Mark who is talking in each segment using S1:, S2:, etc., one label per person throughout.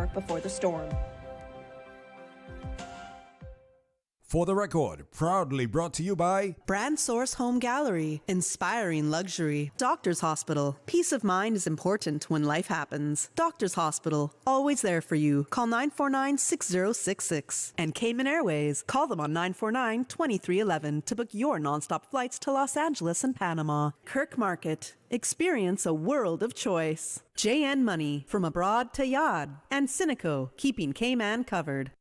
S1: calmer before the storm.
S2: For the Record, proudly brought to you by
S3: Brand Source Home Gallery, inspiring luxury. Doctor's Hospital, peace of mind is important when life happens. Doctor's Hospital, always there for you. Call 949-6066. And Cayman Airways, call them on 949-2311 to book your nonstop flights to Los Angeles and Panama. Kirk Market, experience a world of choice. JN Money, from abroad to Yad. And Cineco, keeping Cayman covered.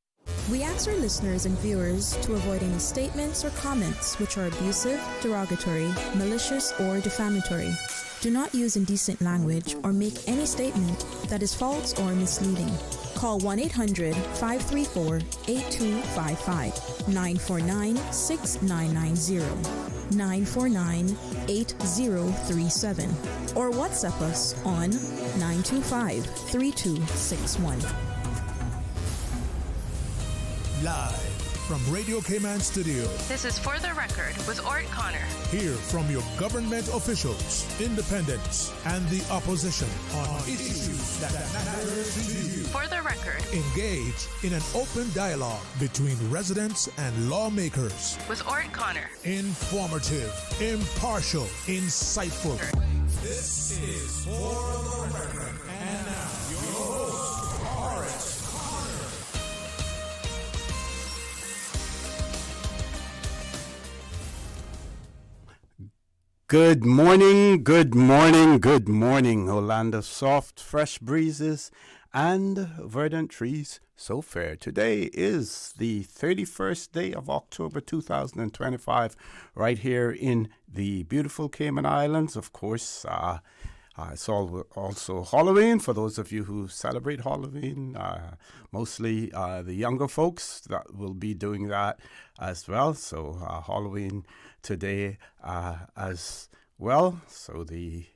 S4: We ask our listeners and viewers to avoid any statements or comments which are abusive, derogatory, malicious, or defamatory. Do not use indecent language or make any statement that is false or misleading. Call 1-800-534-8255, 949-6990, 949-8037, or WhatsApp us on 925-3261.
S5: Live from Radio Cayman Studio.
S6: This is For the Record with ORRETT Connor.
S5: Hear from your government officials, independents, and the opposition on issues that matter to you.
S6: For the Record.
S5: Engage in an open dialogue between residents and lawmakers.
S6: With ORRETT Connor.
S5: Informative, impartial, insightful. This is For the Record. And now, your host, ORRETT.
S7: Good morning, good morning, good morning, O land of soft, fresh breezes and verdant trees so fair. Today is the 31st day of October 2025, right here in the beautiful Cayman Islands. Of course, it's also Halloween for those of you who celebrate Halloween, mostly the younger folks that will be doing that as well. So Halloween today as well. So the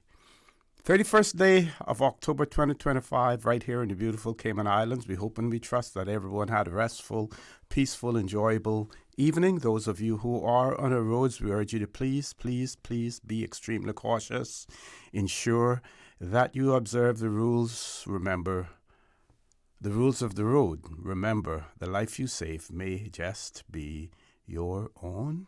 S7: 31st day of October 2025, right here in the beautiful Cayman Islands. We hope and we trust that everyone had a restful, peaceful, enjoyable evening. Those of you who are on the roads, we urge you to please be extremely cautious. Ensure that you observe the rules. Remember the rules of the road. Remember, the life you save may just be your own.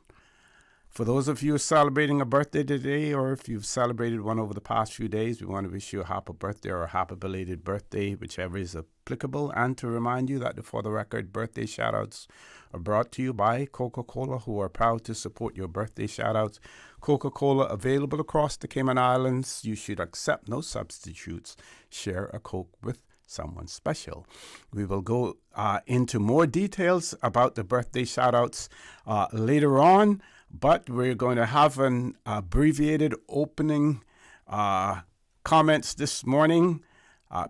S7: For those of you celebrating a birthday today, or if you've celebrated one over the past few days, we want to wish you a happy birthday or a happy belated birthday, whichever is applicable. And to remind you that For the Record birthday shoutouts are brought to you by Coca-Cola, who are proud to support your birthday shoutouts. Coca-Cola available across the Cayman Islands. You should accept no substitutes. Share a Coke with someone special. We will go into more details about the birthday shoutouts later on. But we're going to have an abbreviated opening comments this morning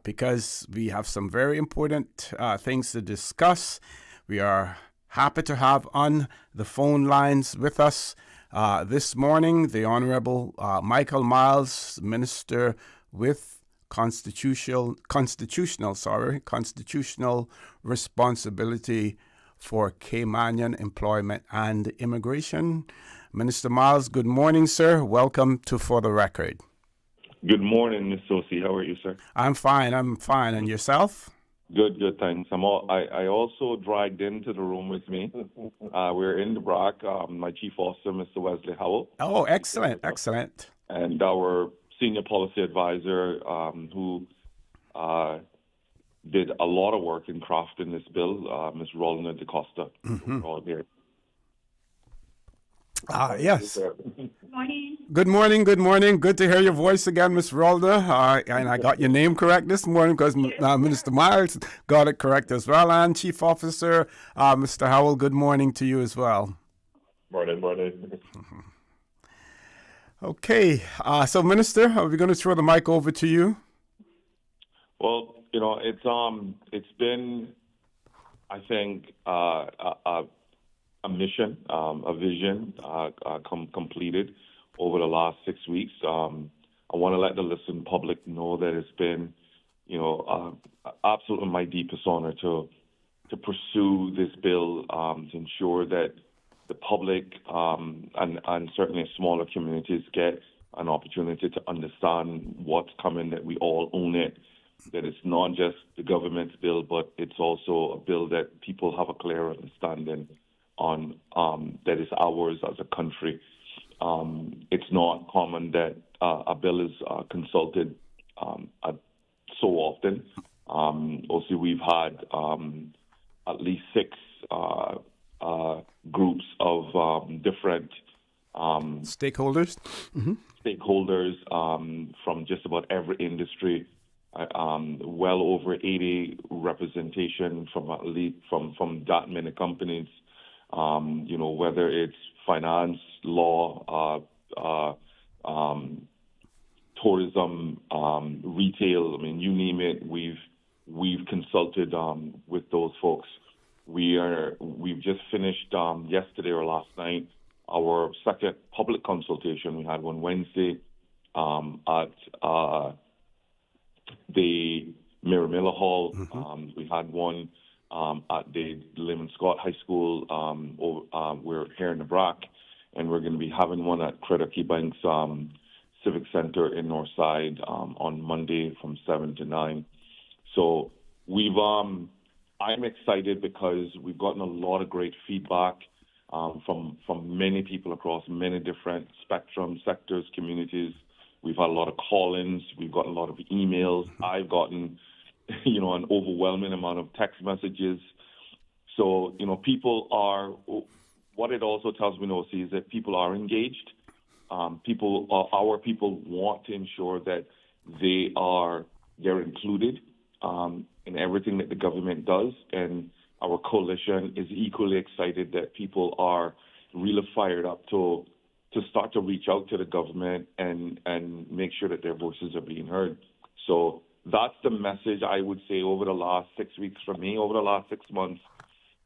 S7: because we have some very important things to discuss. We are happy to have on the phone lines with us this morning the Honorable Myles, Minister with Constitutional Responsibility for Caymanian Employment and Immigration. Minister Myles, good morning, sir. Welcome to For the Record.
S8: Good morning, Ms. Sosi. How are you, sir?
S7: I'm fine. And yourself?
S8: Good, thanks. I also dragged into the room with me. We're in the BRAC, my Chief Officer, Mr. Wesley Howell.
S7: Oh, excellent.
S8: And our Senior Policy Advisor, who did a lot of work in crafting this bill, Ms. Rolna DeCosta.
S7: Mm-hmm.
S8: All here.
S7: Yes.
S9: Good morning.
S7: Good morning. Good to hear your voice again, Ms. Rolna. And I got your name correct this morning because Minister Myles got it correct as well. And Chief Officer, Mr. Howell, good morning to you as well.
S9: Morning.
S7: Mm-hmm. Okay. So, Minister, are we going to throw the mic over to you?
S8: Well, it's been, I think, a mission, a vision completed over the last 6 weeks. I want to let the listening public know that it's been, absolutely my deepest honor to pursue this bill to ensure that the public and certainly smaller communities get an opportunity to understand what's coming, that we all own it, that it's not just the government's bill, but it's also a bill that people have a clear understanding on, that is ours as a country. It's not common that a bill is consulted so often. Also, we've had at least 6 groups of different
S7: stakeholders.
S8: Stakeholders from just about every industry. Well over 80 representation from at least from that many companies. Whether it's finance, law, tourism, retail. I mean, you name it. We've consulted with those folks. We've just finished yesterday or last night our second public consultation. We had one Wednesday at the Miller Hall. We had one at the Lehman Scott High School. We're here in the BRAC, and we're going to be having one at Credit Key Bank's Civic Center in Northside on Monday from 7 to 9. So I'm excited because we've gotten a lot of great feedback from many people across many different spectrums, sectors, communities. We've had a lot of call-ins. We've gotten a lot of emails. I've gotten, an overwhelming amount of text messages. So, people are, what it also tells me, is that people are engaged. Our people want to ensure that they're included in everything that the government does. And our coalition is equally excited that people are really fired up to start to reach out to the government and make sure that their voices are being heard. So that's the message I would say over the last 6 weeks for me. Over the last 6 months,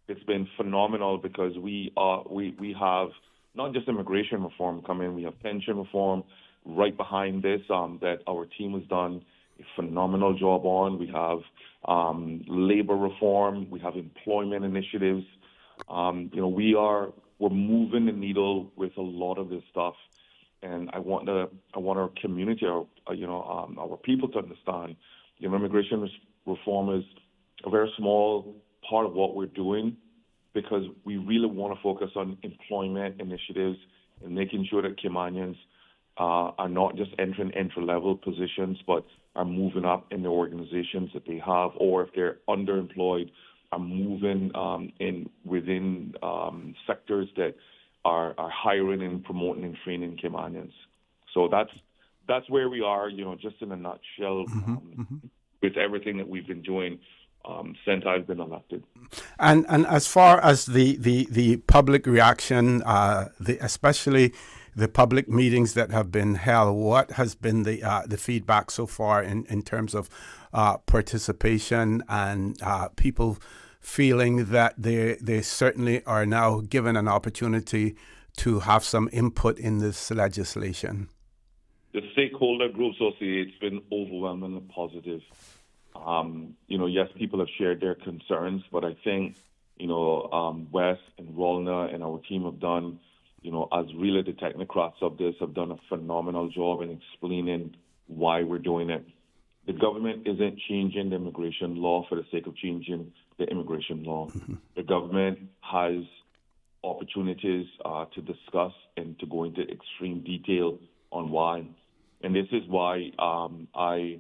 S8: it's been phenomenal because we have not just immigration reform coming, we have pension reform right behind this that our team has done a phenomenal job on. We have labor reform, we have employment initiatives. We're moving the needle with a lot of this stuff, and I want our community, our people to understand. Immigration reform is a very small part of what we're doing because we really want to focus on employment initiatives and making sure that Caymanians are not just entering entry-level positions, but are moving up in the organizations that they have, or if they're underemployed, are moving within sectors that are hiring and promoting and training Caymanians. So that's where we are, just in a nutshell, with everything that we've been doing since I've been elected.
S7: And as far as the public reaction, especially the public meetings that have been held, what has been the feedback so far in terms of participation and people feeling that they certainly are now given an opportunity to have some input in this legislation?
S8: The stakeholder groups also, it's been overwhelmingly positive. Yes, people have shared their concerns, but I think, Wes and Rolna and our team have done, as really the technocrats of this, have done a phenomenal job in explaining why we're doing it. The government isn't changing the immigration law for the sake of changing the immigration law. The government has opportunities to discuss and to go into extreme detail on why. And this is why I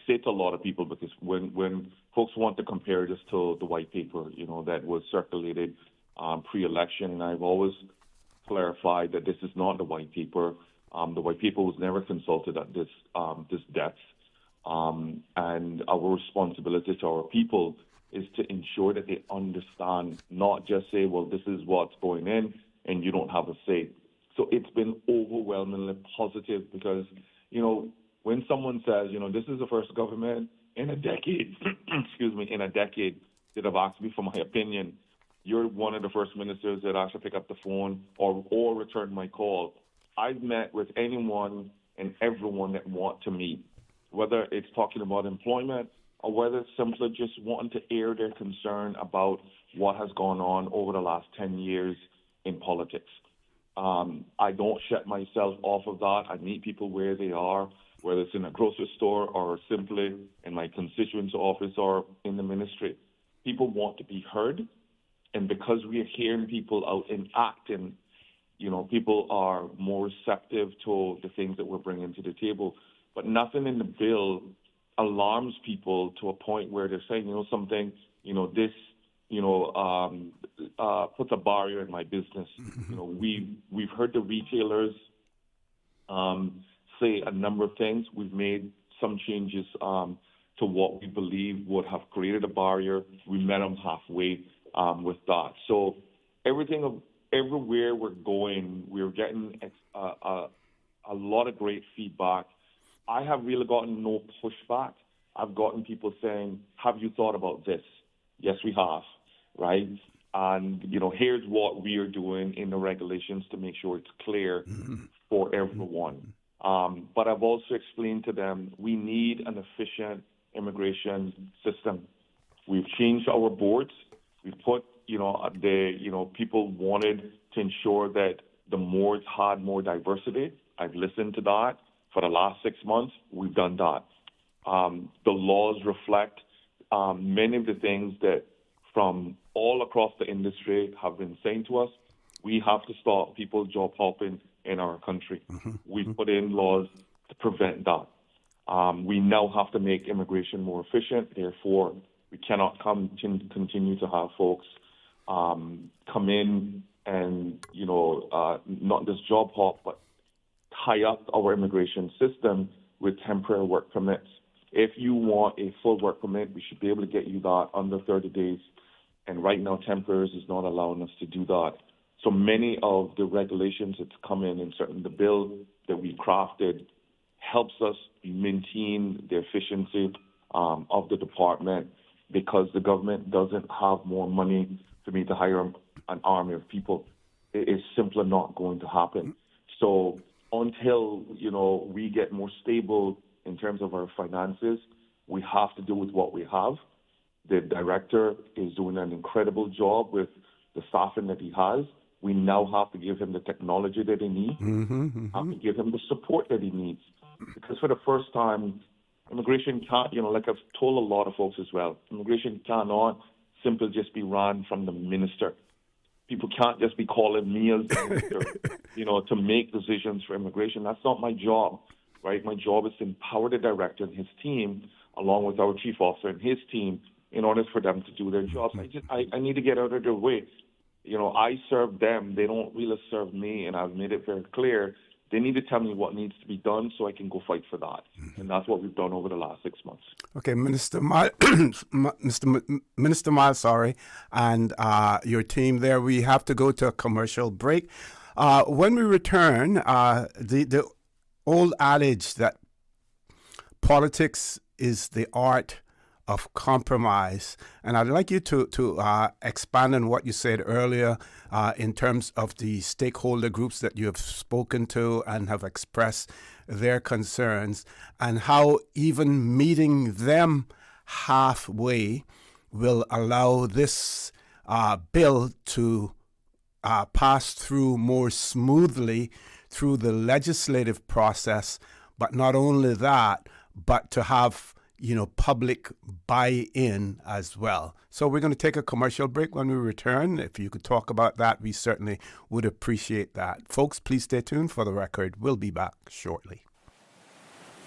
S8: say to a lot of people, because when folks want to compare this to the white paper, that was circulated pre-election, and I've always clarified that this is not the white paper. The white paper was never consulted at this depth. And our responsibility to our people is to ensure that they understand, not just say, well, this is what's going in and you don't have a say. So it's been overwhelmingly positive because, when someone says, this is the first government in a decade, in a decade that have asked me for my opinion, you're one of the first ministers that actually pick up the phone or return my call. I've met with anyone and everyone that want to meet, whether it's talking about employment or whether it's simply just wanting to air their concern about what has gone on over the last 10 years in politics. I don't shut myself off of that. I meet people where they are, whether it's in a grocery store or simply in my constituent's office or in the ministry. People want to be heard, and because we are hearing people out and acting, people are more receptive to the things that we're bringing to the table. But nothing in the bill alarms people to a point where they're saying, something, this, puts a barrier in my business. We've heard the retailers say a number of things. We've made some changes to what we believe would have created a barrier. We met them halfway with that. So everywhere we're going, we're getting a lot of great feedback. I have really gotten no pushback. I've gotten people saying, have you thought about this? Yes, we have, right? And, here's what we are doing in the regulations to make sure it's clear for everyone. But I've also explained to them, we need an efficient immigration system. We've changed our boards. We've put, people wanted to ensure that the boards had more diversity. I've listened to that. For the last 6 months, we've done that. The laws reflect many of the things that from all across the industry have been saying to us. We have to stop people job hopping in our country. We've put in laws to prevent that. We now have to make immigration more efficient. Therefore, we cannot continue to have folks come in and, not just job hop, but tie up our immigration system with temporary work permits. If you want a full work permit, we should be able to get you that under 30 days. And right now, temporaries is not allowing us to do that. So many of the regulations that's come in certain the bill that we crafted helps us maintain the efficiency of the department, because the government doesn't have more money for me to hire an army of people. It is simply not going to happen. So until, we get more stable in terms of our finances, we have to do with what we have. The director is doing an incredible job with the staffing that he has. We now have to give him the technology that he needs, have to give him the support that he needs. Because for the first time, immigration can't, like I've told a lot of folks as well, immigration cannot simply just be run from the minister. People can't just be calling me as the minister, to make decisions for immigration. That's not my job, right? My job is to empower the director and his team, along with our chief officer and his team, in order for them to do their jobs. I need to get out of their way. I serve them. They don't really serve me, and I've made it very clear. They need to tell me what needs to be done so I can go fight for that. And that's what we've done over the last 6 months.
S7: Okay, Minister Myles, and your team there, we have to go to a commercial break. When we return, the old adage that politics is the art of compromise. And I'd like you to expand on what you said earlier in terms of the stakeholder groups that you have spoken to and have expressed their concerns, and how even meeting them halfway will allow this bill to pass through more smoothly through the legislative process. But not only that, but to have public buy-in as well. So we're going to take a commercial break. When we return, if you could talk about that, we certainly would appreciate that. Folks, please stay tuned. For the record, we'll be back shortly.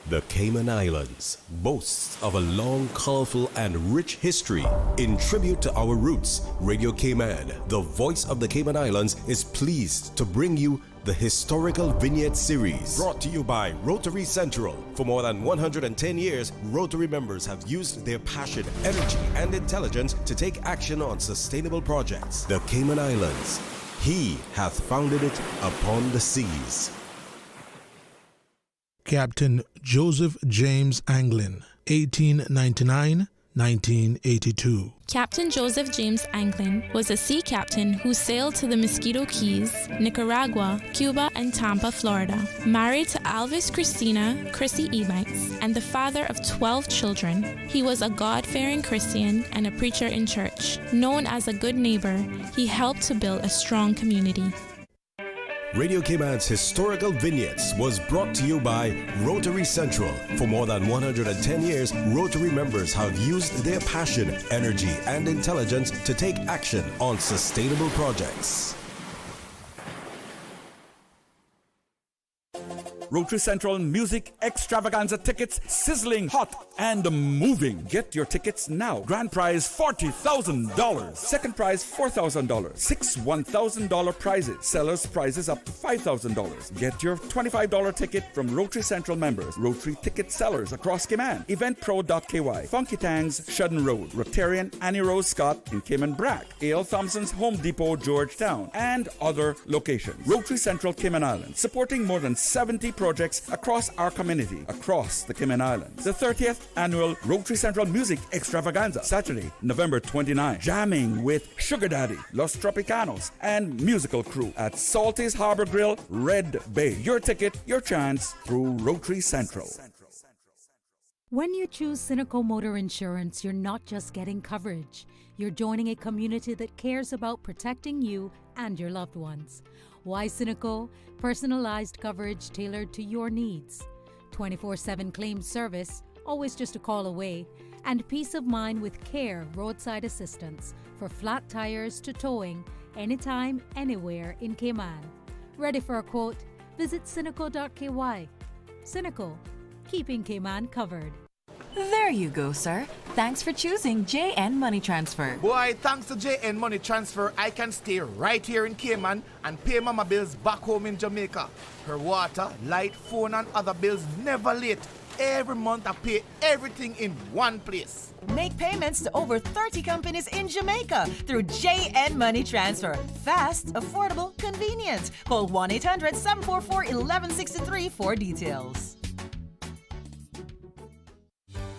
S1: The Cayman Islands boasts of a long, colorful, and rich history. In tribute to our roots, Radio Cayman, the voice of the Cayman Islands, is pleased to bring you the Historical Vignette Series, brought to you by Rotary Central. For more than 110 years, Rotary members have used their passion, energy, and intelligence to take action on sustainable projects. The Cayman Islands, he hath founded it upon the seas.
S5: Captain Joseph James Anglin, 1899-1982.
S10: Captain Joseph James Anglin was a sea captain who sailed to the Mosquito Keys, Nicaragua, Cuba, and Tampa, Florida. Married to Alvis Christina Chrissy Emites and the father of 12 children, he was a God-fearing Christian and a preacher in church. Known as a good neighbor, he helped to build a strong community.
S1: Radio Cayman's historical vignettes was brought to you by Rotary Central. For more than 110 years, Rotary members have used their passion, energy, and intelligence to take action on sustainable projects.
S2: Rotary Central Music Extravaganza tickets, sizzling hot and moving. Get your tickets now. Grand prize $40,000. Second prize $4,000. 6 $1,000 prizes. Sellers prizes up to $5,000. Get your $25 ticket from Rotary Central members. Rotary ticket sellers across Cayman. Eventpro.ky. Funky Tangs, Shudden Road. Rotarian Annie Rose Scott in Cayman Brack. A.L. Thompson's Home Depot, Georgetown. And other locations. Rotary Central Cayman Islands. Supporting more than 70 projects across our community, across the Cayman Islands. The 30th annual Rotary Central Music Extravaganza, Saturday, November 29. Jamming with Sugar Daddy, Los Tropicanos, and musical crew at Salty's Harbor Grill, Red Bay. Your ticket, your chance through Rotary Central.
S11: When you choose Cineco Motor Insurance, you're not just getting coverage. You're joining a community that cares about protecting you and your loved ones. Why Cineco? Personalized coverage tailored to your needs. 24/7 claim service, always just a call away. And peace of mind with CARE roadside assistance for flat tires to towing, anytime, anywhere in Cayman. Ready for a quote? Visit Cineco.ky. Cineco, keeping Cayman covered.
S12: There you go, sir. Thanks for choosing JN Money Transfer.
S13: Boy, thanks to JN Money Transfer, I can stay right here in Cayman and pay mama bills back home in Jamaica. Her water, light, phone and other bills never late. Every month I pay everything in one place.
S12: Make payments to over 30 companies in Jamaica through JN Money Transfer. Fast, affordable, convenient. Call 1-800-744-1163 for details.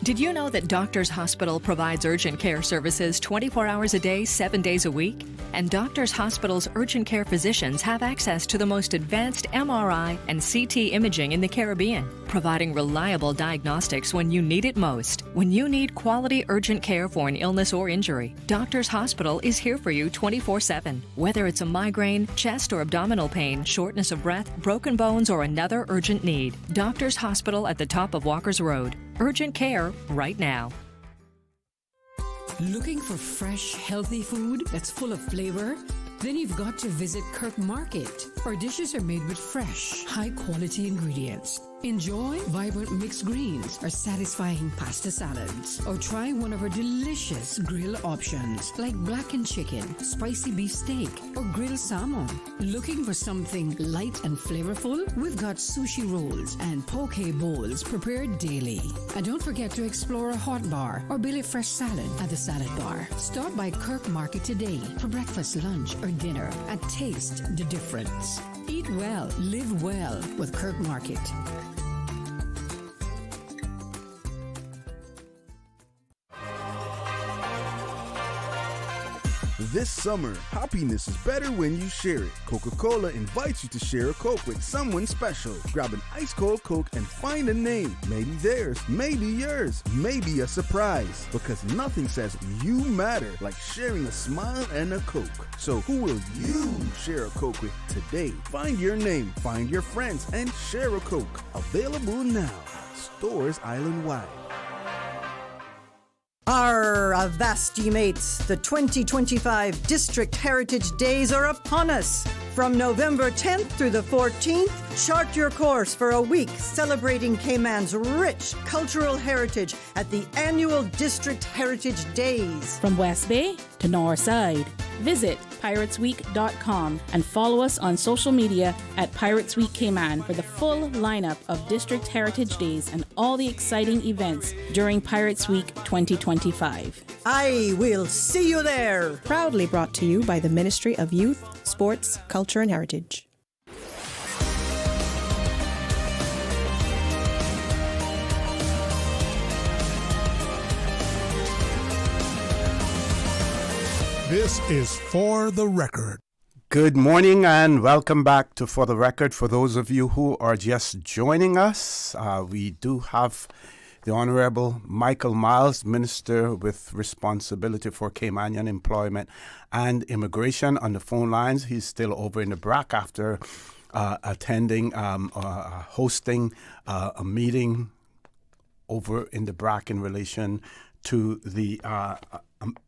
S14: Did you know that Doctors Hospital provides urgent care services 24 hours a day, 7 days a week? And Doctors Hospital's urgent care physicians have access to the most advanced MRI and CT imaging in the Caribbean, providing reliable diagnostics when you need it most. When you need quality urgent care for an illness or injury, Doctors Hospital is here for you 24/7. Whether it's a migraine, chest or abdominal pain, shortness of breath, broken bones, or another urgent need, Doctors Hospital at the top of Walker's Road. Urgent care right now.
S15: Looking for fresh, healthy food that's full of flavor? Then you've got to visit Kirk Market. Our dishes are made with fresh, high-quality ingredients. Enjoy vibrant mixed greens or satisfying pasta salads. Or try one of our delicious grill options like blackened chicken, spicy beef steak, or grilled salmon. Looking for something light and flavorful? We've got sushi rolls and poke bowls prepared daily. And don't forget to explore a hot bar or Billy Fresh salad at the salad bar. Stop by Kirk Market today for breakfast, lunch, or dinner and taste the difference. Eat well, live well with Kirk Market.
S16: This summer, happiness is better when you share it. Coca-Cola invites you to share a Coke with someone special. Grab an ice-cold Coke and find a name. Maybe theirs, maybe yours, maybe a surprise. Because nothing says you matter like sharing a smile and a Coke. So who will you share a Coke with today? Find your name, find your friends, and share a Coke. Available now at stores island-wide.
S17: Avast ye mates, the 2025 District Heritage Days are upon us. From November 10th through the 14th, chart your course for a week celebrating Cayman's rich cultural heritage at the annual District Heritage Days.
S18: From West Bay to North Side, visit piratesweek.com and follow us on social media at Pirates Week Cayman for the full lineup of District Heritage Days and all the exciting events during Pirates Week 2025.
S17: I will see you there.
S19: Proudly brought to you by the Ministry of Youth, Sports, Culture and Heritage.
S5: This is For the Record.
S7: Good morning and welcome back to For the Record. For those of you who are just joining us, we do have the Honorable Michael Myles, Minister with responsibility for Caymanian employment and immigration, on the phone lines. He's still over in the BRAC after attending, hosting a meeting over in the BRAC in relation to the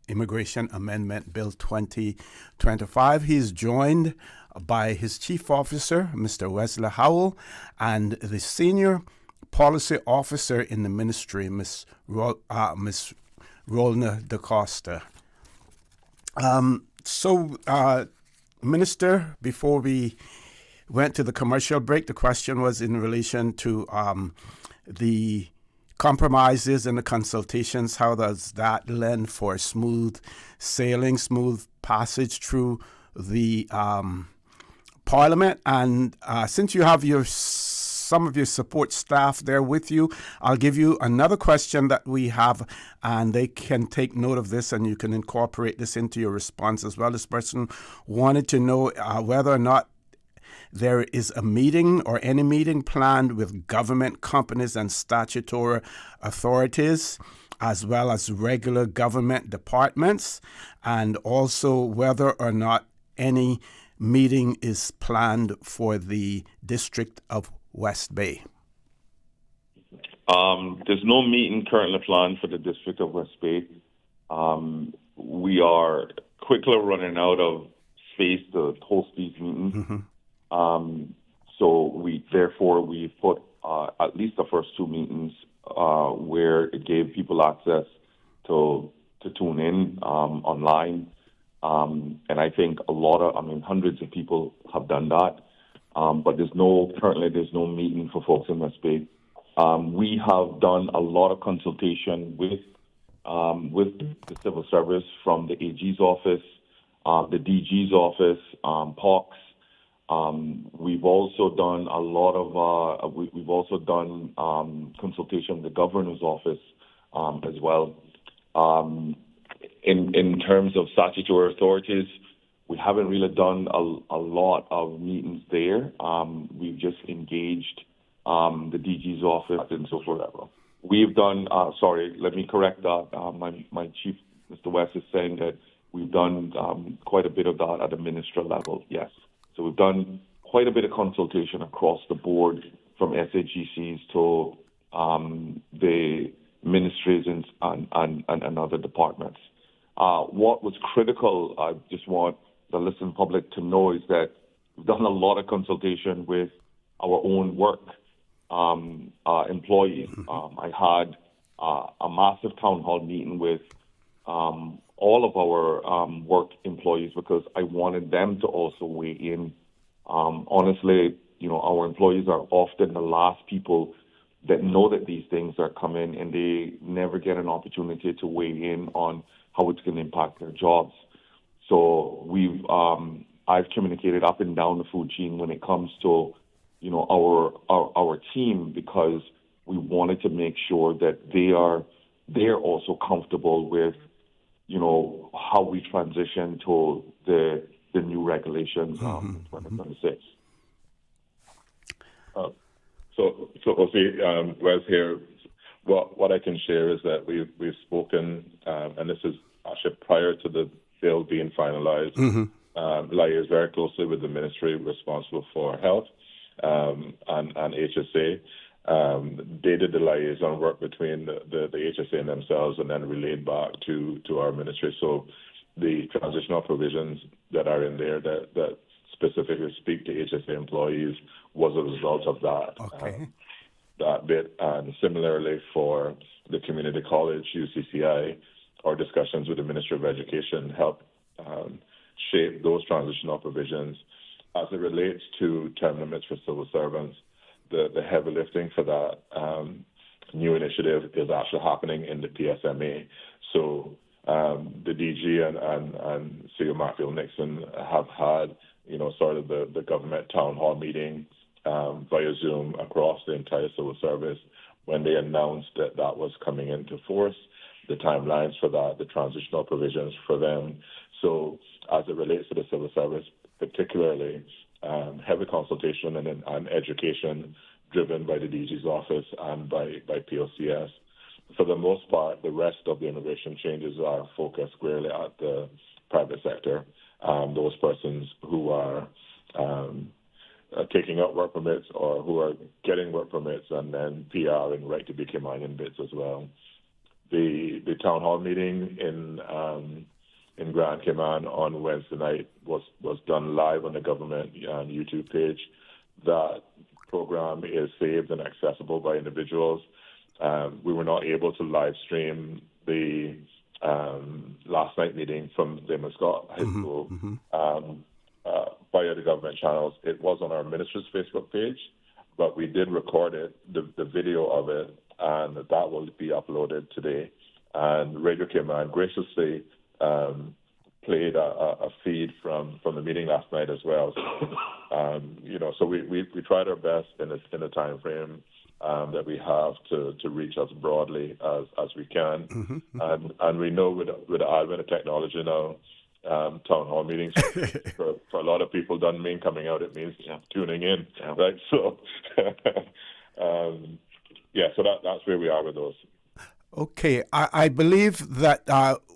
S7: Immigration Amendment Bill 2025. He's joined by his chief officer, Mr. Wesley Howell, and the senior policy officer in the ministry, Miss Rolna DaCosta. Minister, before we went to the commercial break, the question was in relation to the compromises and the consultations. How does that lend for smooth sailing, smooth passage through the Parliament? And since you have some of your support staff there with you, I'll give you another question that we have, and they can take note of this, and you can incorporate this into your response as well. This person wanted to know whether or not there is a meeting or any meeting planned with government companies and statutory authorities, as well as regular government departments, and also whether or not any meeting is planned for the District of West Bay.
S8: There's no meeting currently planned for the District of West Bay. We are quickly running out of space to host these meetings.
S7: Mm-hmm.
S8: So we put at least the first two meetings where it gave people access to tune in online. And I think hundreds of people have done that. But there's no meeting for folks in West Bay. We have done a lot of consultation with the civil service, from the AG's office, the DG's office, POCs. We've also done a lot of consultation with the governor's office as well. In terms of statutory authorities, we haven't really done a lot of meetings there. We've just engaged the DG's office and so forth. We've done. Let me correct that. My chief, Mr. West, is saying that we've done quite a bit of that at the ministerial level. Yes. So we've done quite a bit of consultation across the board, from SHGCs to the ministries and other departments. What was critical, I just want the listening public to know, is that we've done a lot of consultation with our own work employees. I had a massive town hall meeting with all of our work employees, because I wanted them to also weigh in. Honestly, our employees are often the last people that know that these things are coming, and they never get an opportunity to weigh in on how it's going to impact their jobs. So I've communicated up and down the food chain when it comes to, our team, because we wanted to make sure that they're also comfortable with, how we transition to the new regulations in 2026.
S9: So Wes here. What I can share is that we've spoken, and this is actually prior to the bill being finalized. Liaise very closely with the ministry responsible for health and HSA. They did the liaison work between the HSA and themselves, and then relayed back to our ministry. So the transitional provisions that are in there that specifically speak to HSA employees was a result of that.
S7: Okay.
S9: That bit. And similarly for the community college, UCCI, our discussions with the Ministry of Education helped shape those transitional provisions. As it relates to term limits for civil servants, the heavy lifting for that new initiative is actually happening in the PSMA. So the DG and CEO Matthew Nixon have had, sort of the government town hall meeting via Zoom across the entire civil service when they announced that was coming into force, the timelines for that, the transitional provisions for them. So as it relates to the civil service, particularly heavy consultation and education driven by the DG's office and by POCS. For the most part, the rest of the immigration changes are focused squarely at the private sector. Those persons who are taking out work permits or who are getting work permits, and then PR and right to be Caymanian bits as well. The town hall meeting in Grand Cayman on Wednesday night was done live on the government YouTube page. That program is saved and accessible by individuals. We were not able to live stream the last night meeting from the Scott High School via the government channels. It was on our minister's Facebook page, but we did record it, the video of it, and that will be uploaded today. And Radio Cayman graciously played a feed from the meeting last night as well. So we tried our best in the time frame that we have to reach as broadly as we can. And we know with the advent of technology now, town hall meetings for a lot of people doesn't mean coming out, it means tuning in, right? So so that's where we are with those.
S7: Okay, I believe that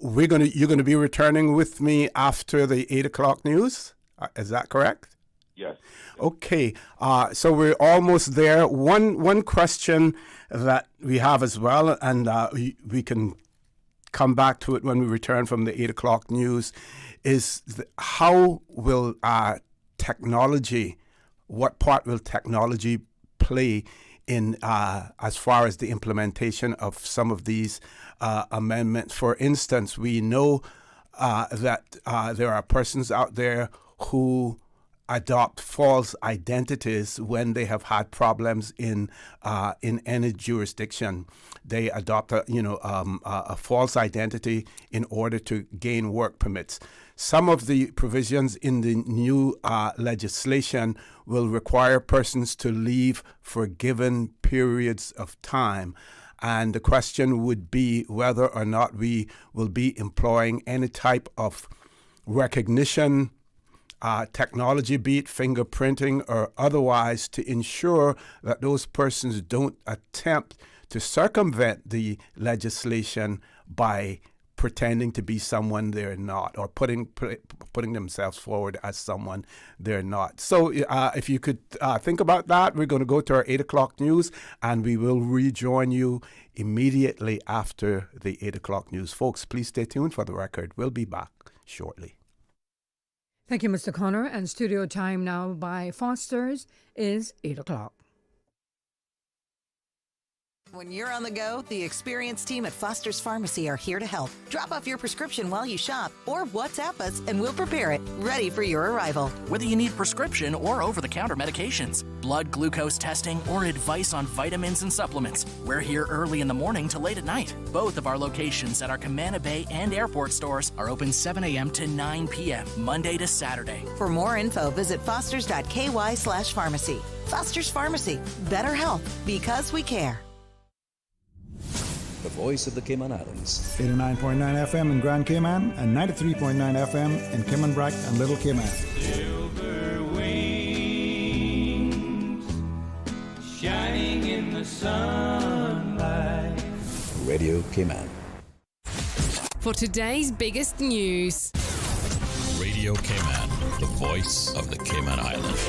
S7: you're going to be returning with me after the 8 o'clock news. Is that correct?
S9: Yes.
S7: Okay, so we're almost there. One question that we have as well, and we can come back to it when we return from the 8 o'clock news, is how will technology, what part will technology play in as far as the implementation of some of these amendments? For instance, we know that there are persons out there who adopt false identities when they have had problems in any jurisdiction. They adopt a false identity in order to gain work permits. Some of the provisions in the new legislation will require persons to leave for given periods of time. And the question would be whether or not we will be employing any type of recognition technology, be it fingerprinting or otherwise, to ensure that those persons don't attempt to circumvent the legislation by pretending to be someone they're not, or putting themselves forward as someone they're not. So if you could think about that, we're going to go to our 8 o'clock news, and we will rejoin you immediately after the 8 o'clock news. Folks, please stay tuned for the record. We'll be back shortly.
S20: Thank you, Mr. Connor. And studio time now by Foster's is 8 o'clock.
S12: When you're on the go, the experienced team at Foster's Pharmacy are here to help. Drop off your prescription while you shop or WhatsApp us and we'll prepare it, ready for your arrival.
S21: Whether you need prescription or over-the-counter medications, blood glucose testing, or advice on vitamins and supplements, we're here early in the morning to late at night. Both of our locations at our Camana Bay and airport stores are open 7 a.m. to 9 p.m., Monday to Saturday.
S12: For more info, visit fosters.ky/pharmacy. Foster's Pharmacy. Better health because we care.
S22: The voice of the Cayman Islands.
S23: 89.9 FM in Grand Cayman and 93.9 FM in Cayman Brac and Little Cayman.
S24: Silver wings shining in the sunlight.
S22: Radio Cayman.
S25: For today's biggest news.
S26: Radio Cayman, the voice of the Cayman Islands.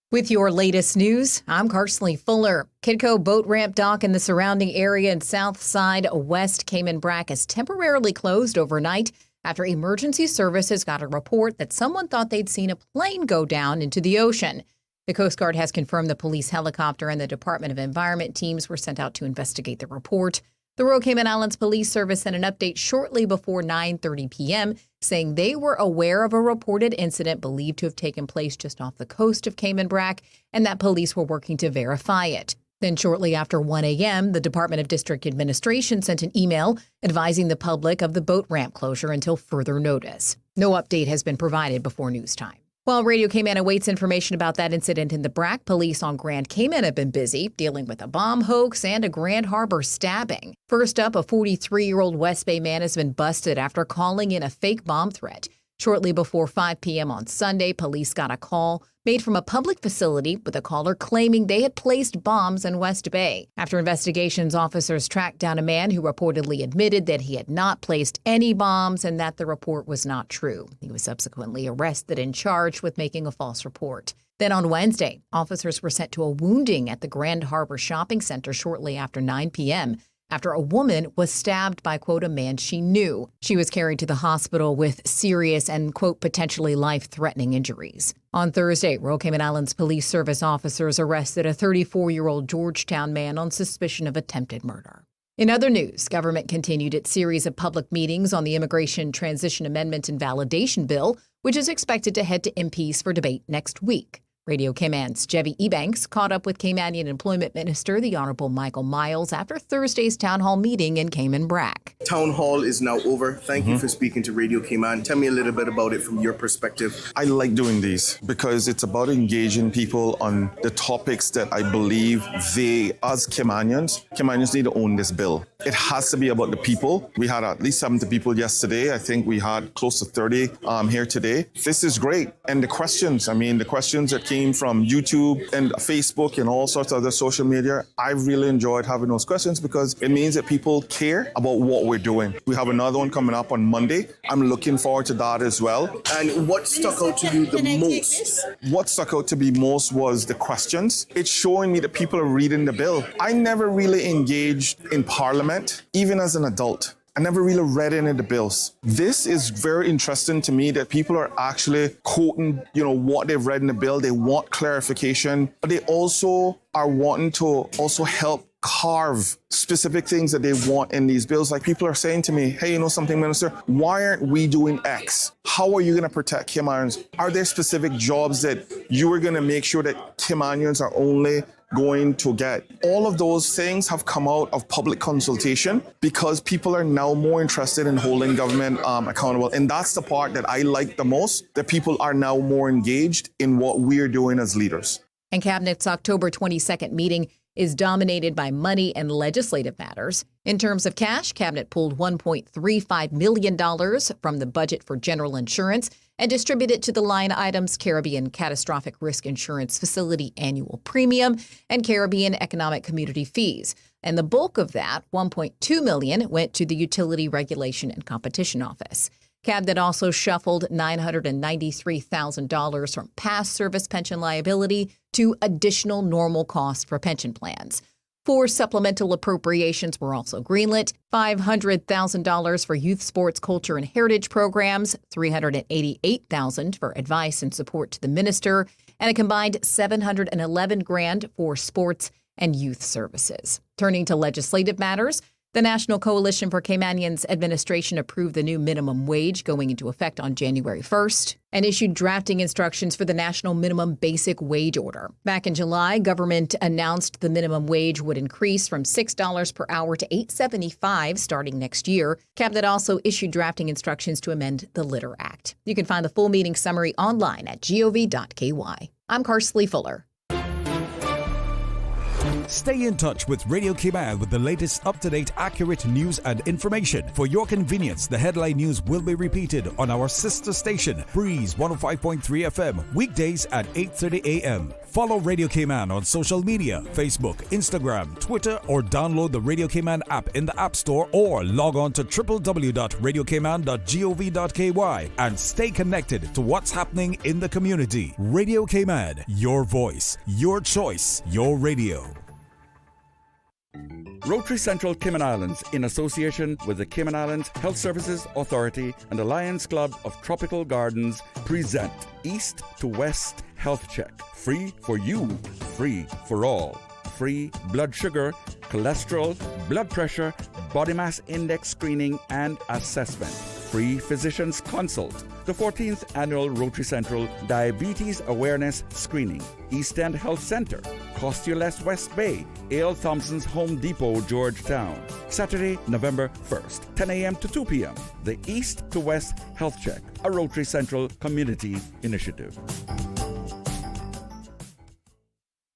S27: With your latest news, I'm Carsley Fuller. Kidco Boat Ramp Dock in the surrounding area in Southside West Cayman Brac is temporarily closed overnight after emergency services got a report that someone thought they'd seen a plane go down into the ocean. The Coast Guard has confirmed the police helicopter and the Department of Environment teams were sent out to investigate the report. The Royal Cayman Islands Police Service sent an update shortly before 9:30 p.m. saying they were aware of a reported incident believed to have taken place just off the coast of Cayman Brac and that police were working to verify it. Then shortly after 1 a.m., the Department of District Administration sent an email advising the public of the boat ramp closure until further notice. No update has been provided before news time. While Radio Cayman awaits information about that incident in the Brac, police on Grand Cayman have been busy dealing with a bomb hoax and a Grand Harbor stabbing. First up, a 43-year-old West Bay man has been busted after calling in a fake bomb threat. Shortly before 5 p.m. on Sunday, police got a call made from a public facility with a caller claiming they had placed bombs in West Bay. After investigations, officers tracked down a man who reportedly admitted that he had not placed any bombs and that the report was not true. He was subsequently arrested and charged with making a false report. Then on Wednesday, officers were sent to a wounding at the Grand Harbor Shopping Center shortly after 9 p.m. after a woman was stabbed by, quote, a man she knew. She was carried to the hospital with serious and, quote, potentially life-threatening injuries. On Thursday, Royal Cayman Islands Police Service officers arrested a 34-year-old Georgetown man on suspicion of attempted murder. In other news, government continued its series of public meetings on the Immigration Transition Amendment and Validation Bill, which is expected to head to MPs for debate next week. Radio Cayman's Jevy Ebanks caught up with Caymanian Employment Minister, the Honorable Michael Myles, after Thursday's town hall meeting in Cayman Brac.
S1: Town hall is now over. Thank you for speaking to Radio Cayman. Tell me a little bit about it from your perspective.
S2: I like doing these because it's about engaging people on the topics that I believe they, as Caymanians need to own this bill. It has to be about the people. We had at least 70 people yesterday. I think we had close to 30 here today. This is great. And the questions that came from YouTube and Facebook and all sorts of other social media, I really enjoyed having those questions because it means that people care about what we're doing. We have another one coming up on Monday. I'm looking forward to that as well.
S1: And what stuck out to you the most?
S2: What stuck out to me most was the questions. It's showing me that people are reading the bill. I never really engaged in Parliament, even as an adult. I never really read any of the bills. This is very interesting to me that people are actually quoting, what they've read in the bill. They want clarification, but they also are wanting to also help carve specific things that they want in these bills. Like people are saying to me, hey, something, Minister, why aren't we doing X? How are you going to protect Caymanians? Are there specific jobs that you are going to make sure that Caymanians are only going to get? All of those things have come out of public consultation because people are now more interested in holding government accountable. And that's the part that I like the most, that people are now more engaged in what we're doing as leaders.
S27: And Cabinet's October 22nd meeting is dominated by money and legislative matters. In terms of cash, Cabinet pulled $1.35 million from the budget for general insurance and distributed to the line items Caribbean Catastrophic Risk Insurance Facility annual premium and Caribbean Economic Community fees. And the bulk of that, $1.2 million, went to the Utility Regulation and Competition Office. Cabinet also shuffled $993,000 from past service pension liability to additional normal costs for pension plans. 4 supplemental appropriations were also greenlit, $500,000 for youth sports, culture, and heritage programs, $388,000 for advice and support to the minister, and a combined $711,000 for sports and youth services. Turning to legislative matters, the National Coalition for Caymanians administration approved the new minimum wage going into effect on January 1st and issued drafting instructions for the National Minimum Basic Wage Order. Back in July, government announced the minimum wage would increase from $6 per hour to $8.75 starting next year. Cabinet also issued drafting instructions to amend the Litter Act. You can find the full meeting summary online at gov.ky. I'm Karsley Fuller.
S3: Stay in touch with Radio Cayman with the latest up-to-date, accurate news and information. For your convenience, the headline news will be repeated on our sister station, Breeze 105.3 FM, weekdays at 8:30 a.m. Follow Radio Cayman on social media, Facebook, Instagram, Twitter, or download the Radio Cayman app in the App Store or log on to www.radiocayman.gov.ky and stay connected to what's happening in the community. Radio Cayman, your voice, your choice, your radio.
S4: Rotary Central Cayman Islands, in association with the Cayman Islands Health Services Authority and the Lions Club of Tropical Gardens, present East to West Health Check. Free for you, free for all. Free blood sugar, cholesterol, blood pressure, body mass index screening and assessment. Free physician's consult. The 14th Annual Rotary Central Diabetes Awareness Screening. East End Health Center. Cost You Less West Bay. A.L. Thompson's Home Depot, Georgetown. Saturday, November 1st, 10 a.m. to 2 p.m. The East to West Health Check, a Rotary Central community initiative.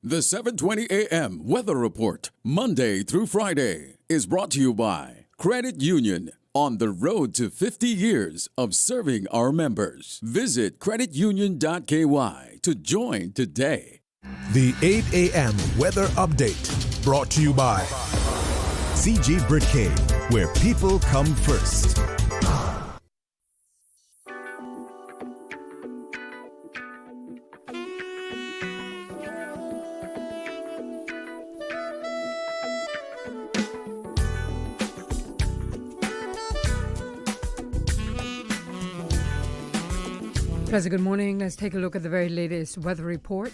S6: The 7:20 a.m. Weather Report, Monday through Friday, is brought to you by Credit Union. on the road to 50 years of serving our members. Visit creditunion.ky to join today.
S5: The 8 a.m. weather update brought to you by
S3: CG Britcade, where people come first.
S20: Pleasant good morning. Let's take a look at the very latest weather report.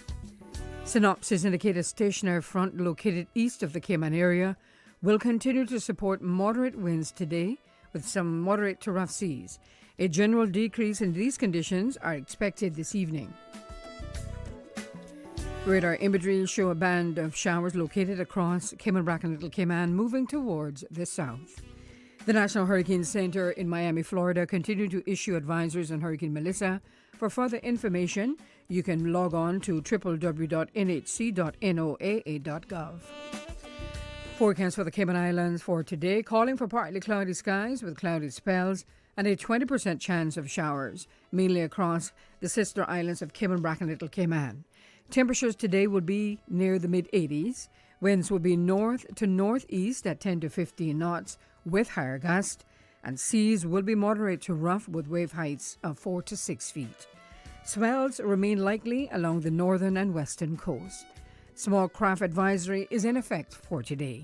S20: Synopsis indicate a stationary front located east of the Cayman area will continue to support moderate winds today with some moderate to rough seas. A general decrease in these conditions are expected this evening. Radar imagery show a band of showers located across Cayman Brac and Little Cayman moving towards the south. The National Hurricane Center in Miami, Florida, continue to issue advisories on Hurricane Melissa. For further information, you can log on to www.nhc.noaa.gov. Forecast for the Cayman Islands for today, calling for partly cloudy skies with cloudy spells and a 20% chance of showers, mainly across the sister islands of Cayman Brac and Little Cayman. Temperatures today would be near the mid-80s. Winds will be north to northeast at 10 to 15 knots with higher gusts, and seas will be moderate to rough with wave heights of 4 to 6 feet. Swells remain likely along the northern and western coast. Small craft advisory is in effect for today.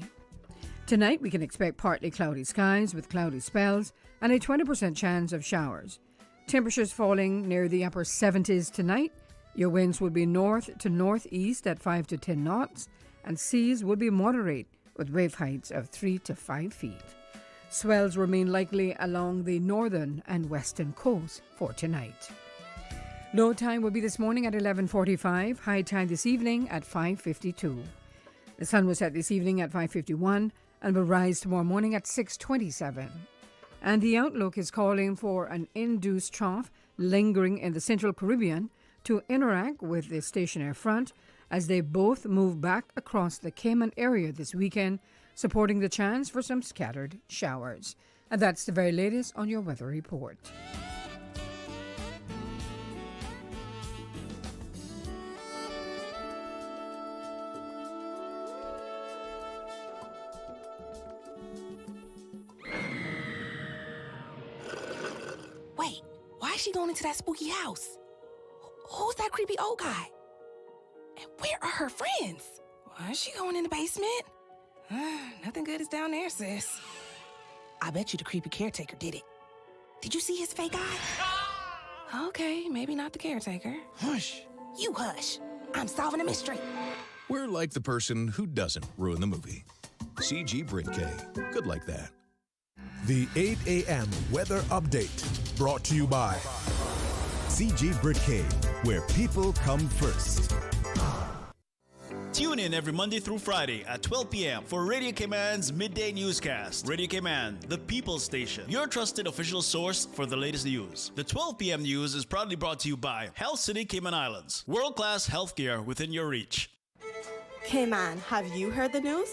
S20: Tonight we can expect partly cloudy skies with cloudy spells and a 20% chance of showers. Temperatures falling near the upper 70s tonight. Your winds will be north to northeast at 5 to 10 knots, and seas will be moderate with wave heights of 3 to 5 feet. Swells remain likely along the northern and western coast for tonight. Low tide will be this morning at 11:45, high tide this evening at 5:52. The sun will set this evening at 5:51 and will rise tomorrow morning at 6:27. And the outlook is calling for an induced trough lingering in the Central Caribbean to interact with the stationary front as they both move back across the Cayman area this weekend, supporting the chance for some scattered showers. And that's the very latest on your weather report.
S10: Wait, why is she going into that spooky house? Who's that creepy old guy? And where are her friends? Why is she going in the basement? Nothing good is down there, sis. I bet you the creepy caretaker did it. Did you see his fake eye? Okay, maybe not the caretaker.
S11: Hush.
S10: You hush. I'm solving a mystery.
S11: We're like the person who doesn't ruin the movie. CG Britcade. Good like that.
S5: The 8 a.m. weather update brought to you by
S3: CG Britcade, where people come first.
S13: Tune in every Monday through Friday at 12 p.m. for Radio Cayman's Midday Newscast. Radio Cayman, the People's Station, your trusted official source for the latest news. The 12 p.m. news is proudly brought to you by Health City Cayman Islands. World-class healthcare within your reach.
S14: Cayman, have you heard the news?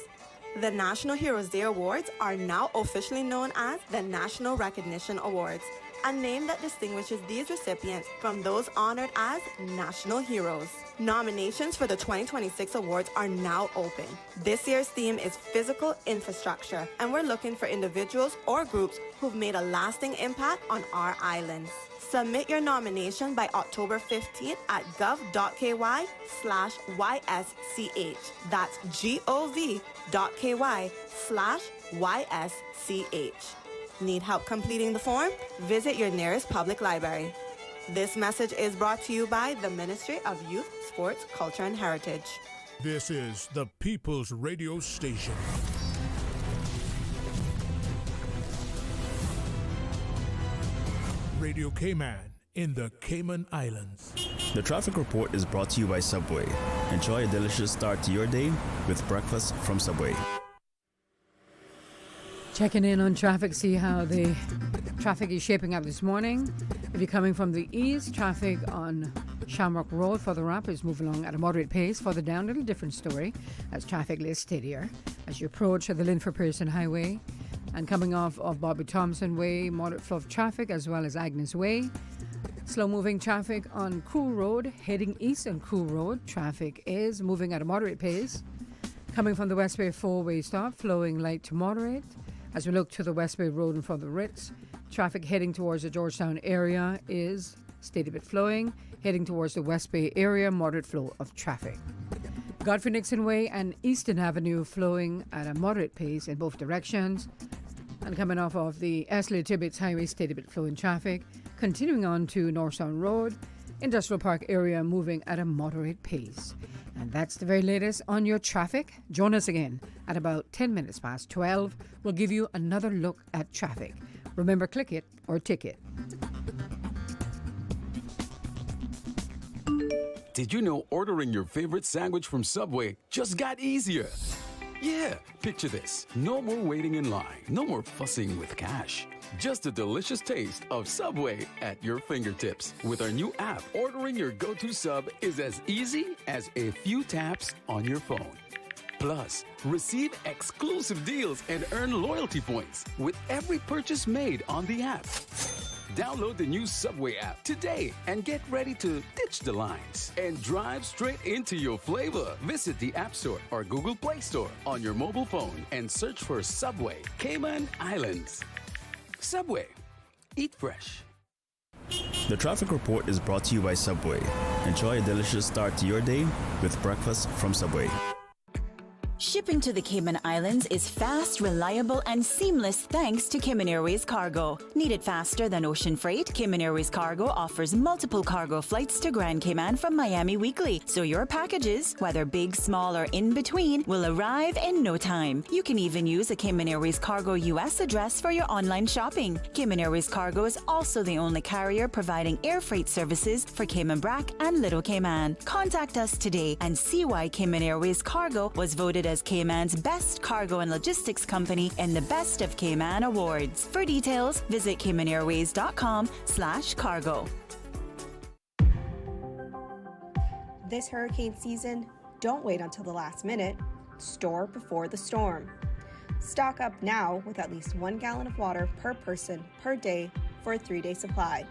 S14: The National Heroes Day Awards are now officially known as the National Recognition Awards, a name that distinguishes these recipients from those honored as national heroes. Nominations for the 2026 awards are now open. This year's theme is physical infrastructure, and we're looking for individuals or groups who've made a lasting impact on our islands. Submit your nomination by October 15th at gov.ky/YSCH. That's gov.ky/YSCH. Need help completing the form? Visit your nearest public library. This message is brought to you by the Ministry of Youth, Sports, Culture, and Heritage.
S5: This is the People's Radio Station. Radio Cayman in the Cayman Islands.
S15: The traffic report is brought to you by Subway. Enjoy a delicious start to your day with breakfast from Subway.
S20: Checking in on traffic, see how the traffic is shaping up this morning. If you're coming from the east, traffic on Shamrock Road further up is moving along at a moderate pace. Further down, a little different story as traffic lays steadier. As you approach the Linford Pearson Highway, And coming off of Bobby Thompson Way, moderate flow of traffic as well as Agnes Way. Slow moving traffic on Cool Road, heading east on Cool Road. Traffic is moving at a moderate pace. Coming from the West Bay 4-way stop, flowing light to moderate. As we look to the West Bay Road in front of the Ritz, traffic heading towards the Georgetown area is steady bit flowing. Heading towards the West Bay area, moderate flow of traffic. Godfrey Nixon Way and Eastern Avenue flowing at a moderate pace in both directions. And coming off of the Esley Tibbetts Highway, steady bit flowing traffic. Continuing on to Northstown Road, Industrial Park area moving at a moderate pace. And that's the very latest on your traffic. Join us again at about 10 minutes past 12. We'll give you another look at traffic. Remember, click it or ticket.
S6: Did you know ordering your favorite sandwich from Subway just got easier? Yeah, picture this. No more waiting in line. No more fussing with cash. Just a delicious taste of Subway at your fingertips. With our new app, ordering your go-to sub is as easy as a few taps on your phone. Plus, receive exclusive deals and earn loyalty points with every purchase made on the app. Download the new Subway app today and get ready to ditch the lines and drive straight into your flavor. Visit the App Store or Google Play Store on your mobile phone and search for Subway Cayman Islands. Subway. Eat fresh.
S15: The traffic report is brought to you by Subway. Enjoy a delicious start to your day with breakfast from Subway.
S7: Shipping to the Cayman Islands is fast, reliable, and seamless thanks to Cayman Airways Cargo. Need it faster than ocean freight? Cayman Airways Cargo offers multiple cargo flights to Grand Cayman from Miami weekly, so your packages, whether big, small, or in between, will arrive in no time. You can even use a Cayman Airways Cargo US address for your online shopping. Cayman Airways Cargo is also the only carrier providing air freight services for Cayman Brac and Little Cayman. Contact us today and see why Cayman Airways Cargo was voted as Cayman's best cargo and logistics company in the Best of Cayman Awards. For details, visit caymanairways.com/cargo.
S8: This hurricane season, don't wait until the last minute. Store before the storm. Stock up now with at least 1 gallon of water per person per day for a 3-day supply.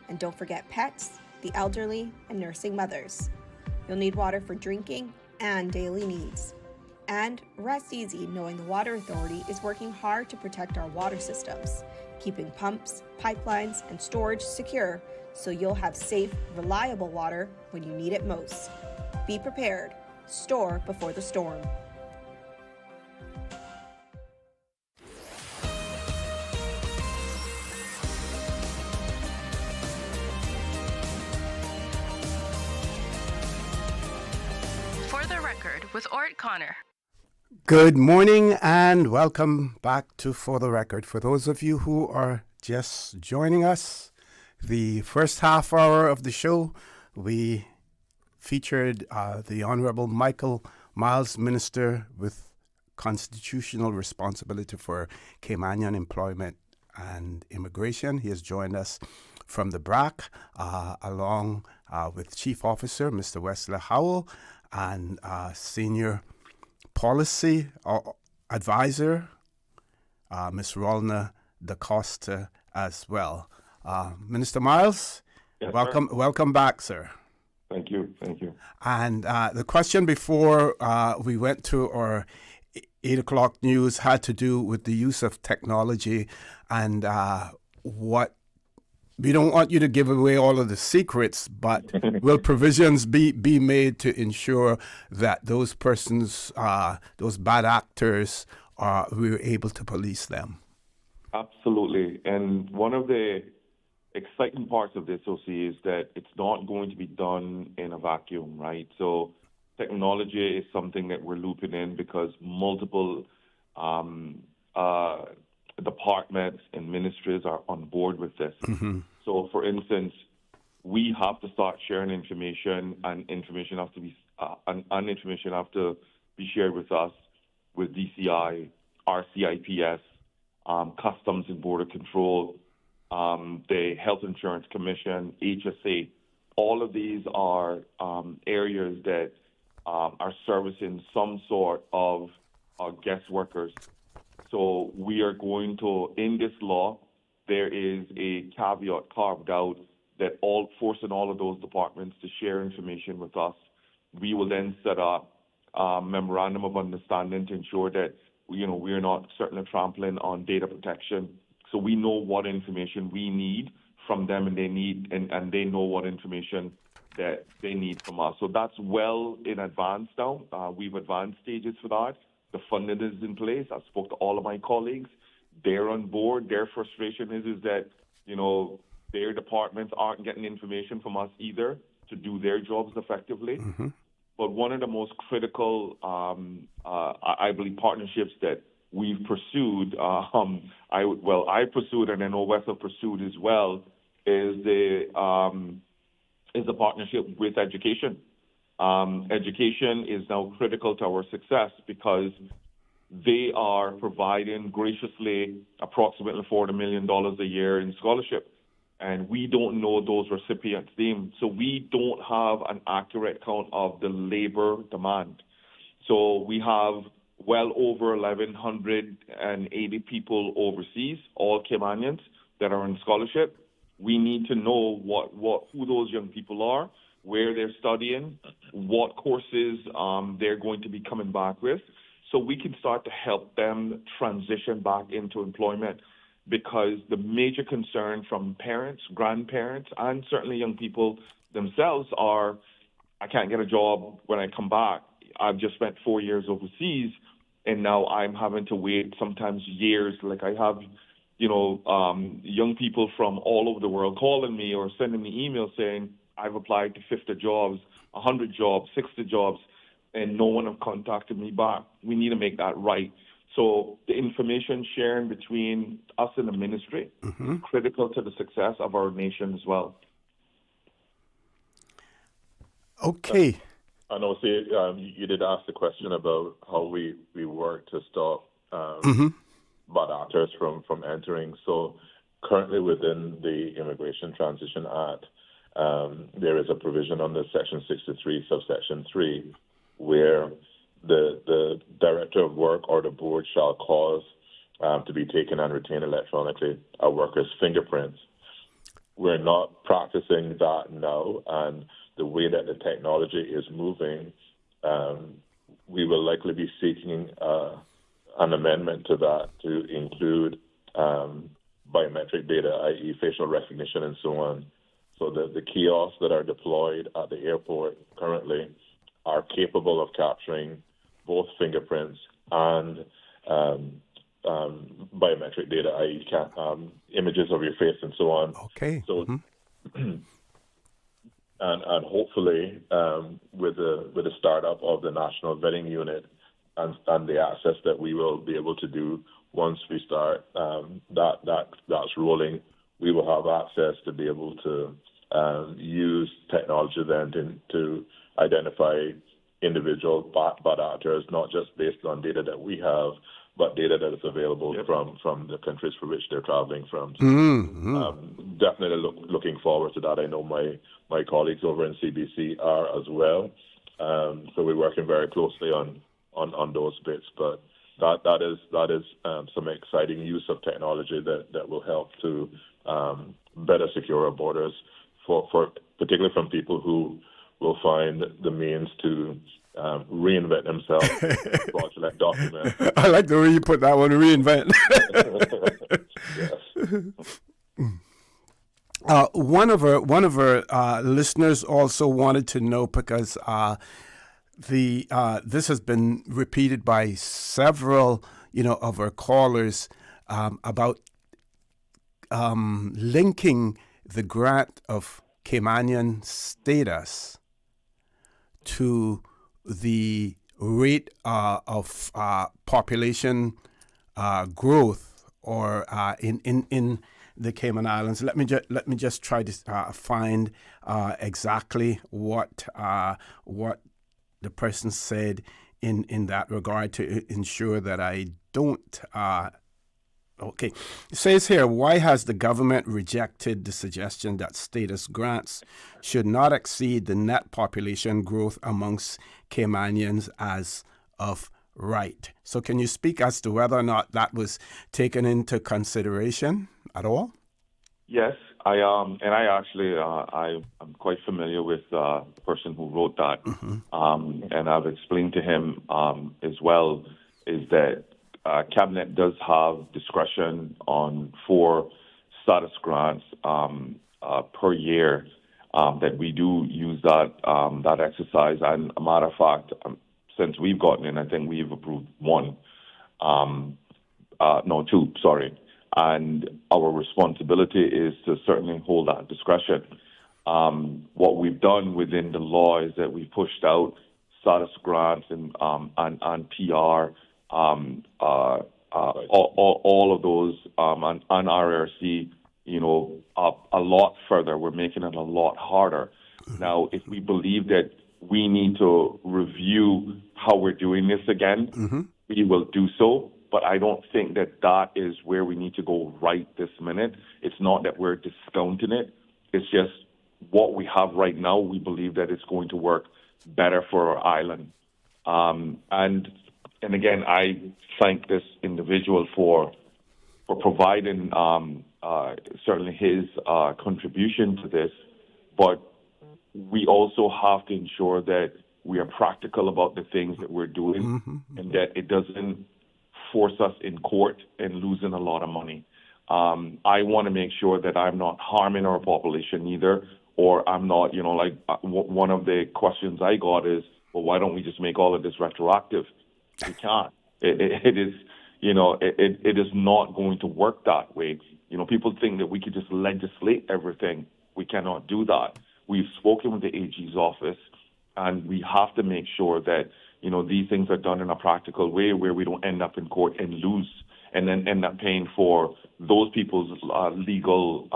S8: And don't forget pets, the elderly, and nursing mothers. You'll need water for drinking and daily needs. And rest easy knowing the Water Authority is working hard to protect our water systems, keeping pumps, pipelines, and storage secure so you'll have safe, reliable water when you need it most. Be prepared. Store before the storm.
S9: For the record, with ORRETT Connor.
S16: Good morning and welcome back to For the Record. For those of you who are just joining us, the first half hour of the show, we featured the Honorable Myles, Minister with Constitutional Responsibility for Caymanian Employment and Immigration. He has joined us from the BRAC, along with Chief Officer Mr. Wesley Howell and Senior Policy Advisor, Ms. Rolna DaCosta as well. Minister Myles,
S17: yes,
S16: welcome back, sir.
S17: Thank you.
S16: And the question before we went to our 8 o'clock news had to do with the use of technology and what we don't want you to give away all of the secrets, but will provisions be made to ensure that those persons, those bad actors, we're able to police them?
S17: Absolutely. And one of the exciting parts of this, OC, is that it's not going to be done in a vacuum, right? So technology is something that we're looping in because multiple departments and ministries are on board with this.
S16: Mm-hmm.
S17: So, for instance, we have to start sharing information, and information have to be information have to be shared with us, with DCI, RCIPS, Customs and Border Control, the Health Insurance Commission, HSA. All of these are areas that are servicing some sort of guest workers. So we are going to, in this law, there is a caveat carved out that forcing all of those departments to share information with us. We will then set up a memorandum of understanding to ensure that we are not certainly trampling on data protection. So we know what information we need from them, and they know what information that they need from us. So that's well in advance now. We've advanced stages for that. The funding is in place. I spoke to all of my colleagues. They're on board. Their frustration is that, their departments aren't getting information from us either to do their jobs effectively.
S16: Mm-hmm.
S17: But one of the most critical, I believe, partnerships that we've pursued, I pursued and I know West have pursued as well, is the partnership with education. Education is now critical to our success because they are providing graciously approximately $40 million a year in scholarship. And we don't know those recipients' names. So we don't have an accurate count of the labor demand. So we have well over 1,180 people overseas, all Caymanians, that are in scholarship. We need to know who those young people are, where they're studying, what courses they're going to be coming back with, so we can start to help them transition back into employment. Because the major concern from parents, grandparents, and certainly young people themselves are, I can't get a job when I come back. I've just spent 4 years overseas, and now I'm having to wait sometimes years. Like I have, young people from all over the world calling me or sending me emails saying, I've applied to 50 jobs, 100 jobs, 60 jobs, and no one have contacted me back. We need to make that right. So the information sharing between us and the ministry is critical to the success of our nation as well.
S16: Okay.
S12: And also, you did ask the question about how we work to stop bad actors from entering. So currently within the Immigration Transition Act, there is a provision under Section 63, subsection 3, where the Director of Work or the board shall cause to be taken and retained electronically a worker's fingerprints. We're not practicing that now, and the way that the technology is moving, we will likely be seeking an amendment to that to include biometric data, i.e. facial recognition and so on. So the kiosks that are deployed at the airport currently are capable of capturing both fingerprints and biometric data, i.e. images of your face and so on.
S16: Okay.
S12: So, and hopefully with the startup of the National Vetting Unit and the access that we will be able to do once we start that's rolling, we will have access to be able to use technology then to identify individual bad actors, not just based on data that we have, but data that is available from the countries for which they're traveling from. So, definitely looking forward to that. I know my colleagues over in CBC are as well. So we're working very closely on those bits. But that is some exciting use of technology that will help to better secure our borders for particularly from people who will find the means to reinvent themselves with fraudulent documents.
S16: I like the way you put that one, reinvent.
S12: Yes.
S16: One of our listeners also wanted to know, because this has been repeated by several of our callers about linking the grant of Caymanian status to the rate of population growth or in the Cayman Islands. Let me just try to find exactly what the person said in that regard to ensure that I don't. Okay. It says here, why has the government rejected the suggestion that status grants should not exceed the net population growth amongst Caymanians as of right. So can you speak as to whether or not that was taken into consideration at all?
S17: Yes, I'm quite familiar with the person who wrote that, and I've explained to him as well is that cabinet does have discretion on 4 status grants per year. That we do use that exercise, and a matter of fact, since we've gotten in, I think we've approved 1, 2, sorry. And our responsibility is to certainly hold that discretion. What we've done within the law is that we've pushed out status grants and PR, all of those, and RRC, up a lot further. We're making it a lot harder. Now, if we believe that we need to review how we're doing this again, we will do so. But I don't think that is where we need to go right this minute. It's not that we're discounting it. It's just what we have right now. We believe that it's going to work better for our island. And again, I thank this individual for providing certainly his contribution to this. But we also have to ensure that we are practical about the things that we're doing and that it doesn't force us in court and losing a lot of money. I want to make sure that I'm not harming our population either, or I'm not, one of the questions I got is, well, why don't we just make all of this retroactive? We can't. It is, it is not going to work that way. People think that we could just legislate everything. We cannot do that. We've spoken with the AG's office, and we have to make sure that these things are done in a practical way where we don't end up in court and lose and then end up paying for those people's legal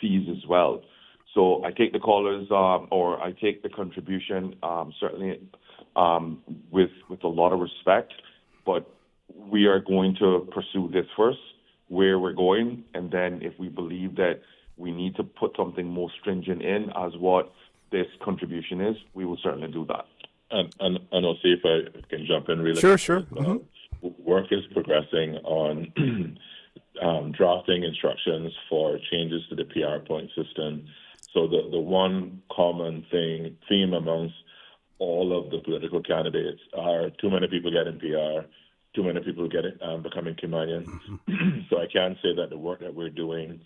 S17: fees as well. So I take the callers or I take the contribution certainly with a lot of respect, but we are going to pursue this first, where we're going, and then if we believe that we need to put something more stringent in as what this contribution is, we will certainly do that.
S12: And I'll see if I can jump in really
S16: quick.
S12: Sure. Work is progressing on drafting instructions for changes to the PR point system. So the one common theme amongst all of the political candidates are too many people getting PR, too many people becoming Caymanian. So I can say that the work that we're doing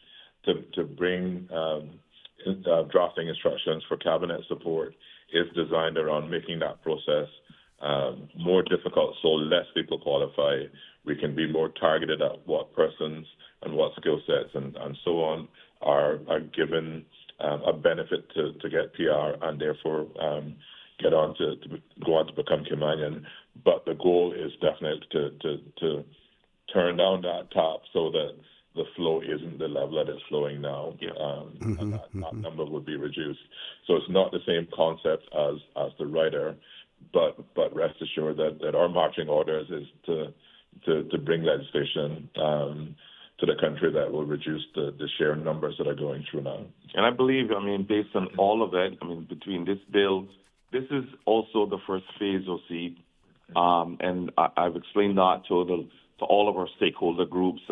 S12: to bring drafting instructions for cabinet support is designed around making that process more difficult, so less people qualify. We can be more targeted at what persons and what skill sets and so on are given a benefit to get PR and therefore go on to become Caymanian. But the goal is definitely to turn down that tap so that the flow isn't the level that it's flowing now, and that number would be reduced. So it's not the same concept as the writer, but rest assured that our marching orders is to bring legislation to the country that will reduce the sheer numbers that are going through now.
S17: And I believe, based on all of it, between this bill, this is also the first phase, OC, and I've explained that to all of our stakeholder groups,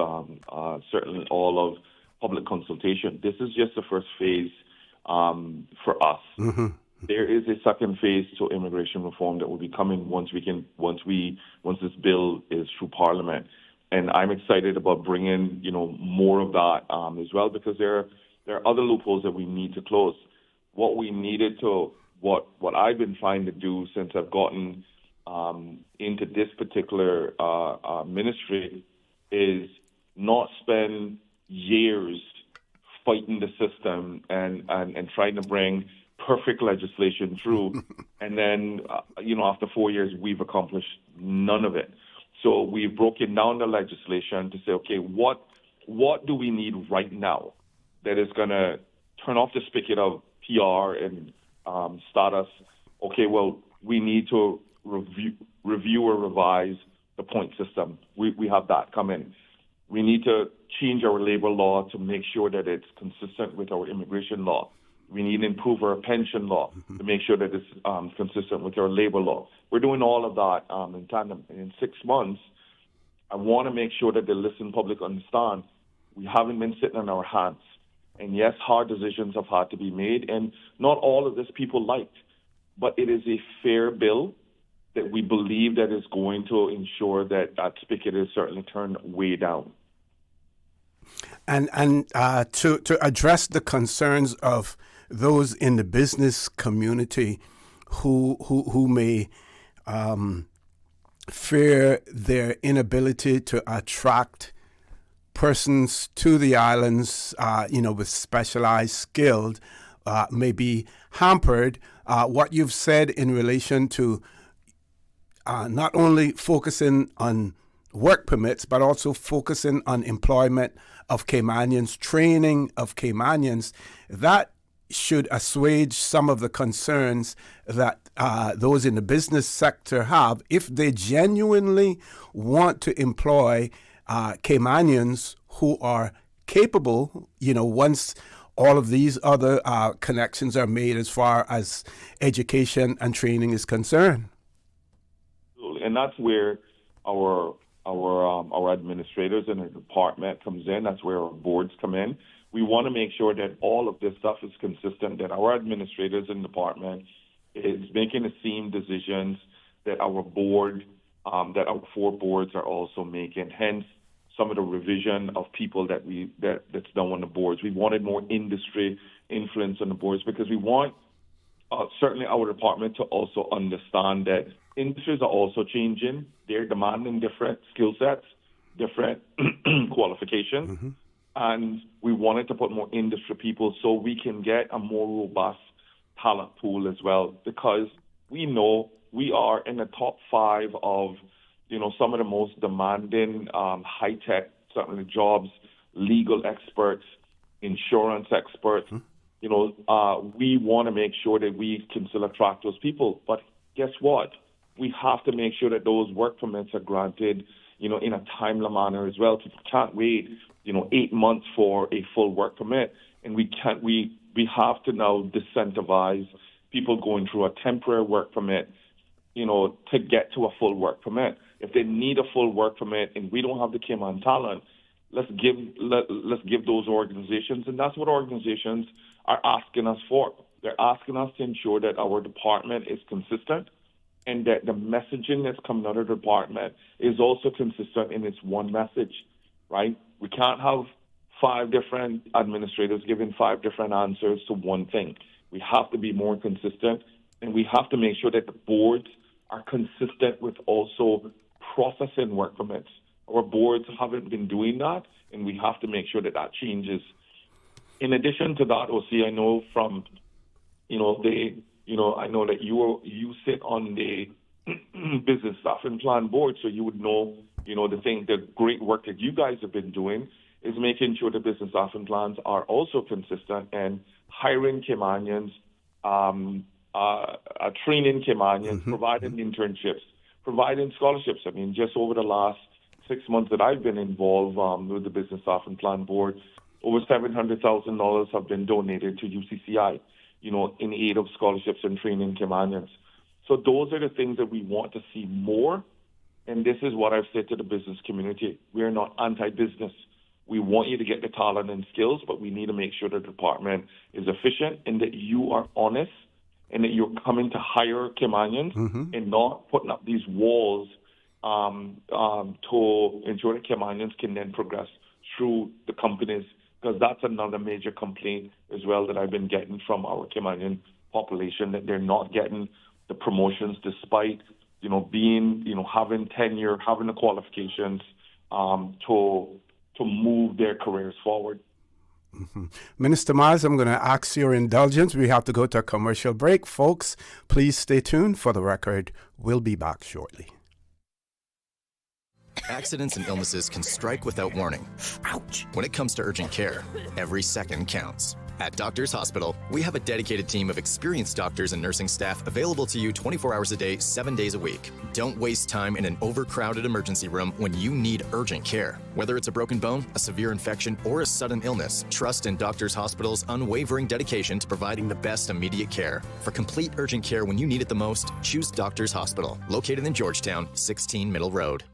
S17: certainly all of public consultation. This is just the first phase for us. There is a second phase to immigration reform that will be coming once this bill is through Parliament. And I'm excited about bringing, more of that as well, because there are other loopholes that we need to close. What I've been trying to do since I've gotten into this particular ministry is not spend years fighting the system and trying to bring perfect legislation through. And then, after 4 years, we've accomplished none of it. So we've broken down the legislation to say, okay, what do we need right now that is going to turn off the spigot of PR and status? Okay, well, we need to review or revise the point system. We have that come in. We need to change our labor law to make sure that it's consistent with our immigration law. We need to improve our pension law to make sure that it's consistent with our labor law. We're doing all of that in tandem. And in 6 months, I want to make sure that the listening public understand we haven't been sitting on our hands. And yes, hard decisions have had to be made, and not all of this people liked. But it is a fair bill that we believe that is going to ensure that that spigot is certainly turned way down.
S16: And to address the concerns of those in the business community who may fear their inability to attract persons to the islands, with specialized skills, may be hampered. What you've said in relation to not only focusing on work permits, but also focusing on employment of Caymanians, training of Caymanians, that should assuage some of the concerns that those in the business sector have if they genuinely want to employ Caymanians who are capable, once all of these other connections are made as far as education and training is concerned.
S17: And that's where our administrators and our department comes in. That's where our boards come in. We want to make sure that all of this stuff is consistent, that our administrators and department is making the same decisions that our board, that our 4 boards are also making. Hence, some of the revision of people that's done on the boards. We wanted more industry influence on the boards because we want certainly our department to also understand that industries are also changing. They're demanding different skill sets, different qualifications. Mm-hmm. And we wanted to put more industry people so we can get a more robust talent pool as well, because we know we are in the top 5 of, some of the most demanding high-tech, certainly jobs, legal experts, insurance experts. Mm-hmm. We want to make sure that we can still attract those people. But guess what? We have to make sure that those work permits are granted, in a timely manner as well. People can't wait 8 months for a full work permit, and we have to now disincentivize people going through a temporary work permit, to get to a full work permit. If they need a full work permit and we don't have the Cayman talent, let's give those organizations, and that's what organizations are asking us for. They're asking us to ensure that our department is consistent and that the messaging that's coming out of the department is also consistent in its one message, right? We can't have 5 different administrators giving 5 different answers to one thing. We have to be more consistent, and we have to make sure that the boards are consistent with also processing work permits. Our boards haven't been doing that, and we have to make sure that that changes. In addition to that, OC, I know from, I know that you sit on the business staffing plan board, so you would know, the great work that you guys have been doing is making sure the business staffing plans are also consistent and hiring Caymanians, training Caymanians, mm-hmm. providing internships, providing scholarships. I mean, just over the last 6 months that I've been involved with the business staffing plan board, over $700,000 have been donated to UCCI, in aid of scholarships and training Caymanians. So those are the things that we want to see more. And this is what I've said to the business community. We are not anti-business. We want you to get the talent and skills, but we need to make sure the department is efficient and that you are honest and that you're coming to hire Caymanians mm-hmm. and not putting up these walls to ensure that Caymanians can then progress through the companies, because that's another major complaint as well that I've been getting from our Caymanian population, that they're not getting the promotions despite, having tenure, having the qualifications to move their careers forward.
S16: Mm-hmm. Minister Myles, I'm going to ask your indulgence. We have to go to a commercial break. Folks, please stay tuned. For the record, we'll be back shortly.
S18: Accidents and illnesses can strike without warning. Ouch! When it comes to urgent care, every second counts. At Doctors Hospital, we have a dedicated team of experienced doctors and nursing staff available to you 24 hours a day, 7 days a week. Don't waste time in an overcrowded emergency room when you need urgent care. Whether it's a broken bone, a severe infection, or a sudden illness, trust in Doctors Hospital's unwavering dedication to providing the best immediate care. For complete urgent care when you need it the most, choose Doctors Hospital, located in Georgetown, 16 Middle Road.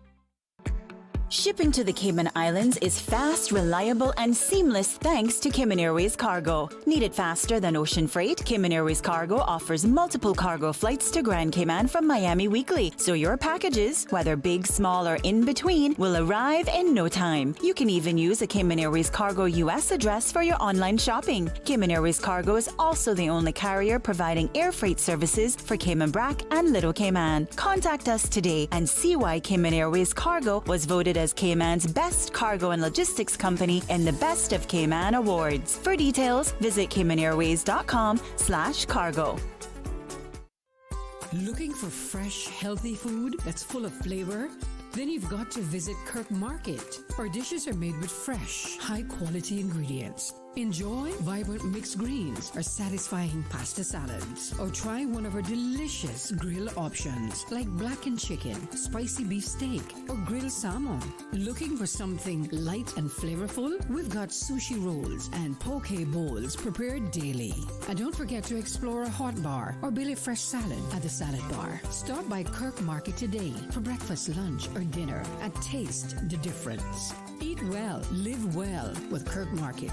S7: Shipping to the Cayman Islands is fast, reliable, and seamless thanks to Cayman Airways Cargo. Need it faster than ocean freight? Cayman Airways Cargo offers multiple cargo flights to Grand Cayman from Miami weekly, so your packages, whether big, small, or in between, will arrive in no time. You can even use a Cayman Airways Cargo US address for your online shopping. Cayman Airways Cargo is also the only carrier providing air freight services for Cayman Brac and Little Cayman. Contact us today and see why Cayman Airways Cargo was voted as Cayman's best cargo and logistics company in the Best of Cayman Awards. For details, visit caymanairways.com/cargo.
S19: Looking for fresh, healthy food that's full of flavor? Then you've got to visit Kirk Market. Our dishes are made with fresh, high-quality ingredients. Enjoy vibrant mixed greens or satisfying pasta salads. Or try one of our delicious grill options like blackened chicken, spicy beef steak, or grilled salmon. Looking for something light and flavorful? We've got sushi rolls and poke bowls prepared daily. And don't forget to explore a hot bar or Billy Fresh salad at the salad bar. Stop by Kirk Market today for breakfast, lunch, or dinner and taste the difference. Eat well, live well with Kirk Market.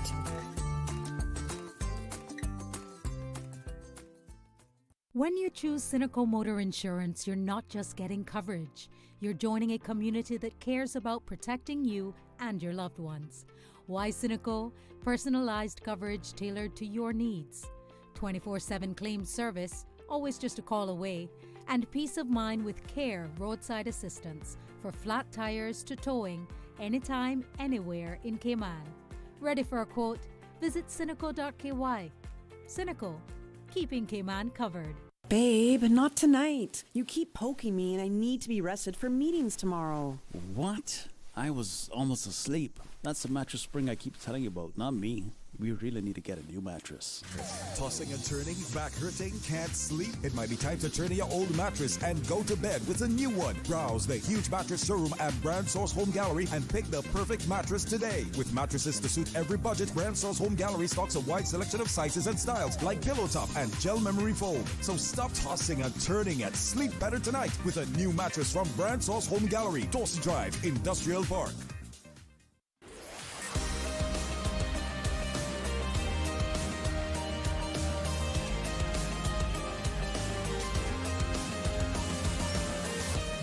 S21: When you choose Cineco Motor Insurance, you're not just getting coverage. You're joining a community that cares about protecting you and your loved ones. Why Cineco? Personalized coverage tailored to your needs. 24/7 claim service, always just a call away. And peace of mind with CARE roadside assistance for flat tires to towing, anytime, anywhere in Cayman. Ready for a quote? Visit Cineco.ky. Cineco, keeping Cayman covered.
S22: Babe, not tonight. You keep poking me and I need to be rested for meetings tomorrow.
S13: What? I was almost asleep. That's the mattress spring I keep telling you about, not me. We really need to get a new mattress.
S3: Tossing and turning, back hurting, can't sleep? It might be time to turn in your old mattress and go to bed with a new one. Browse the huge mattress showroom at Brand Source Home Gallery and pick the perfect mattress today. With mattresses to suit every budget, Brand Source Home Gallery stocks a wide selection of sizes and styles like pillow top and gel memory foam. So stop tossing and turning and sleep better tonight with a new mattress from Brand Source Home Gallery, Dawson Drive, Industrial Park.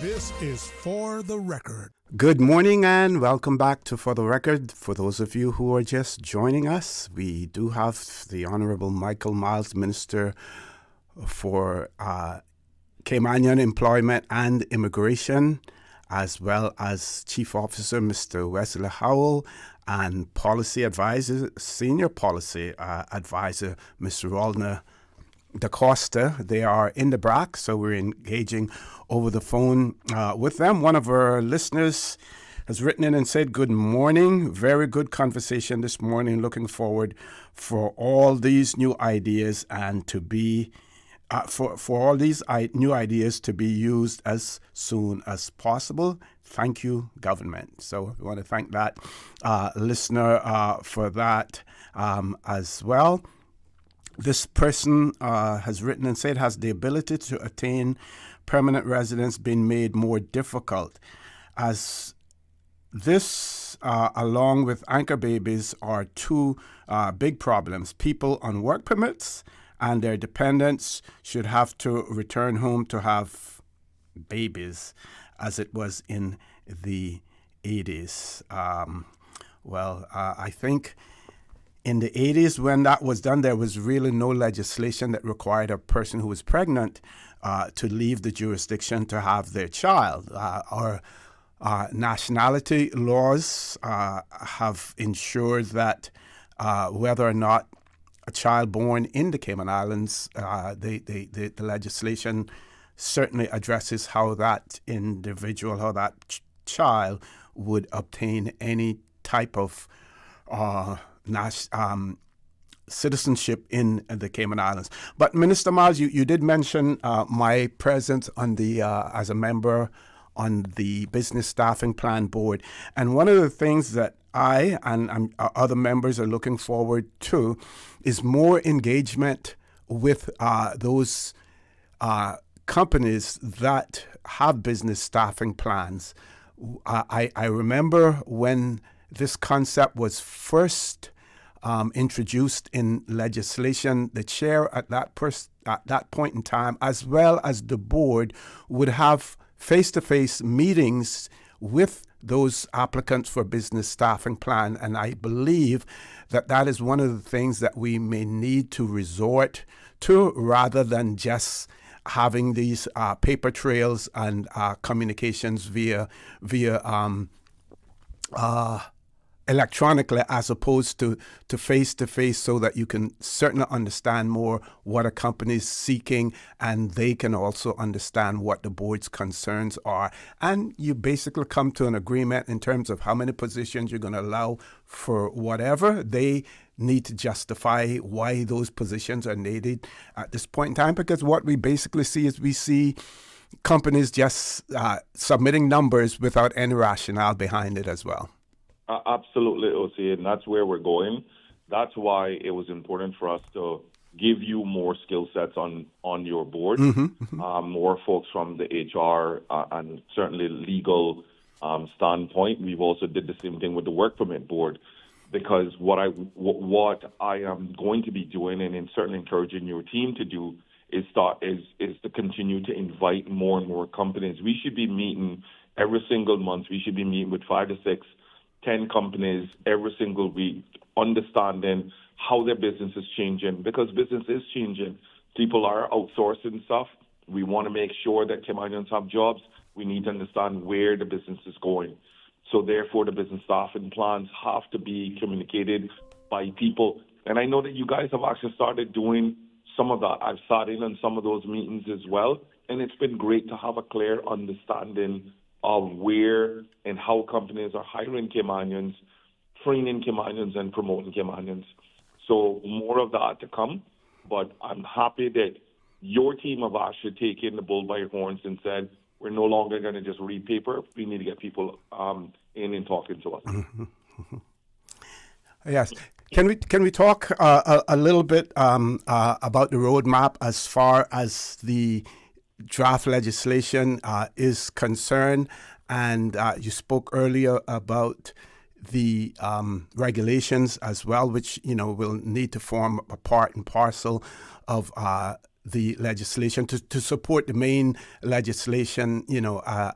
S5: This is For the Record.
S16: Good morning and welcome back to For the Record. For those of you who are just joining us, we do have the Honorable Michael Myles, Minister for Caymanian Employment and Immigration, as well as Chief Officer Mr. Wesley Howell and Policy Advisor, Senior Policy Advisor Mr. Ralna DaCosta. They are in the BRAC, so we're engaging over the phone with them. One of our listeners has written in and said, good morning. Very good conversation this morning. Looking forward for all these new ideas and to be for all these new ideas to be used as soon as possible. Thank you, government. So we want to thank that listener for that as well. This person has written and said, has the ability to attain permanent residence been made more difficult? As this, along with anchor babies, are two big problems. People on work permits and their dependents should have to return home to have babies, as it was in the 80s. I think in the 80s, when that was done, there was really no legislation that required a person who was pregnant to leave the jurisdiction to have their child. Our nationality laws have ensured that whether or not a child born in the Cayman Islands, the legislation certainly addresses how that individual, how that child would obtain any type of citizenship in the Cayman Islands. But Minister Myles, you did mention my presence on the as a member on the Business Staffing Plan Board. And one of the things that I and other members are looking forward to is more engagement with those companies that have business staffing plans. I remember when this concept was first introduced in legislation, the chair at that point in time, as well as the board, would have face-to-face meetings with those applicants for business staffing plan. And I believe that is one of the things that we may need to resort to, rather than just having these paper trails and communications via electronically, as opposed to face-to-face, so that you can certainly understand more what a company is seeking, and they can also understand what the board's concerns are. And you basically come to an agreement in terms of how many positions you're going to allow for whatever. They need to justify why those positions are needed at this point in time, because what we basically see is we see companies just submitting numbers without any rationale behind it as well.
S17: Absolutely, OC, and that's where we're going. That's why it was important for us to give you more skill sets on your board, more folks from the HR and certainly legal standpoint. We've also did the same thing with the work permit board, because what I am going to be doing, and certainly encouraging your team to do, is to continue to invite more and more companies. We should be meeting every single month. We should be meeting with 5 to 6, 10 companies every single week, understanding how their business is changing, because business is changing. People are outsourcing stuff. We want to make sure that Caymanians have jobs. We need to understand where the business is going. So therefore, the business staffing plans have to be communicated by people. And I know that you guys have actually started doing some of that. I've sat in on some of those meetings as well, and it's been great to have a clear understanding of where and how companies are hiring Caymanians, training Caymanians, and promoting Caymanians. So more of that to come. But I'm happy that your team have actually taken the bull by your horns and said, we're no longer going to just read paper. We need to get people in and talking to us.
S16: Yes. Can we talk a little bit about the roadmap as far as the draft legislation is concerned? And you spoke earlier about the regulations as well, which will need to form a part and parcel of the legislation to support the main legislation,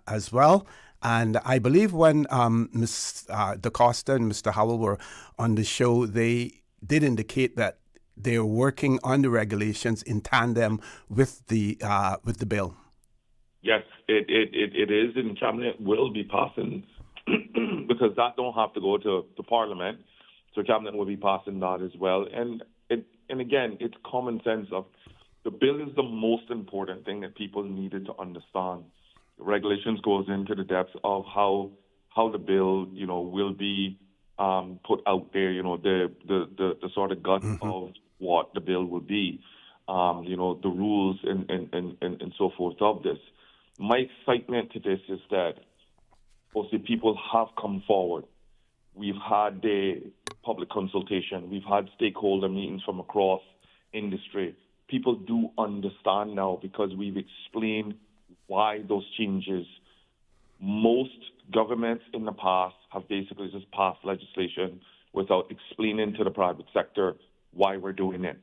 S16: as well. And I believe when Ms. DaCosta and Mr. Howell were on the show, they did indicate that they're working on the regulations in tandem with the bill.
S17: Yes, it is, and Cabinet will be passing because that don't have to go to Parliament. So Cabinet will be passing that as well. And again, it's common sense of the bill is the most important thing that people needed to understand. The regulations goes into the depths of how the bill, will be put out there. The sort of gut of what the bill will be. The rules and so forth of this. My excitement to this is that mostly people have come forward. We've had the public consultation. We've had stakeholder meetings from across industry. People do understand now because we've explained why those changes. Most governments in the past have basically just passed legislation without explaining to the private sector why we're doing it.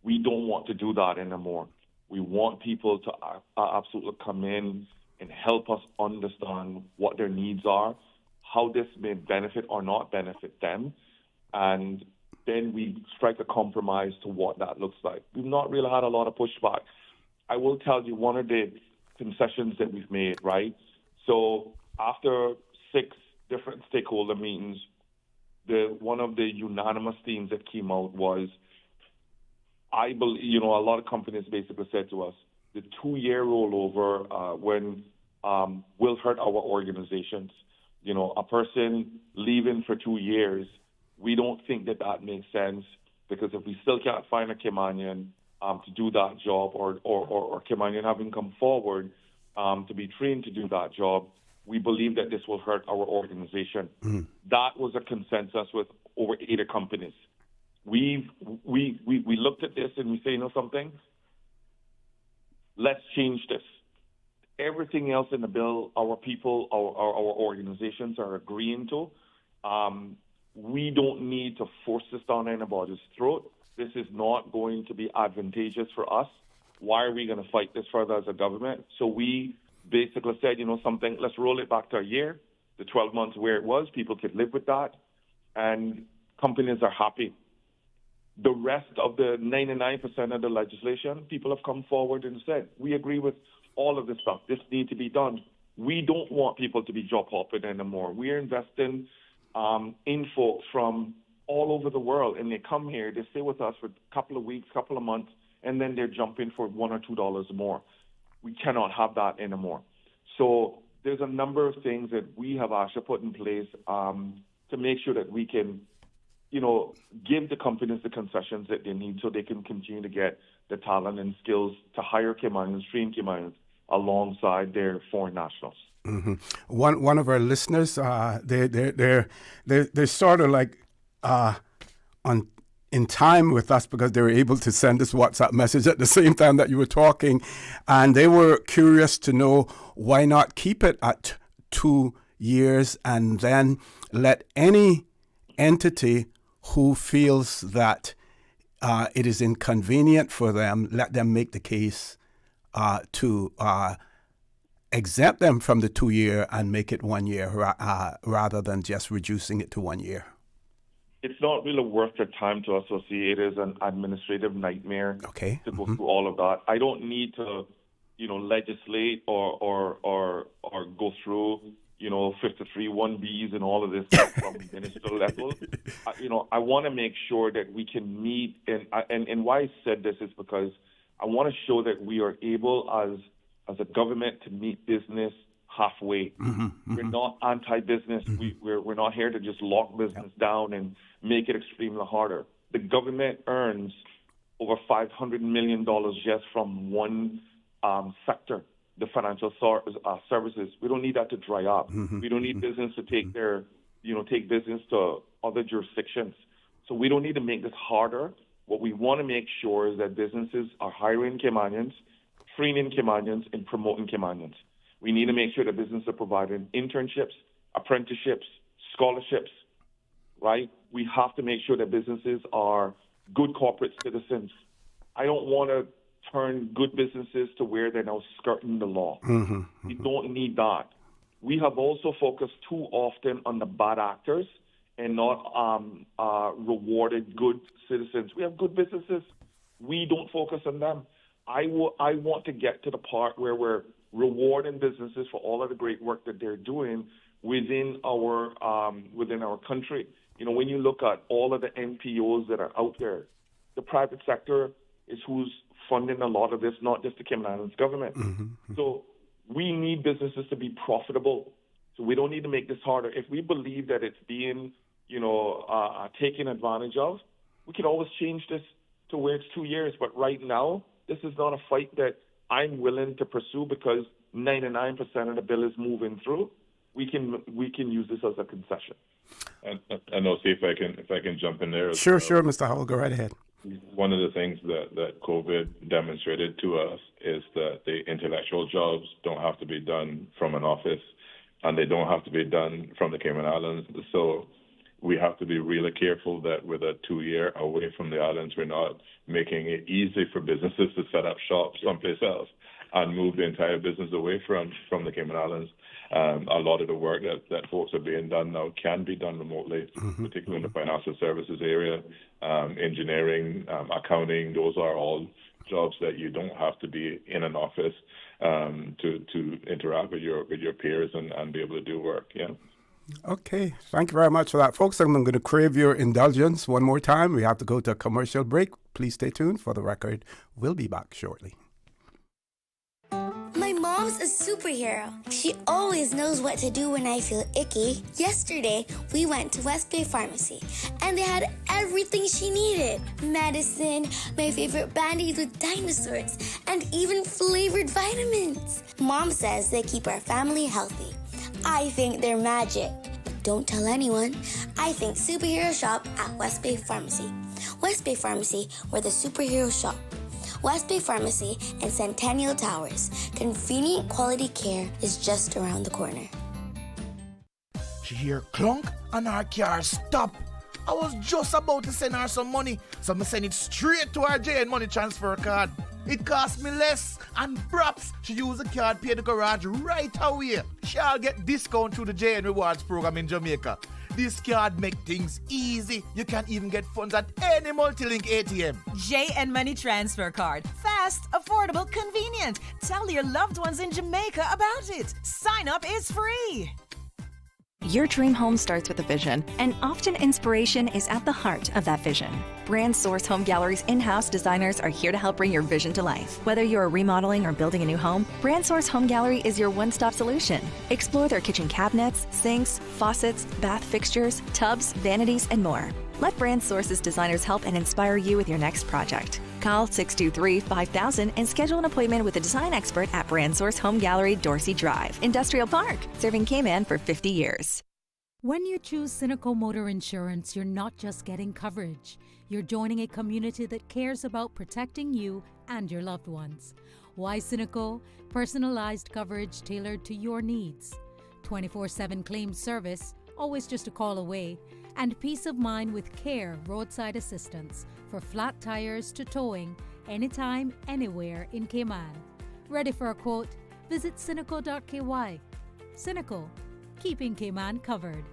S17: We don't want to do that anymore. We want people to absolutely come in and help us understand what their needs are, how this may benefit or not benefit them, and then we strike a compromise to what that looks like. We've not really had a lot of pushback. I will tell you one of the concessions that we've made, right? So after 6 different stakeholder meetings, one of the unanimous themes that came out was, I believe, a lot of companies basically said to us, the 2-year rollover will hurt our organizations. A person leaving for 2 years, we don't think that makes sense. because if we still can't find a Caymanian to do that job, or Caymanian having come forward to be trained to do that job, we believe that this will hurt our organization. That was a consensus with over 80 companies. We looked at this and we say, you know something? Let's change this. Everything else in the bill, our people, our organizations are agreeing to. We don't need to force this down anybody's throat. This is not going to be advantageous for us. Why are we going to fight this further as a government? So we basically said, you know something, let's roll it back to a year, the 12 months where it was. People could live with that, and companies are happy. The rest of the 99% of the legislation, people have come forward and said, we agree with all of this stuff. This needs to be done. We don't want people to be job hopping anymore. We are investing in folks from all over the world, and they come here, they stay with us for a couple of weeks, couple of months, and then they're jumping for $1 or $2 more. We cannot have that anymore. So there's a number of things that we have actually put in place to make sure that we can, you know, give the companies the concessions that they need so they can continue to get the talent and skills to hire Caymanians, train Caymanians alongside their foreign nationals.
S16: Mm-hmm. One of our listeners, they're sort of like in time with us because they were able to send us WhatsApp message at the same time that you were talking, and they were curious to know why not keep it at 2 years and then let any entity who feels that it is inconvenient for them, let them make the case to exempt them from the 2 year and make it 1 year rather than just reducing it to 1 year.
S17: It's not really worth their time to associate. It is an administrative nightmare to go through all of that. I don't need to, you know, legislate or go through, you know, 53 1Bs and all of this from ministerial level. You know, I want to make sure that we can meet, and why I said this is because I want to show that we are able as a government to meet business halfway. We're not anti-business. We're not here to just lock business down and make it extremely harder. The government earns over $500 million just from one sector, the financial services. We don't need that to dry up. We don't need business to take take business to other jurisdictions. So we don't need to make this harder. What we want to make sure is that businesses are hiring Caymanians, training Caymanians, and promoting Caymanians. We need to make sure that businesses are providing internships, apprenticeships, scholarships, right? We have to make sure that businesses are good corporate citizens. I don't want to turn good businesses to where they're now skirting the law. We don't need that. We have also focused too often on the bad actors and not rewarded good citizens. We have good businesses. We don't focus on them. I want to get to the part where we're rewarding businesses for all of the great work that they're doing within our country. You know, when you look at all of the NPOs that are out there, the private sector is who's funding a lot of this, not just the Cayman Islands government. So we need businesses to be profitable. So we don't need to make this harder. If we believe that it's being, taken advantage of, we can always change this to where it's 2 years. But right now, this is not a fight that I'm willing to pursue because 99% of the bill is moving through. We can use this as a concession.
S12: And I'll see if I can jump in there.
S16: Sure, Mr. Howell, go right ahead.
S12: One of the things that COVID demonstrated to us is that the intellectual jobs don't have to be done from an office, and they don't have to be done from the Cayman Islands. So we have to be really careful that with a 2 year away from the islands, we're not making it easy for businesses to set up shop someplace else and move the entire business away from the Cayman Islands. A lot of the work that folks are being done now can be done remotely, particularly in the financial services area, engineering, accounting. Those are all jobs that you don't have to be in an office to interact with your peers and be able to do work. Yeah.
S16: Okay, thank you very much for that, folks. I'm going to crave your indulgence one more time. We have to go to a commercial break. Please stay tuned. For the record, we'll be back shortly.
S1: My mom Mom's a superhero. She always knows what to do when I feel icky. Yesterday, we went to West Bay Pharmacy, and they had everything she needed. Medicine, my favorite band-aids with dinosaurs, and even flavored vitamins. Mom says they keep our family healthy. I think they're magic. But don't tell anyone. I think superhero shop at West Bay Pharmacy. West Bay Pharmacy, where the superheroes shop. West Bay Pharmacy and Centennial Towers. Convenient quality care is just around the corner.
S2: She hear clunk and her car stop. I was just about to send her some money, so I send it straight to her JN money transfer card. It cost me less, and perhaps she use the card, pay the garage right away. She'll get discount through the JN Rewards program in Jamaica. This card make things easy. You can even get funds at any multi-link ATM.
S23: JN Money Transfer Card. Fast, affordable, convenient. Tell your loved ones in Jamaica about it. Sign up is free.
S24: Your dream home starts with a vision, and often inspiration is at the heart of that vision. Brand Source Home Gallery's in-house designers are here to help bring your vision to life. Whether you're remodeling or building a new home, Brand Source Home Gallery is your one-stop solution. Explore their kitchen cabinets, sinks, faucets, bath fixtures, tubs, vanities, and more. Let Brand Source's designers help and inspire you with your next project. Call 623-5000 and schedule an appointment with a design expert at Brand Source Home Gallery, Dorsey Drive, Industrial Park, serving Cayman for 50 years.
S21: When you choose Cynical Motor Insurance, you're not just getting coverage. You're joining a community that cares about protecting you and your loved ones. Why Cynical? Personalized coverage tailored to your needs. 24/7 claim service, always just a call away. And peace of mind with CARE roadside assistance for flat tires to towing anytime, anywhere in Cayman. Ready for a quote? Visit cynical.ky. Cynical, keeping Cayman covered.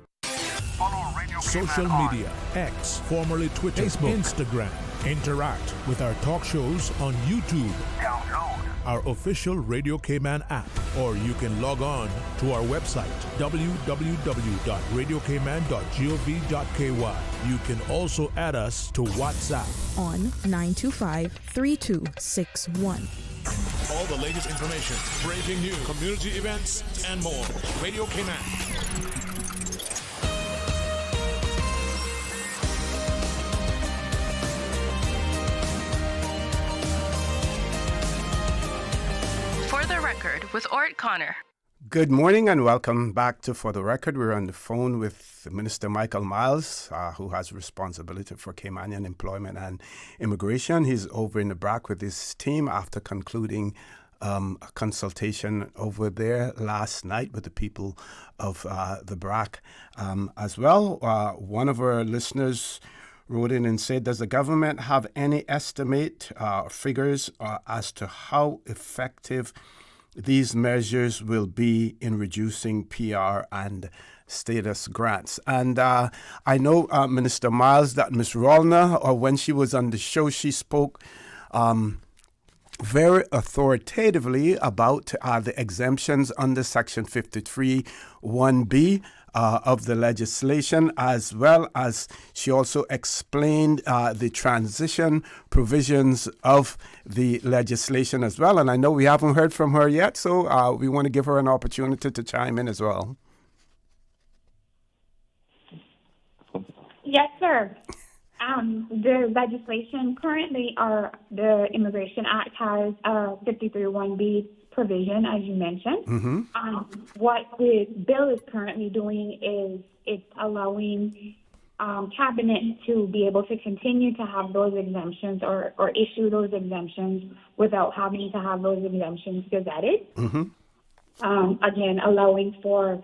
S5: Social media, X, formerly Twitter, Facebook, Instagram. Interact with our talk shows on YouTube. Download our official Radio Cayman app, or you can log on to our website, www.radiocayman.gov.ky. You can also add us to WhatsApp
S25: on 925-3261.
S5: All the latest information, breaking news, community events, and more. Radio Cayman.
S9: For the Record with ORRETT Connor.
S16: Good morning and welcome back to For the Record. We're on the phone with Minister Myles, who has responsibility for Caymanian employment and immigration. He's over in the BRAC with his team after concluding a consultation over there last night with the people of the BRAC as well. One of our listeners wrote in and said, does the government have any estimate figures as to how effective these measures will be in reducing PR and status grants? And I know, Minister Myles, that Ms. Rollner, or when she was on the show, she spoke very authoritatively about the exemptions under Section 53 1B of the legislation, as well as she also explained the transition provisions of the legislation as well. And I know we haven't heard from her yet, so we want to give her an opportunity to chime in as well.
S26: Yes, sir. The legislation currently, the Immigration Act has 53(1)B provision, as you mentioned.
S16: Mm-hmm.
S26: What the bill is currently doing is it's allowing Cabinet to be able to continue to have those exemptions or issue those exemptions without having to have those exemptions gazetted.
S16: Mm-hmm.
S26: Again, allowing for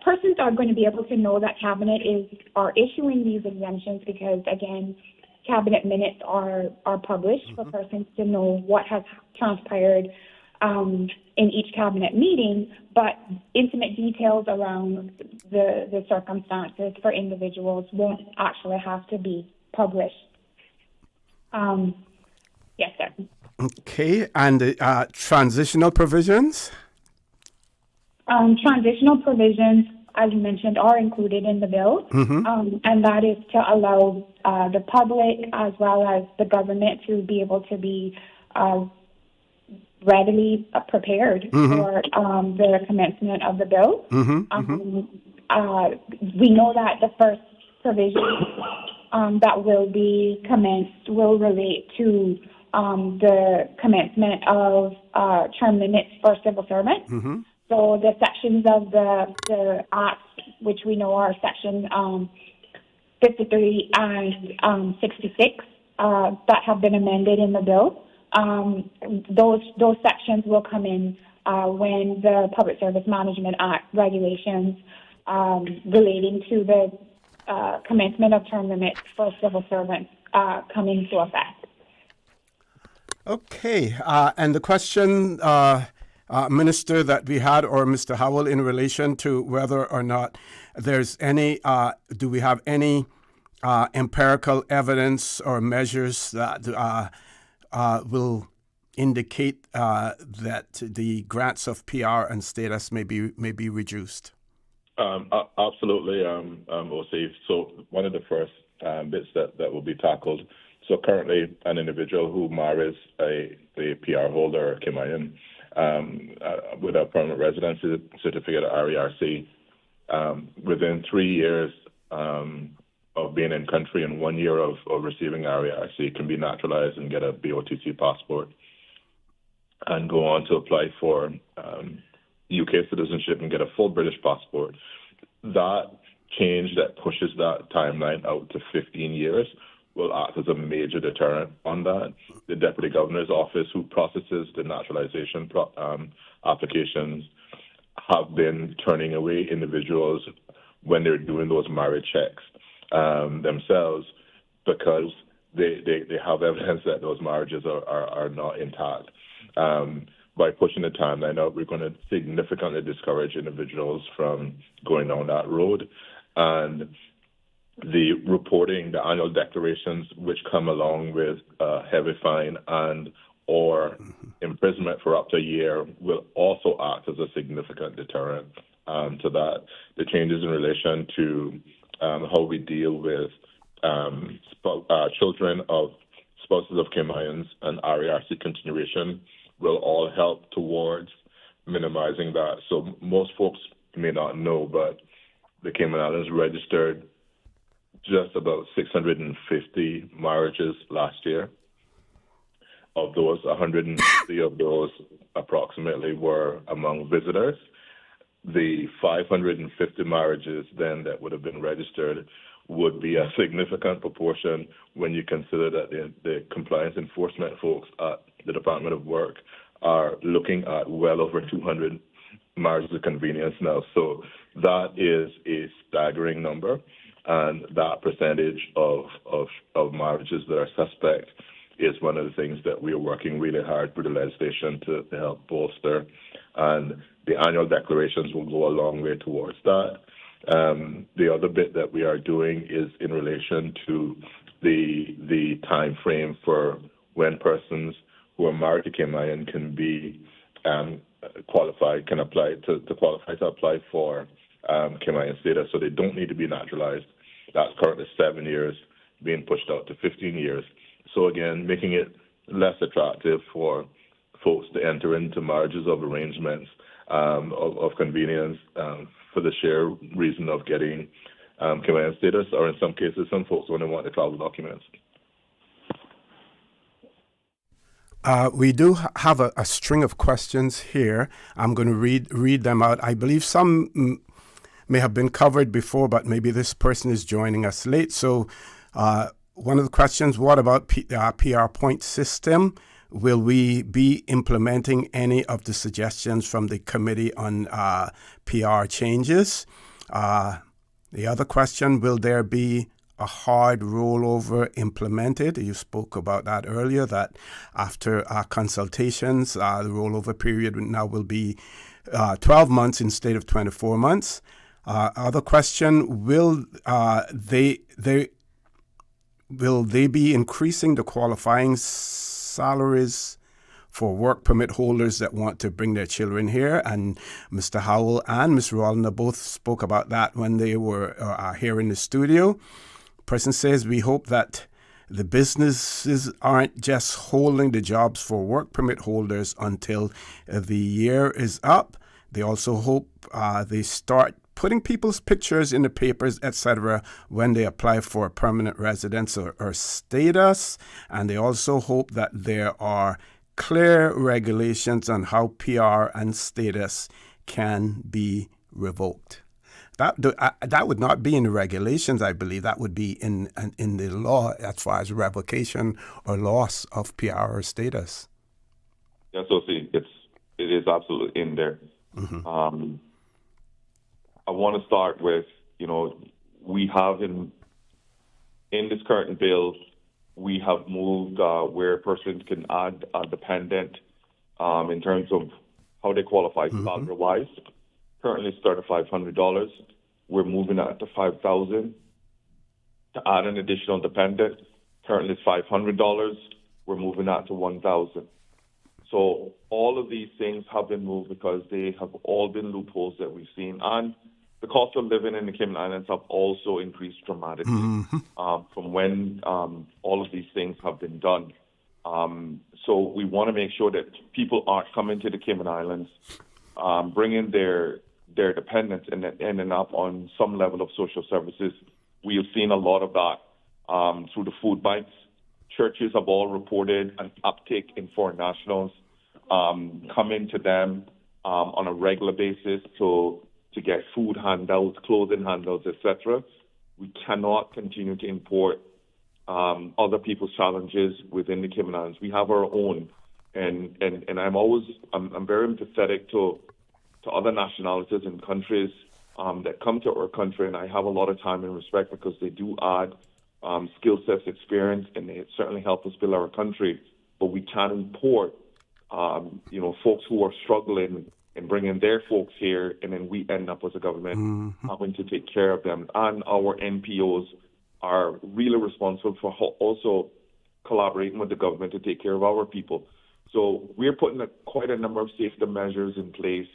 S26: persons are going to be able to know that Cabinet are issuing these exemptions because, again, Cabinet minutes are published for persons to know what has transpired in each Cabinet meeting, but intimate details around the circumstances for individuals won't actually have to be published. Yes, sir.
S16: Okay, and the transitional provisions?
S26: Transitional provisions, as you mentioned, are included in the bill, and that is to allow the public as well as the government to be able to be readily prepared for the commencement of the bill. We know that the first provision that will be commenced will relate to the commencement of term limits for civil servants. So the sections of the Act, which we know are Section 53 and 66, that have been amended in the bill, those sections will come in when the Public Service Management Act regulations relating to the commencement of term limits for civil servants come into effect.
S16: Okay, and the question, Minister, that we had, or Mr. Howell, in relation to whether or not there's any, do we have any empirical evidence or measures that will indicate that the grants of PR and status may be reduced?
S12: Absolutely, Osif. So one of the first bits that will be tackled. So currently, an individual who marries a PR holder, a Caymanian, with a permanent residency certificate at RERC, within 3 years of being in country and 1 year of receiving RERC, can be naturalized and get a BOTC passport and go on to apply for UK citizenship and get a full British passport. That change that pushes that timeline out to 15 years will act as a major deterrent on that. The Deputy Governor's Office, who processes the naturalization applications, have been turning away individuals when they're doing those marriage checks themselves, because they have evidence that those marriages are not intact. By pushing the timeline out, we're going to significantly discourage individuals from going down that road. And the reporting, the annual declarations, which come along with heavy fine and or imprisonment for up to a year, will also act as a significant deterrent to that. The changes in relation to how we deal with children of spouses of Caymanians and RERC continuation will all help towards minimizing that. So most folks may not know, but the Cayman Islands registered just about 650 marriages last year. Of those, 150 of those approximately were among visitors. The 550 marriages then that would have been registered would be a significant proportion when you consider that the compliance enforcement folks at the Department of Work are looking at well over 200 marriages of convenience now. So that is a staggering number. And that percentage of marriages that are suspect is one of the things that we are working really hard through the legislation to help bolster. And the annual declarations will go a long way towards that. The other bit that we are doing is in relation to the time frame for when persons who are married to Caymanian can be qualified, can apply to apply for Caymanian status, so they don't need to be naturalized. That's currently 7 years, being pushed out to 15 years. So again, making it less attractive for folks to enter into marriages of arrangements of convenience for the sheer reason of getting Caymanian status, or in some cases, some folks only want the travel documents.
S16: We do have a string of questions here. I'm going to read them out. I believe some may have been covered before, but maybe this person is joining us late. So one of the questions, what about PR point system? Will we be implementing any of the suggestions from the Committee on PR changes? The other question, will there be a hard rollover implemented? You spoke about that earlier, that after consultations, the rollover period now will be 12 months instead of 24 months. Other question, will they be increasing the qualifying salaries for work permit holders that want to bring their children here? And Mr. Howell and Ms. Rollner both spoke about that when they were here in the studio. Person says, we hope that The businesses aren't just holding the jobs for work permit holders until the year is up. They also hope they start putting people's pictures in the papers, etc., when they apply for permanent residence or status. And they also hope that there are clear regulations on how PR and status can be revoked. That would not be in the regulations, I believe. That would be in the law as far as revocation or loss of PR or status.
S17: Yeah, so see, it is absolutely in there. I want to start with, we have in this current bill, we have moved where a person can add a dependent in terms of how they qualify salary-wise. Currently it's $3,500. We're moving that to $5,000 to add an additional dependent. Currently it's $500. We're moving that to $1,000. So all of these things have been moved because they have all been loopholes that we've seen. And the cost of living in the Cayman Islands have also increased dramatically from when all of these things have been done. So we want to make sure that people aren't coming to the Cayman Islands, bringing their dependents and then ending up on some level of social services. We have seen a lot of that through the food banks. Churches have all reported an uptick in foreign nationals coming to them on a regular basis to get food handouts, clothing handouts, etc. We cannot continue to import other people's challenges within the Cayman Islands. We have our own, and I'm very empathetic to other nationalities and countries that come to our country, and I have a lot of time and respect because they do add skill sets, experience, and they certainly help us build our country. But we can't import, folks who are struggling and bringing their folks here, and then we end up as a government having to take care of them. And our NPOs are really responsible for also collaborating with the government to take care of our people. So we're putting quite a number of safety measures in place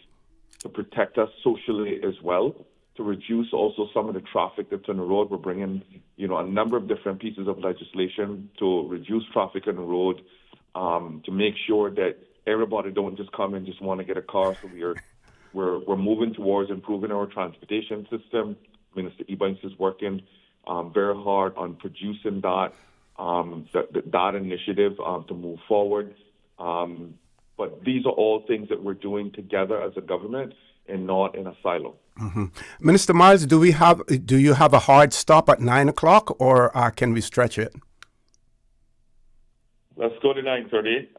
S17: to protect us socially as well, to reduce also some of the traffic that's on the road. We're bringing, a number of different pieces of legislation to reduce traffic on the road, to make sure that everybody don't just come and just want to get a car. So we're moving towards improving our transportation system. Minister Ebanks is working very hard on producing that initiative to move forward. But these are all things that we're doing together as a government and not in a silo.
S16: Minister Myles, do you have a hard stop at 9 o'clock, or can we stretch it?
S17: Let's go to 9:30.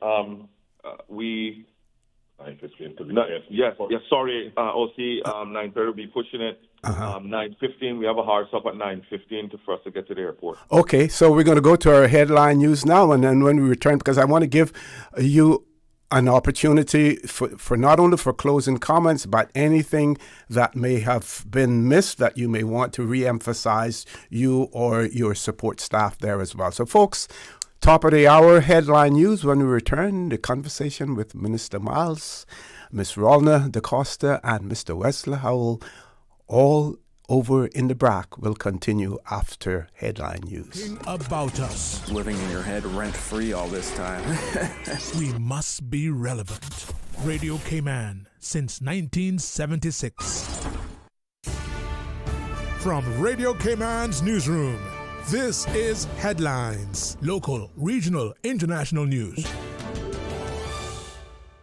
S17: 9:15. Sorry, OC. 9:30. We'll be pushing it. 9:15. We have a hard stop at 9:15 for us to get to the airport.
S16: Okay, so we're going to go to our headline news now, and then when we return, because I want to give you an opportunity for not only for closing comments, but anything that may have been missed that you may want to re-emphasize, you or your support staff there as well. So, folks, top of the hour headline news. When we return, the conversation with Minister Myles, Ms. Rolna DaCosta, and Mr. Wesley Howell, all over in the BRAC, will continue after headline news.
S5: About us.
S4: Living in your head rent-free all this time.
S5: We must be relevant. Radio Cayman since 1976. From Radio Cayman's newsroom, this is Headlines. Local, regional, international news.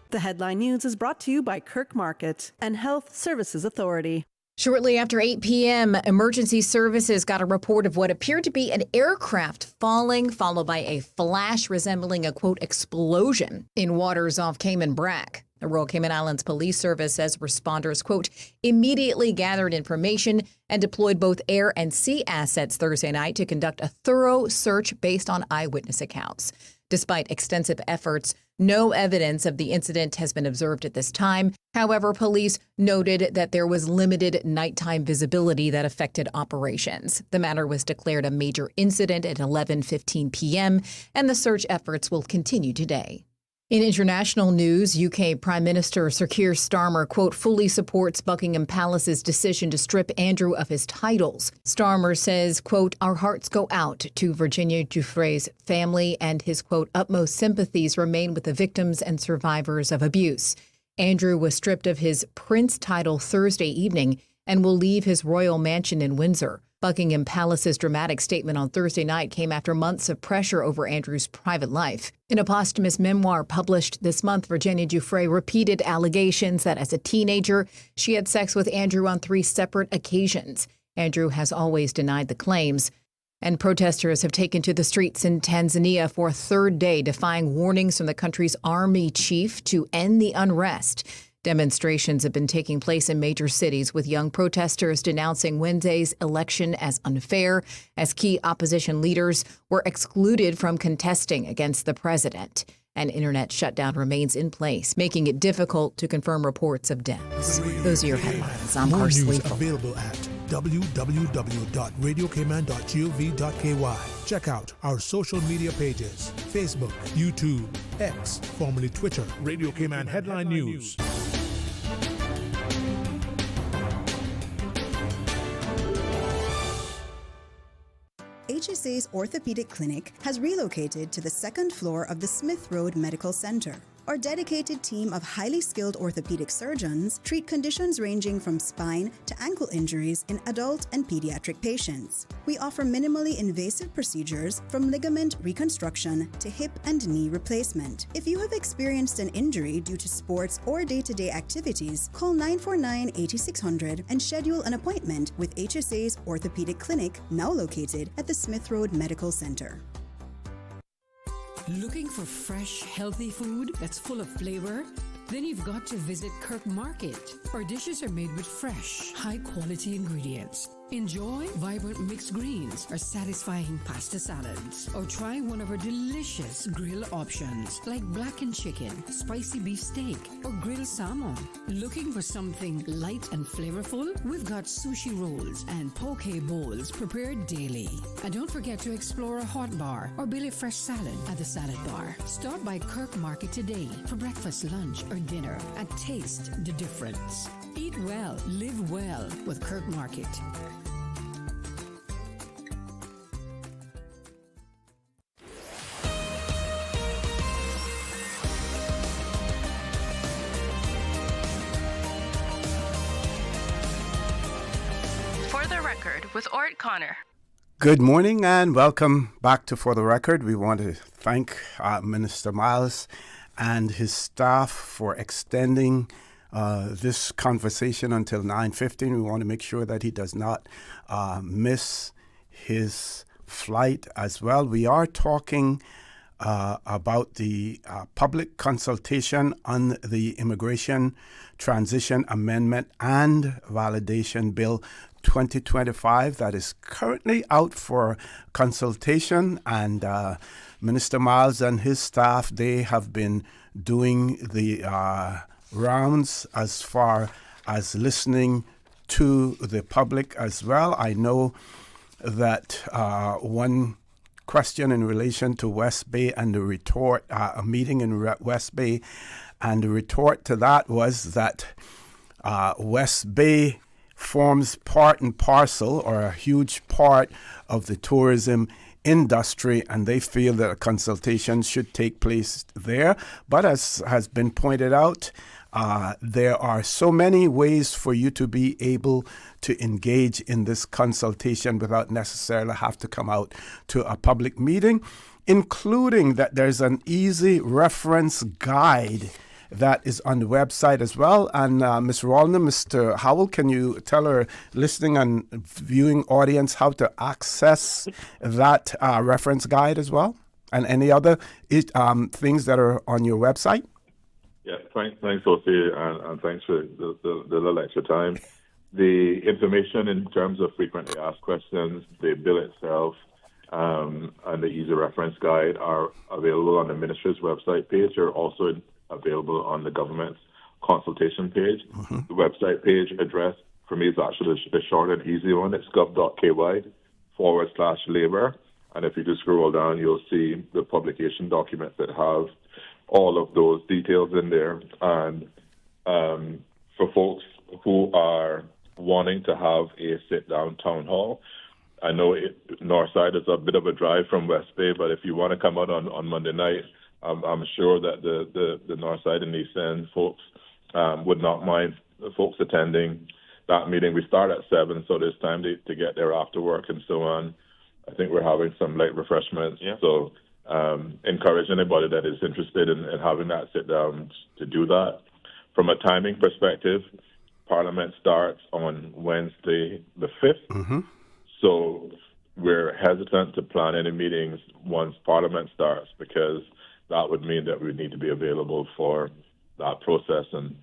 S22: The headline news is brought to you by Kirk Market and Health Services Authority.
S10: Shortly after 8 p.m., emergency services got a report of what appeared to be an aircraft falling, followed by a flash resembling a, quote, explosion in waters off Cayman Brac. The Royal Cayman Islands Police Service says responders, quote, immediately gathered information and deployed both air and sea assets Thursday night to conduct a thorough search based on eyewitness accounts. Despite extensive efforts, no evidence of the incident has been observed at this time. However, police noted that there was limited nighttime visibility that affected operations. The matter was declared a major incident at 11:15 p.m., and the search efforts will continue today. In international news, UK Prime Minister Sir Keir Starmer, quote, fully supports Buckingham Palace's decision to strip Andrew of his titles. Starmer says, quote, our hearts go out to Virginia Giuffre's family and his, quote, utmost sympathies remain with the victims and survivors of abuse. Andrew was stripped of his prince title Thursday evening and will leave his royal mansion in Windsor. Buckingham Palace's dramatic statement on Thursday night came after months of pressure over Andrew's private life. In a posthumous memoir published this month, Virginia Giuffre repeated allegations that as a teenager, she had sex with Andrew on 3 separate occasions. Andrew has always denied the claims. And protesters have taken to the streets in Tanzania for a 3rd day, defying warnings from the country's army chief to end the unrest. Demonstrations have been taking place in major cities, with young protesters denouncing Wednesday's election as unfair, as key opposition leaders were excluded from contesting against the president. An internet shutdown remains in place, making it difficult to confirm reports of deaths. Those are your headlines. I'm
S5: More
S10: Carson
S5: news
S10: Weaver.
S5: available at www.radiocayman.gov.ky. Check out our social media pages: Facebook, YouTube, X, formerly Twitter, Radio Cayman Headline News.
S6: HSA's orthopedic clinic has relocated to the 2nd floor of the Smith Road Medical Center. Our dedicated team of highly skilled orthopedic surgeons treat conditions ranging from spine to ankle injuries in adult and pediatric patients. We offer minimally invasive procedures from ligament reconstruction to hip and knee replacement. If you have experienced an injury due to sports or day-to-day activities, call 949-8600 and schedule an appointment with HSA's orthopedic clinic, now located at the Smith Road Medical Center.
S19: Looking for fresh, healthy food that's full of flavor? Then you've got to visit Kirk Market. Our dishes are made with fresh, high-quality ingredients. Enjoy vibrant mixed greens or satisfying pasta salads. Or try one of our delicious grill options like blackened chicken, spicy beef steak, or grilled salmon. Looking for something light and flavorful? We've got sushi rolls and poke bowls prepared daily. And don't forget to explore a hot bar or Billy Fresh salad at the salad bar. Stop by Kirk Market today for breakfast, lunch, or dinner and taste the difference. Eat well, live well with Kirk Market.
S9: For the Record with ORRETT Connor.
S16: Good morning and welcome back to For the Record. We want to thank Minister Myles and his staff for extending this conversation until 9:15. We want to make sure that he does not miss his flight as well. We are talking about the public consultation on the Immigration Transition Amendment and Validation Bill 2025 that is currently out for consultation, and Minister Myles and his staff, they have been doing the rounds as far as listening to the public as well. I know that one question in relation to West Bay and the retort, a meeting in West Bay, and the retort to that was that West Bay forms part and parcel, or a huge part of the tourism industry, and they feel that a consultation should take place there. But as has been pointed out, there are so many ways for you to be able to engage in this consultation without necessarily have to come out to a public meeting, including that there's an easy reference guide that is on the website as well. And Ms. Rawlner, Mr. Howell, can you tell our listening and viewing audience how to access that reference guide as well? And any other things that are on your website?
S12: Yeah, thanks, Sophie, and thanks for the little extra time. The information in terms of frequently asked questions, the bill itself, and the easy reference guide are available on the Ministry's website page. They're also available on the government's consultation page. Mm-hmm. The website page address for me is actually the short and easy one. It's gov.ky/labor. And if you just scroll down, you'll see the publication documents that have all of those details in there. And for folks who are wanting to have a sit-down town hall, I know Northside is a bit of a drive from West Bay, but if you want to come out on Monday night, I'm sure that the Northside and East End folks would not mind the folks attending that meeting. We start at 7, so there's time to get there after work and so on. I think we're having some light refreshments. Yeah. So encourage anybody that is interested in having that sit down to do that. From a timing perspective, Parliament starts on Wednesday the 5th.
S16: Mm-hmm.
S12: So we're hesitant to plan any meetings once Parliament starts because that would mean that we need to be available for that process. And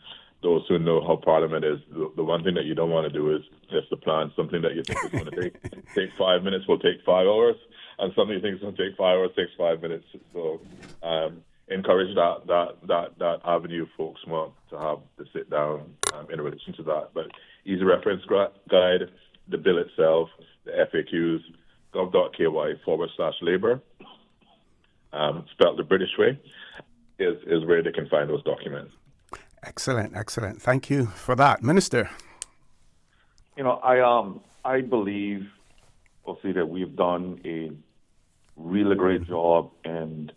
S12: those who know how Parliament is, the one thing that you don't want to do is to plan something that you think is going to take 5 minutes will take 5 hours, and something you think is going to take 5 hours takes 5 minutes. So encourage that avenue folks want to have to sit down in relation to that. But easy reference guide, the bill itself, the FAQs, gov.ky/Labour, spelled the British way, is where they can find those documents.
S16: Excellent. Thank you for that. Minister.
S17: I believe, see that we've done a really great job in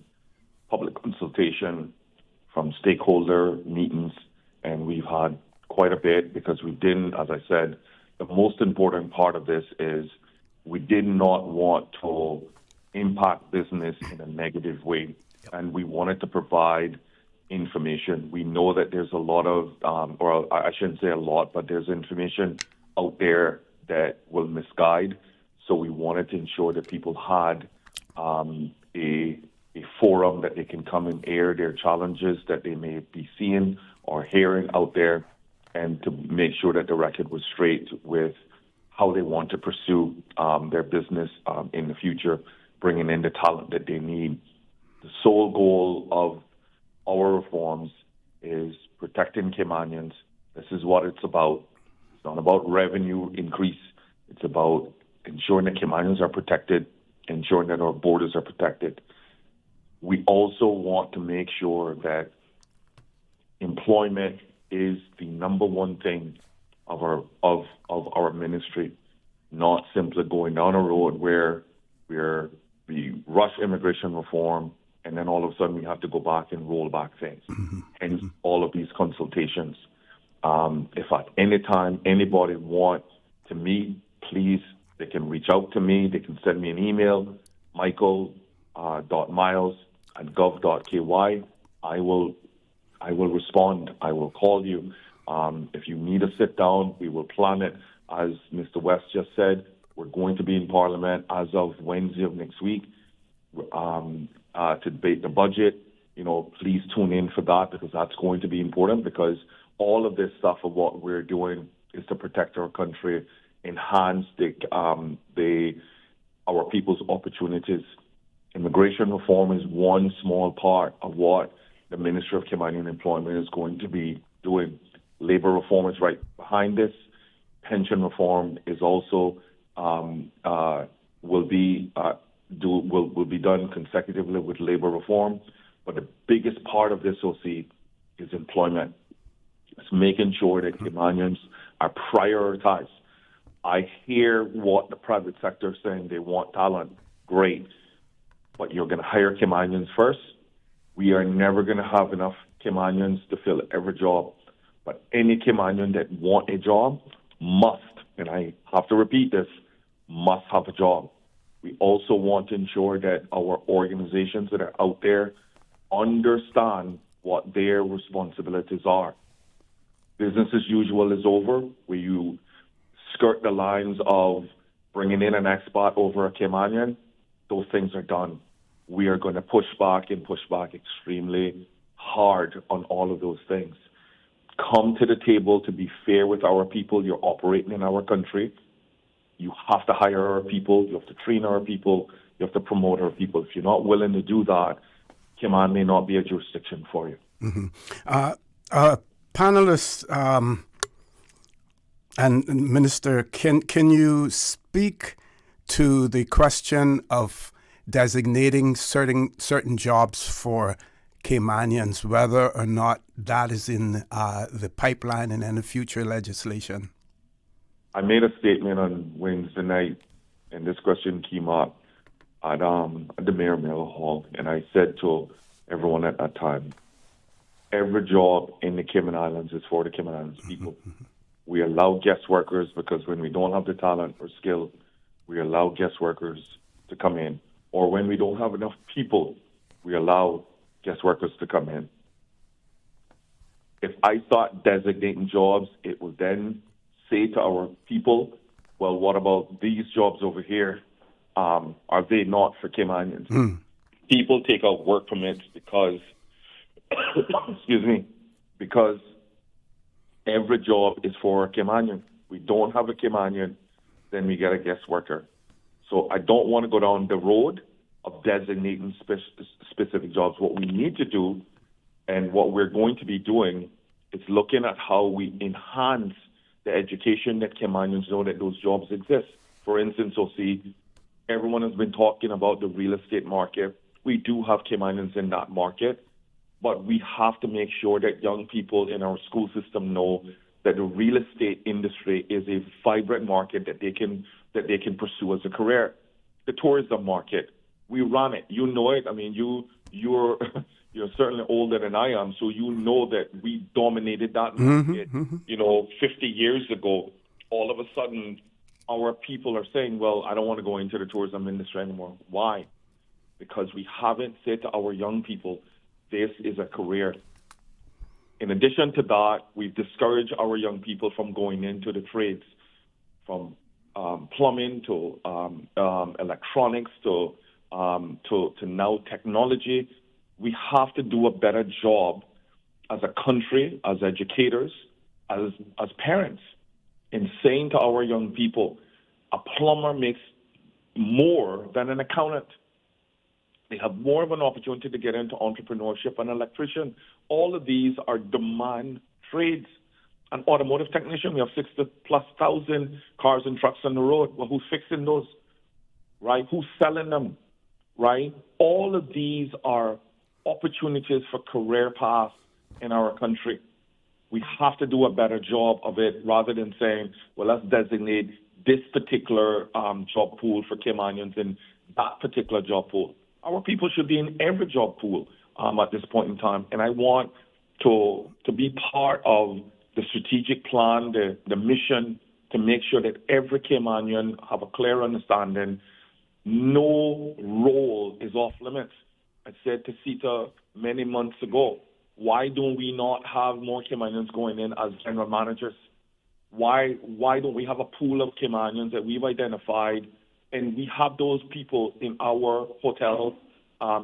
S17: public consultation from stakeholder meetings, and we've had quite a bit because we didn't, as I said, the most important part of this is we did not want to impact business in a negative way, and we wanted to provide information. We know that there's a lot of, or I shouldn't say a lot, but there's information out there that will misguide. So we wanted to ensure that people had a forum that they can come and air their challenges that they may be seeing or hearing out there, and to make sure that the record was straight with how they want to pursue their business in the future, bringing in the talent that they need. The sole goal of our reforms is protecting Caymanians. This is what it's about. It's not about revenue increase. It's about ensuring that Caymanians are protected, ensuring that our borders are protected. We also want to make sure that employment is the number one thing of our ministry, not simply going down a road where we rush immigration reform and then all of a sudden we have to go back and roll back things. Hence all of these consultations. If at any time anybody wants to meet, please, they can reach out to me. They can send me an email, michael.miles@gov.ky. I will respond. I will call you. If you need a sit down, we will plan it. As Mr. West just said, we're going to be in Parliament as of Wednesday of next week to debate the budget. Please tune in for that because that's going to be important, because all of this stuff of what we're doing is to protect our country, enhance our people's opportunities. Immigration reform is one small part of what the Ministry of Caymanian Employment is going to be doing. Labor reform is right behind this. Pension reform is also will be done consecutively with labor reform. But the biggest part of this, OC, is employment. It's making sure that Caymanians are prioritized. I hear what the private sector is saying. They want talent. Great. But you're going to hire Caymanians first. We are never going to have enough Caymanians to fill every job. But any Caymanian that want a job must, and I have to repeat this, must have a job. We also want to ensure that our organizations that are out there understand what their responsibilities are. Business as usual is over, where you skirt the lines of bringing in an expat over a Caymanian. Those things are done. We are going to push back extremely hard on all of those things. Come to the table to be fair with our people. You're operating in our country. You have to hire our people. You have to train our people. You have to promote our people. If you're not willing to do that, Cayman may not be a jurisdiction for you.
S16: Mm-hmm. Panelists and Minister, can you speak to the question of designating certain jobs for Caymanians, whether or not that is in the pipeline and any future legislation?
S17: I made a statement on Wednesday night, and this question came up at the Mayor Miller Hall, and I said to everyone at that time, every job in the Cayman Islands is for the Cayman Islands people. We allow guest workers because when we don't have the talent or skill, we allow guest workers to come in. Or when we don't have enough people, we allow guest workers to come in. If I start designating jobs, it will then say to our people, well, what about these jobs over here? Are they not for Caymanians? People take out work permits because, excuse me, because every job is for a Caymanian. We don't have a Caymanian, then we get a guest worker. So I don't want to go down the road of designating specific jobs. What we need to do, and what we're going to be doing, is looking at how we enhance the education that Caymanians know that those jobs exist. For instance, everyone has been talking about the real estate market. We do have Caymanians in that market, but we have to make sure that young people in our school system know that the real estate industry is a vibrant market that they can pursue as a career. The tourism market, we run it. You know it. I mean, you're certainly older than I am, so you know that we dominated that market. 50 years ago, all of a sudden, our people are saying, well, I don't want to go into the tourism industry anymore. Why? Because we haven't said to our young people, this is a career. In addition to that, we've discouraged our young people from going into the trades, from plumbing to electronics to now technology. We have to do a better job as a country, as educators, as parents, in saying to our young people, a plumber makes more than an accountant. They have more of an opportunity to get into entrepreneurship. An electrician, all of these are demand trades. An automotive technician, we have 60,000+ cars and trucks on the road. Well, who's fixing those, right? Who's selling them, right? All of these are opportunities for career paths in our country. We have to do a better job of it rather than saying, well, let's designate this particular job pool for Caymanians in that particular job pool. Our people should be in every job pool at this point in time. And I want to be part of the strategic plan, the mission, to make sure that every Caymanian have a clear understanding. No role is off limits. I said to Sita many months ago, why don't we not have more Caymanians going in as general managers? Why don't we have a pool of Caymanians that we've identified, and we have those people in our hotel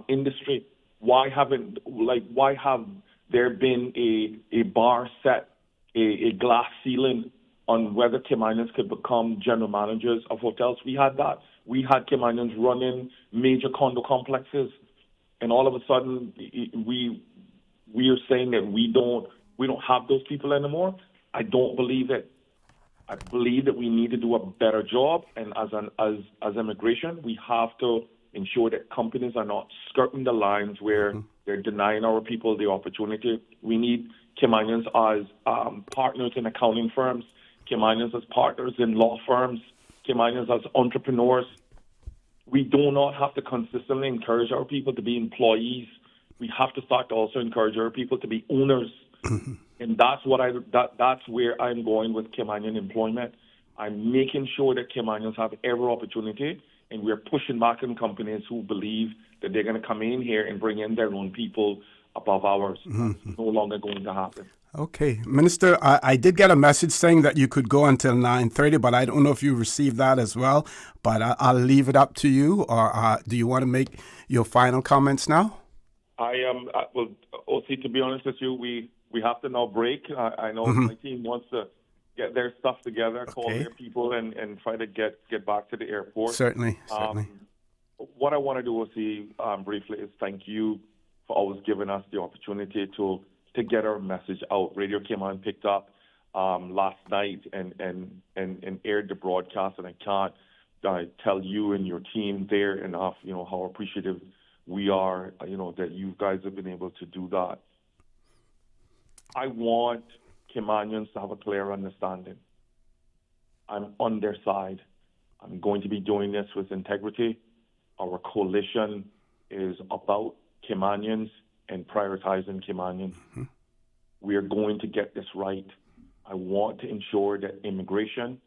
S17: industry? Why have there been a bar set, a glass ceiling on whether Caymanians could become general managers of hotels? We had that. We had Caymanians running major condo complexes, and all of a sudden we are saying that we don't have those people anymore. I don't believe it. I believe that we need to do a better job, and as immigration, we have to ensure that companies are not skirting the lines where they're denying our people the opportunity. We need Caymanians as partners in accounting firms, Caymanians as partners in law firms, Caymanians as entrepreneurs. We do not have to consistently encourage our people to be employees. We have to start to also encourage our people to be owners. And that's where I'm going with Caymanian employment. I'm making sure that Caymanians have every opportunity, and we're pushing back on companies who believe that they're going to come in here and bring in their own people above ours. It's no longer going to happen.
S16: Okay. Minister, I did get a message saying that you could go until 9:30, but I don't know if you received that as well. But I'll leave it up to you, or do you want to make your final comments now?
S17: Well, OC, to be honest with you, we have to now break. I know my team wants to get their stuff together, call their people, and try to get back to the airport.
S16: Certainly.
S17: What I want to do, OC, briefly, is thank you for always giving us the opportunity to get our message out. Radio Cayman picked up last night and aired the broadcast, and I can't tell you and your team there enough, how appreciative we are, that you guys have been able to do that. I want Caymanians to have a clear understanding. I'm on their side. I'm going to be doing this with integrity. Our coalition is about Caymanians and prioritizing Caymanians.
S16: Mm-hmm.
S17: We are going to get this right. I want to ensure that immigration,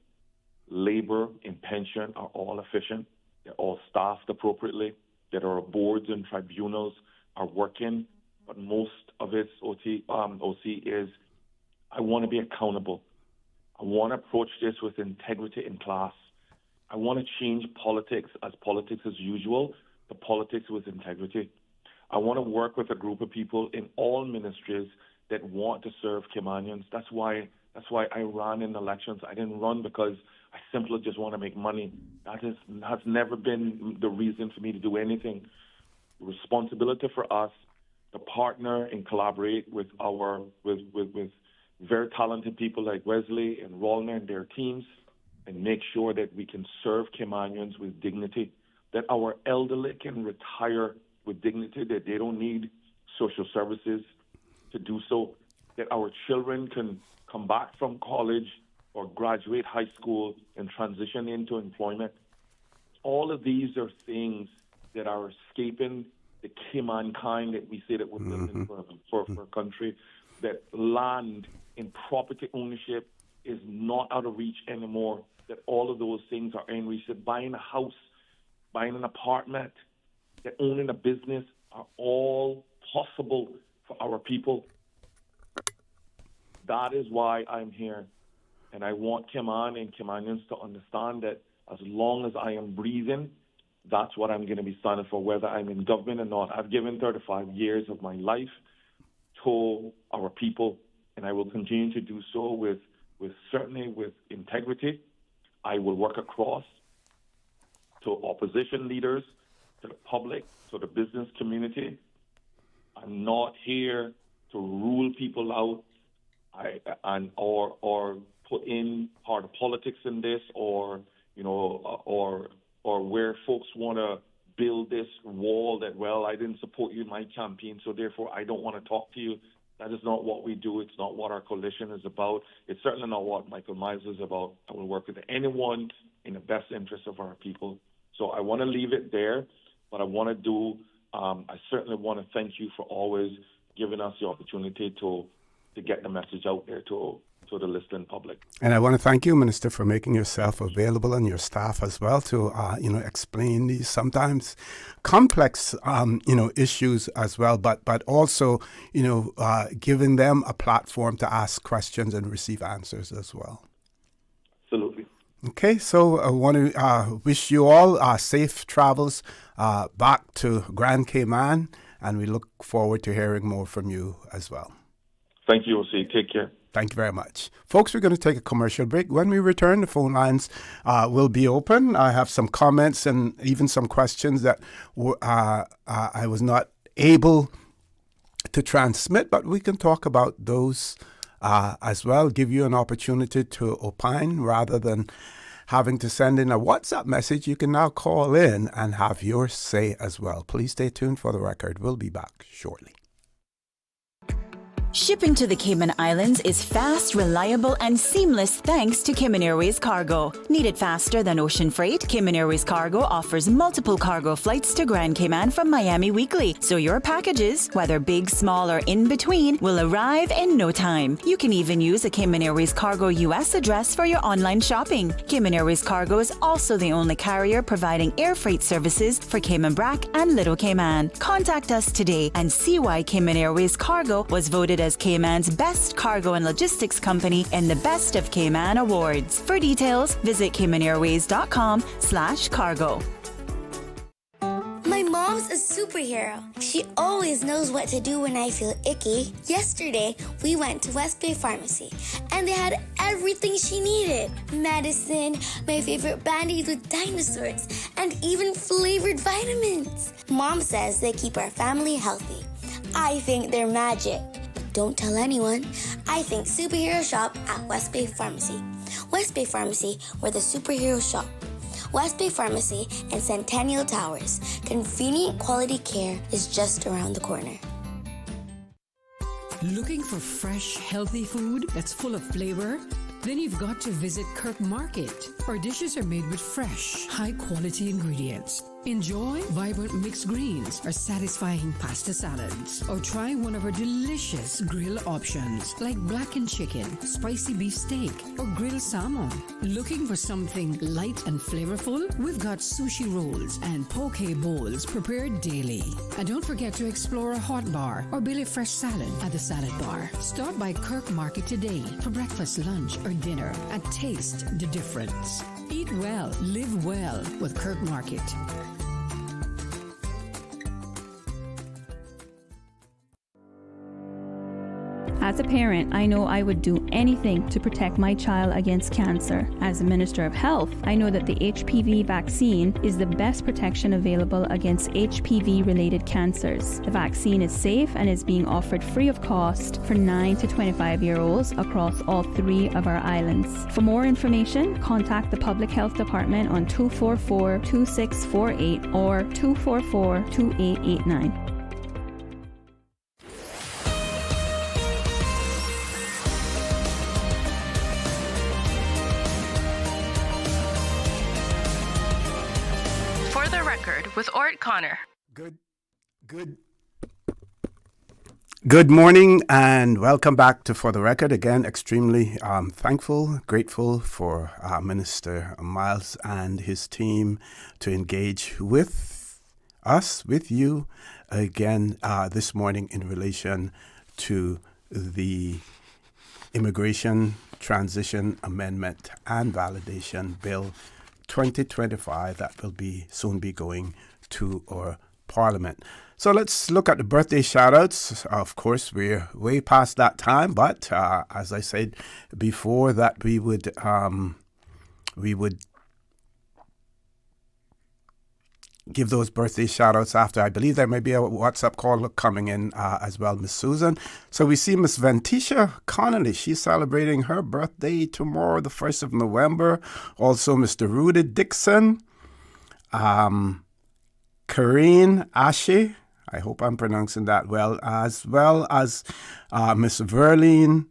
S17: labor, and pension are all efficient. They're all staffed appropriately, that our boards and tribunals are working. But most of its OC is, I want to be accountable. I want to approach this with integrity and class. I want to change politics as usual, to politics with integrity. I want to work with a group of people in all ministries that want to serve Caymanians. That's why I ran in elections. I didn't run because I simply just want to make money. That has never been the reason for me to do anything. The responsibility for us to partner and collaborate with very talented people like Wesley and Rollner and their teams, and make sure that we can serve Caymanians with dignity, that our elderly can retire with dignity, that they don't need social services to do so, that our children can come back from college or graduate high school and transition into employment. All of these are things that are escaping the Cayman kind that we say that we're building for a country, that land and property ownership is not out of reach anymore, that all of those things are in reach, that buying a house, buying an apartment, that owning a business are all possible for our people. That is why I'm here. And I want Cayman and Caymanians to understand that as long as I am breathing, that's what I'm going to be standing for, whether I'm in government or not. I've given 35 years of my life to our people, and I will continue to do so with certainly with integrity. I will work across to opposition leaders, to the public, to the business community. I'm not here to rule people out or put in part of politics in this, or where folks want to build this wall that, well, I didn't support you in my campaign, so therefore I don't want to talk to you. That is not what we do. It's not what our coalition is about. It's certainly not what Michael Myles is about. I will work with anyone in the best interest of our people. So I want to leave it there, but I want to do, I certainly want to thank you for always giving us the opportunity to get the message out there to the listening public.
S16: And I want to thank you, Minister, for making yourself available and your staff as well to, explain these sometimes complex, issues as well, but also, giving them a platform to ask questions and receive answers as well.
S17: Absolutely.
S16: Okay, so I want to wish you all safe travels back to Grand Cayman, and we look forward to hearing more from you as well.
S17: Thank you, OC. Take care.
S16: Thank you very much. Folks, we're going to take a commercial break. When we return, the phone lines will be open. I have some comments and even some questions that I was not able to transmit, but we can talk about those as well, give you an opportunity to opine rather than having to send in a WhatsApp message. You can now call in and have your say as well. Please stay tuned for the record. We'll be back shortly.
S7: Shipping to the Cayman Islands is fast, reliable, and seamless thanks to Cayman Airways Cargo. Need it faster than ocean freight? Cayman Airways Cargo offers multiple cargo flights to Grand Cayman from Miami weekly, so your packages, whether big, small, or in between, will arrive in no time. You can even use a Cayman Airways Cargo US address for your online shopping. Cayman Airways Cargo is also the only carrier providing air freight services for Cayman Brac and Little Cayman. Contact us today and see why Cayman Airways Cargo was voted as Cayman's best cargo and logistics company in the Best of Cayman Awards. For details, visit caymanairways.com/cargo.
S1: My mom's a superhero. She always knows what to do when I feel icky. Yesterday, we went to West Bay Pharmacy, and they had everything she needed. Medicine, my favorite band-aids with dinosaurs, and even flavored vitamins. Mom says they keep our family healthy. I think they're magic. Don't tell anyone. I think superhero shop at West Bay Pharmacy. West Bay Pharmacy, where the superheroes shop. West Bay Pharmacy, and Centennial Towers. Convenient quality care is just around the corner.
S19: Looking for fresh, healthy food that's full of flavor? Then you've got to visit Kirk Market. Our dishes are made with fresh, high-quality ingredients. Enjoy vibrant mixed greens or satisfying pasta salads. Or try one of our delicious grill options like blackened chicken, spicy beef steak, or grilled salmon. Looking for something light and flavorful? We've got sushi rolls and poke bowls prepared daily. And don't forget to explore a hot bar or Billy Fresh salad at the salad bar. Stop by Kirk Market today for breakfast, lunch, or dinner and taste the difference. Eat well, live well with Kirk Market.
S8: As a parent, I know I would do anything to protect my child against cancer. As a Minister of Health, I know that the HPV vaccine is the best protection available against HPV-related cancers. The vaccine is safe and is being offered free of cost for 9 to 25-year-olds across all 3 of our islands. For more information, contact the Public Health Department on 244-2648 or 244-2889.
S9: With ORRETT Connor.
S16: Good morning and welcome back to For the Record. Again, extremely thankful, grateful for Minister Myles and his team to engage with us, with you, again this morning in relation to the Immigration Transition Amendment and Validation Bill 2025 that will soon be going to our Parliament. So let's look at the birthday shout-outs. Of course, we're way past that time, but as I said before, that we would give those birthday shout-outs after. I believe there may be a WhatsApp call coming in as well, Miss Susan. So we see Miss Ventisha Connolly. She's celebrating her birthday tomorrow, the 1st of November. Also, Mr. Rudy Dixon. Karine Ashe. I hope I'm pronouncing that well as Miss Verlene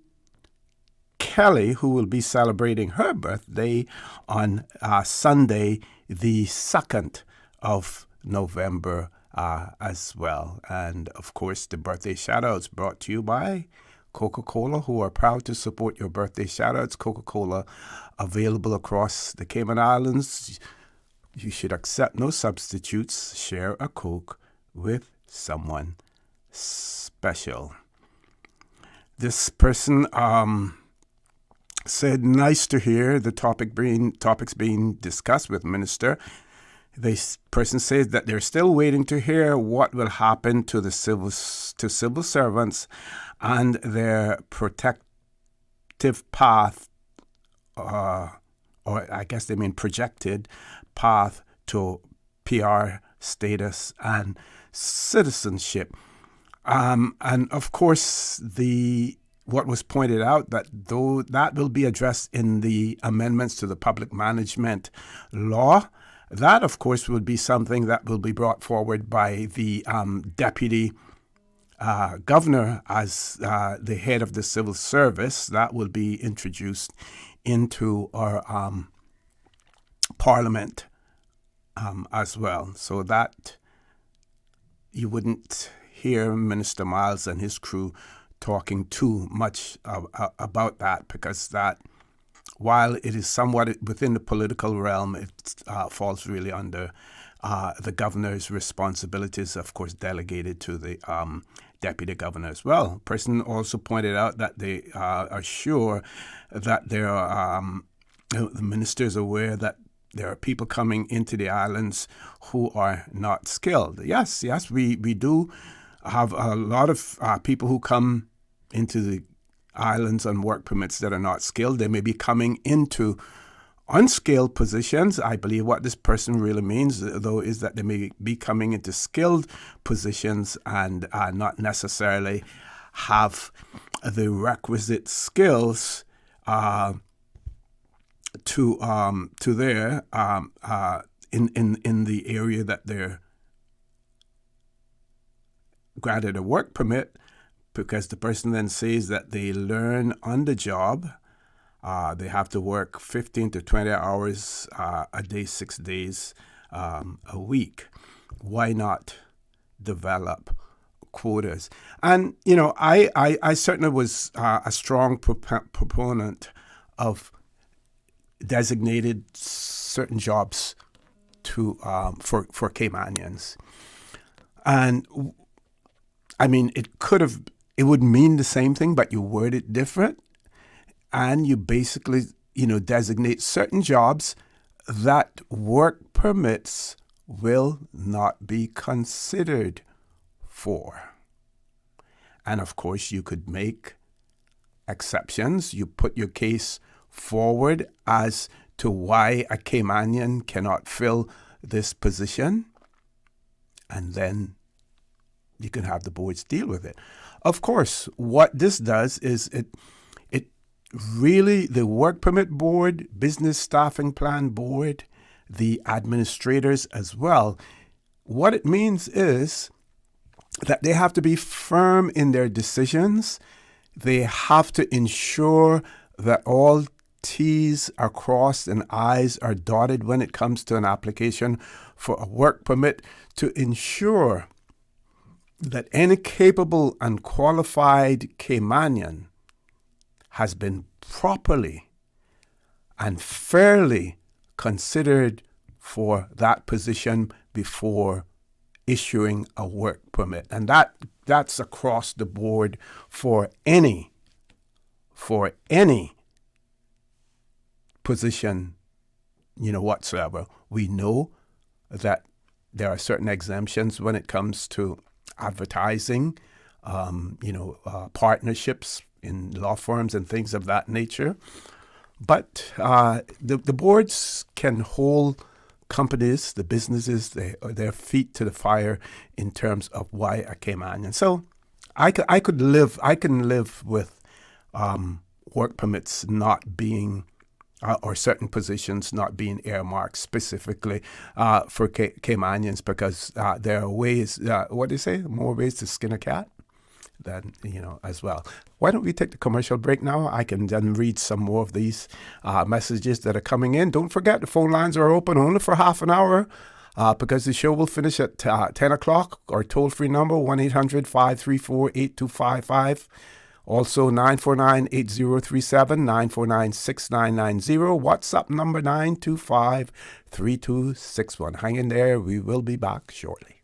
S16: Kelly, who will be celebrating her birthday on Sunday, the 2nd of November as well. And of course, the birthday shout-outs brought to you by Coca-Cola, who are proud to support your birthday shout-outs. Coca-Cola available across the Cayman Islands. You should accept no substitutes. Share a Coke with someone special. This person said, nice to hear the topics being discussed with Minister. This person says that they're still waiting to hear what will happen to the civil servants and their protective path, or I guess they mean projected path to PR status and citizenship. And of course, what was pointed out that though that will be addressed in the amendments to the public management law. That, of course, will be something that will be brought forward by the deputy governor as the head of the civil service. That will be introduced into our Parliament as well. So that you wouldn't hear Minister Myles and his crew talking too much about that, because that, while it is somewhat within the political realm, it falls really under the governor's responsibilities, of course, delegated to the deputy governor as well. The person also pointed out that they are sure that there are, the minister is aware that there are people coming into the islands who are not skilled. Yes, we do have a lot of people who come into the islands on work permits that are not skilled. They may be coming into unskilled positions. I believe what this person really means, though, is that they may be coming into skilled positions and not necessarily have the requisite skills there in the area that they're granted a work permit, because the person then says that they learn on the job. They have to work 15 to 20 hours a day, 6 days a week. Why not develop quotas? And, I certainly was a strong proponent of designated certain jobs for Caymanians. And, it would mean the same thing, but you word it different. And you basically, designate certain jobs that work permits will not be considered for. And of course, you could make exceptions. You put your case forward as to why a Caymanian cannot fill this position, and then you can have the boards deal with it. Of course, what this does is it really, the Work Permit Board, Business Staffing Plan Board, the administrators as well, what it means is that they have to be firm in their decisions. They have to ensure that all T's are crossed and I's are dotted when it comes to an application for a work permit, to ensure that any capable and qualified Caymanian has been properly and fairly considered for that position before issuing a work permit. And that's across the board for any position, whatsoever. We know that there are certain exemptions when it comes to advertising, partnerships in law firms and things of that nature. But the boards can hold companies, the businesses, their feet to the fire in terms of why a Caymanian. So I can live with work permits not being or certain positions not being earmarked specifically for Caymanians, because there are ways, what do you say, more ways to skin a cat than, as well. Why don't we take the commercial break now? I can then read some more of these messages that are coming in. Don't forget, the phone lines are open only for half an hour because the show will finish at 10 o'clock. Our toll-free number, 1-800-534-8255. Also, 949-8037, 949-6990. WhatsApp number 925-3261. Hang in there. We will be back shortly.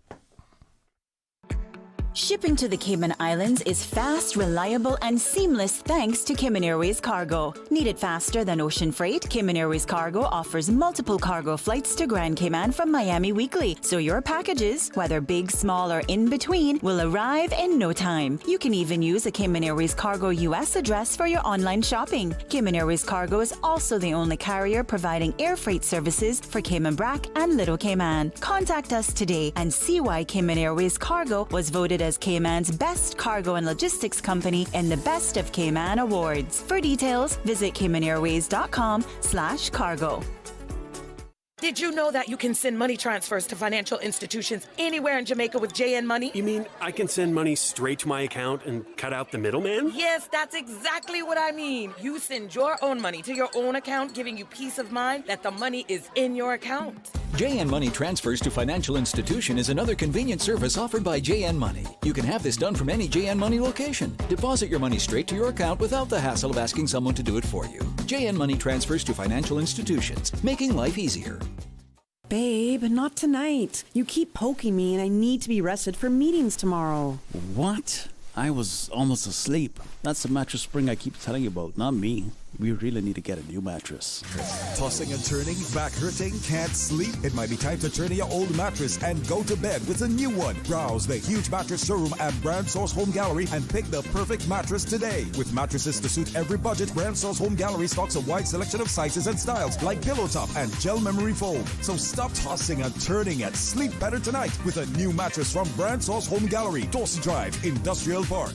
S7: Shipping to the Cayman Islands is fast, reliable, and seamless thanks to Cayman Airways Cargo. Need it faster than ocean freight? Cayman Airways Cargo offers multiple cargo flights to Grand Cayman from Miami weekly, so your packages, whether big, small, or in between, will arrive in no time. You can even use a Cayman Airways Cargo US address for your online shopping. Cayman Airways Cargo is also the only carrier providing air freight services for Cayman Brac and Little Cayman. Contact us today and see why Cayman Airways Cargo was voted as Cayman's best cargo and logistics company in the Best of Cayman Awards. For details, visit caymanairways.com/cargo.
S11: Did you know that you can send money transfers to financial institutions anywhere in Jamaica with JN Money?
S14: You mean I can send money straight to my account and cut out the middleman?
S11: Yes, that's exactly what I mean. You send your own money to your own account, giving you peace of mind that the money is in your account.
S15: JN Money Transfers to Financial Institution is another convenient service offered by JN Money. You can have this done from any JN Money location. Deposit your money straight to your account without the hassle of asking someone to do it for you. JN Money Transfers to Financial Institutions, making life easier.
S22: Babe, not tonight. You keep poking me and I need to be rested for meetings tomorrow.
S18: What? I was almost asleep. That's the mattress spring I keep telling you about, not me. We really need to get a new mattress.
S3: Tossing and turning, back hurting, can't sleep? It might be time to turn in your old mattress and go to bed with a new one. Browse the huge mattress showroom at Brand Source Home Gallery and pick the perfect mattress today. With mattresses to suit every budget, Brand Source Home Gallery stocks a wide selection of sizes and styles like pillow top and gel memory foam. So stop tossing and turning and sleep better tonight with a new mattress from Brand Source Home Gallery, Dawson Drive, Industrial Park.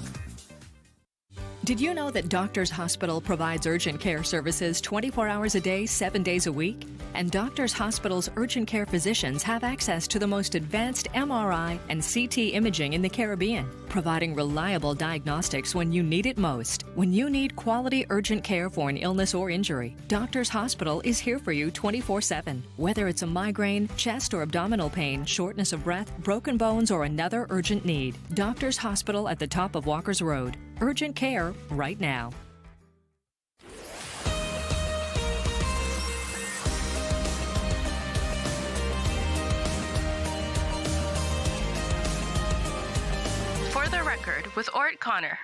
S2: Did you know that Doctors Hospital provides urgent care services 24 hours a day, 7 days a week? And Doctors Hospital's urgent care physicians have access to the most advanced MRI and CT imaging in the Caribbean, providing reliable diagnostics when you need it most. When you need quality urgent care for an illness or injury, Doctors Hospital is here for you 24/7. Whether it's a migraine, chest or abdominal pain, shortness of breath, broken bones, or another urgent need, Doctors Hospital at the top of Walker's Road. Urgent care right now.
S9: For the Record with ORRETT Connor.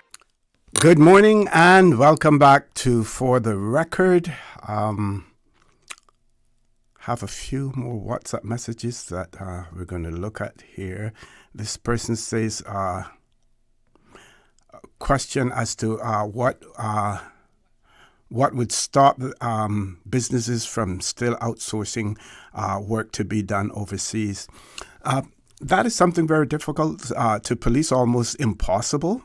S16: Good morning and welcome back to For the Record. Have a few more WhatsApp messages that we're going to look at here. This person says, question as to what would stop businesses from still outsourcing work to be done overseas. That is something very difficult to police, almost impossible.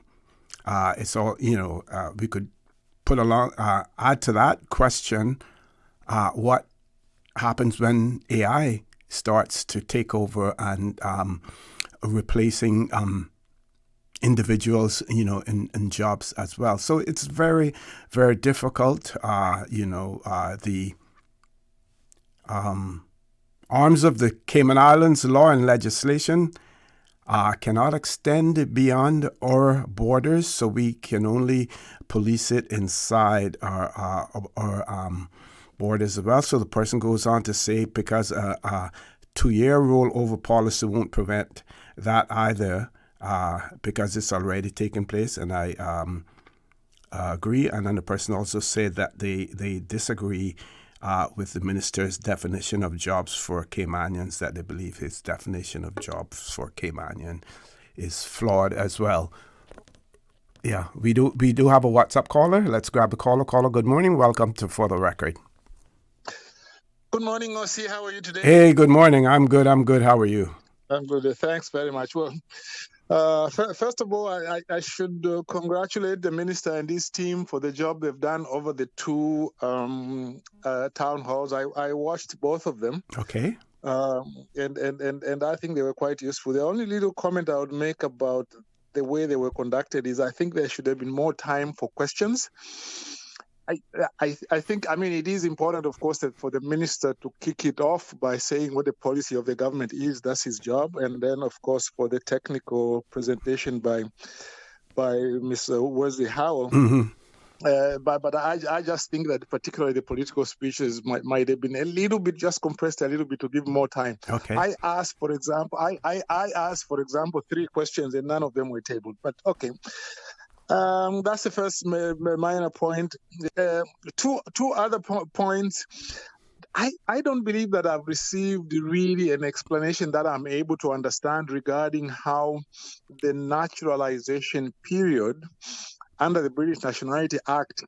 S16: It's all, we could put along, add to that question, what happens when AI starts to take over and replacing individuals, in jobs as well. So it's very, very difficult. The arms of the Cayman Islands law and legislation cannot extend beyond our borders, so we can only police it inside our borders as well. So the person goes on to say, because a 2-year rollover policy won't prevent that either, because it's already taken place, and I agree. And then the person also said that they disagree with the minister's definition of jobs for Caymanians, that they believe his definition of jobs for Caymanian is flawed as well. Yeah, we do have a WhatsApp caller. Let's grab the caller. Caller, good morning. Welcome to For the Record.
S13: Good morning, Ossie. How are you today?
S16: Hey, good morning. I'm good. How are you?
S13: I'm good. Thanks very much. Well, first of all, I should congratulate the minister and his team for the job they've done over the 2 town halls. I watched both of them.
S16: Okay.
S13: And I think they were quite useful. The only little comment I would make about the way they were conducted is I think there should have been more time for questions. I think, it is important, of course, that for the minister to kick it off by saying what the policy of the government is. That's his job. And then, of course, for the technical presentation by Ms. Wesley Howell.
S16: Mm-hmm.
S13: But I just think that particularly the political speeches might have been a little bit just compressed a little bit to give more time.
S16: Okay.
S13: I asked, for example, 3 questions and none of them were tabled. But okay. That's the first minor point. 2 other points. I don't believe that I've received really an explanation that I'm able to understand regarding how the naturalization period under the British Nationality Act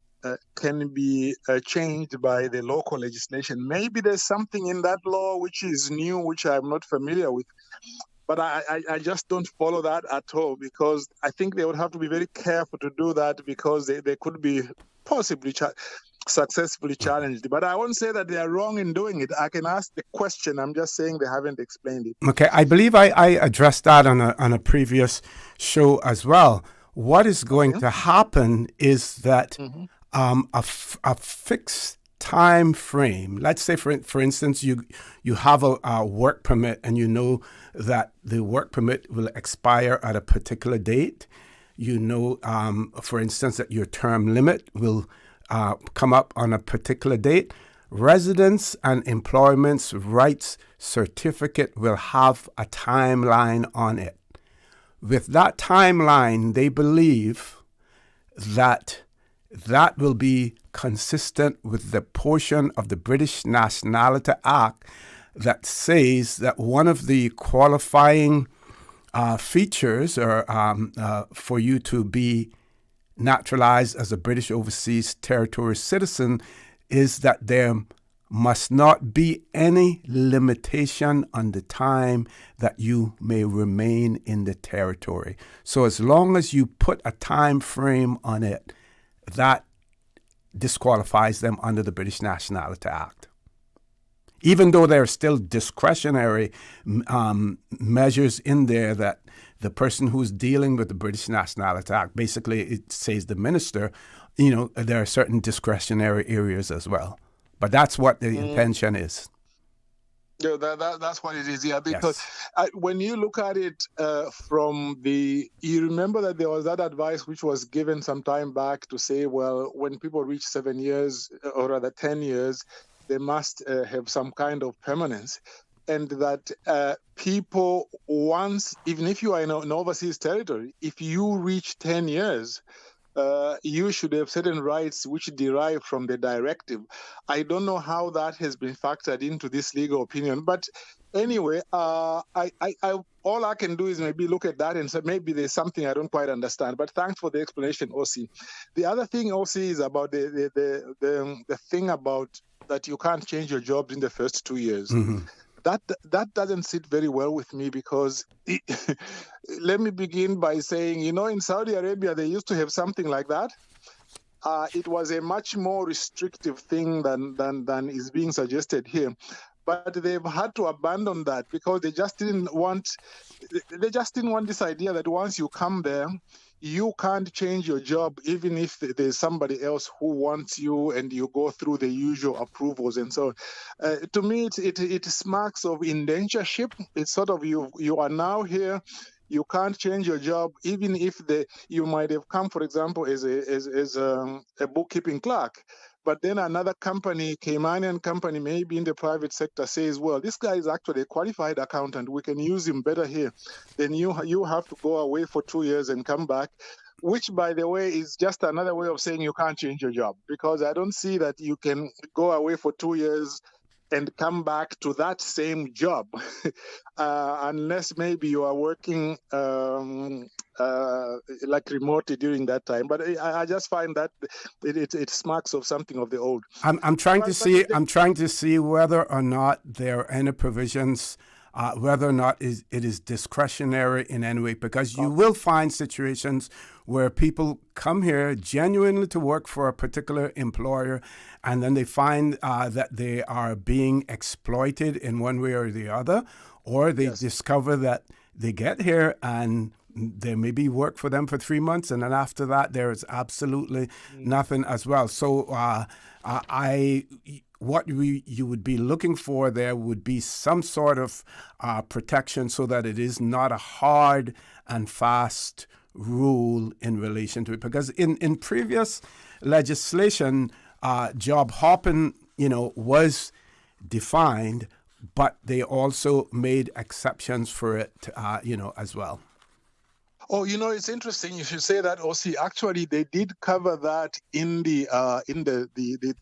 S13: can be changed by the local legislation. Maybe there's something in that law which is new, which I'm not familiar with. But I just don't follow that at all, because I think they would have to be very careful to do that, because they could be possibly successfully challenged. But I won't say that they are wrong in doing it. I can ask the question. I'm just saying they haven't explained it.
S16: Okay, I believe I addressed that on a previous show as well. What is going to happen is that a fixed time frame. Let's say, for instance, you have a work permit, and you know that the work permit will expire at a particular date. You know, for instance, that your term limit will come up on a particular date. Residence and Employment Rights Certificate will have a timeline on it. With that timeline, they believe that will be consistent with the portion of the British Nationality Act that says that one of the qualifying features for you to be naturalized as a British Overseas Territory citizen is that there must not be any limitation on the time that you may remain in the territory. So as long as you put a time frame on it, that disqualifies them under the British Nationality Act. Even though there are still discretionary measures in there that the person who's dealing with the British Nationality Act, basically it says the minister, there are certain discretionary areas as well. But that's what the intention is.
S13: Yeah, that's what it is, yeah, because when you look at it you remember that there was that advice which was given some time back to say, well, when people reach 7 years, or rather 10 years, they must have some kind of permanence. And that people once, even if you are in an overseas territory, if you reach 10 years, you should have certain rights which derive from the directive. I don't know how that has been factored into this legal opinion, but anyway, all I can do is maybe look at that and say maybe there's something I don't quite understand. But thanks for the explanation, OC. The other thing, OC, is about the thing about that you can't change your job in the first 2 years.
S16: Mm-hmm.
S13: That doesn't sit very well with me because let me begin by saying, in Saudi Arabia, they used to have something like that. It was a much more restrictive thing than is being suggested here. But they've had to abandon that because they just didn't want this idea that once you come there, you can't change your job even if there's somebody else who wants you and you go through the usual approvals. And so to me, it smacks of indentureship. It's sort of you are now here. You can't change your job, even if you might have come, for example, as a bookkeeping clerk. But then another company, Caymanian company, maybe in the private sector, says, well, this guy is actually a qualified accountant. We can use him better here. Then you have to go away for 2 years and come back, which, by the way, is just another way of saying you can't change your job, because I don't see that you can go away for 2 years and come back to that same job unless maybe you are working like remotely during that time. But I just find that it smacks of something of the old.
S16: I'm trying to see whether or not there are any provisions, whether or not it is discretionary in any way, because you will find situations where people come here genuinely to work for a particular employer, and then they find that they are being exploited in one way or the other, or they discover that they get here and they maybe work for them for 3 months, and then after that there is absolutely nothing as well. So what you would be looking for there would be some sort of protection so that it is not a hard and fast rule in relation to it. Because in previous legislation, job hopping, was defined, but they also made exceptions for it, as well.
S13: Oh, it's interesting you should say that, OC. Actually, they did cover that in the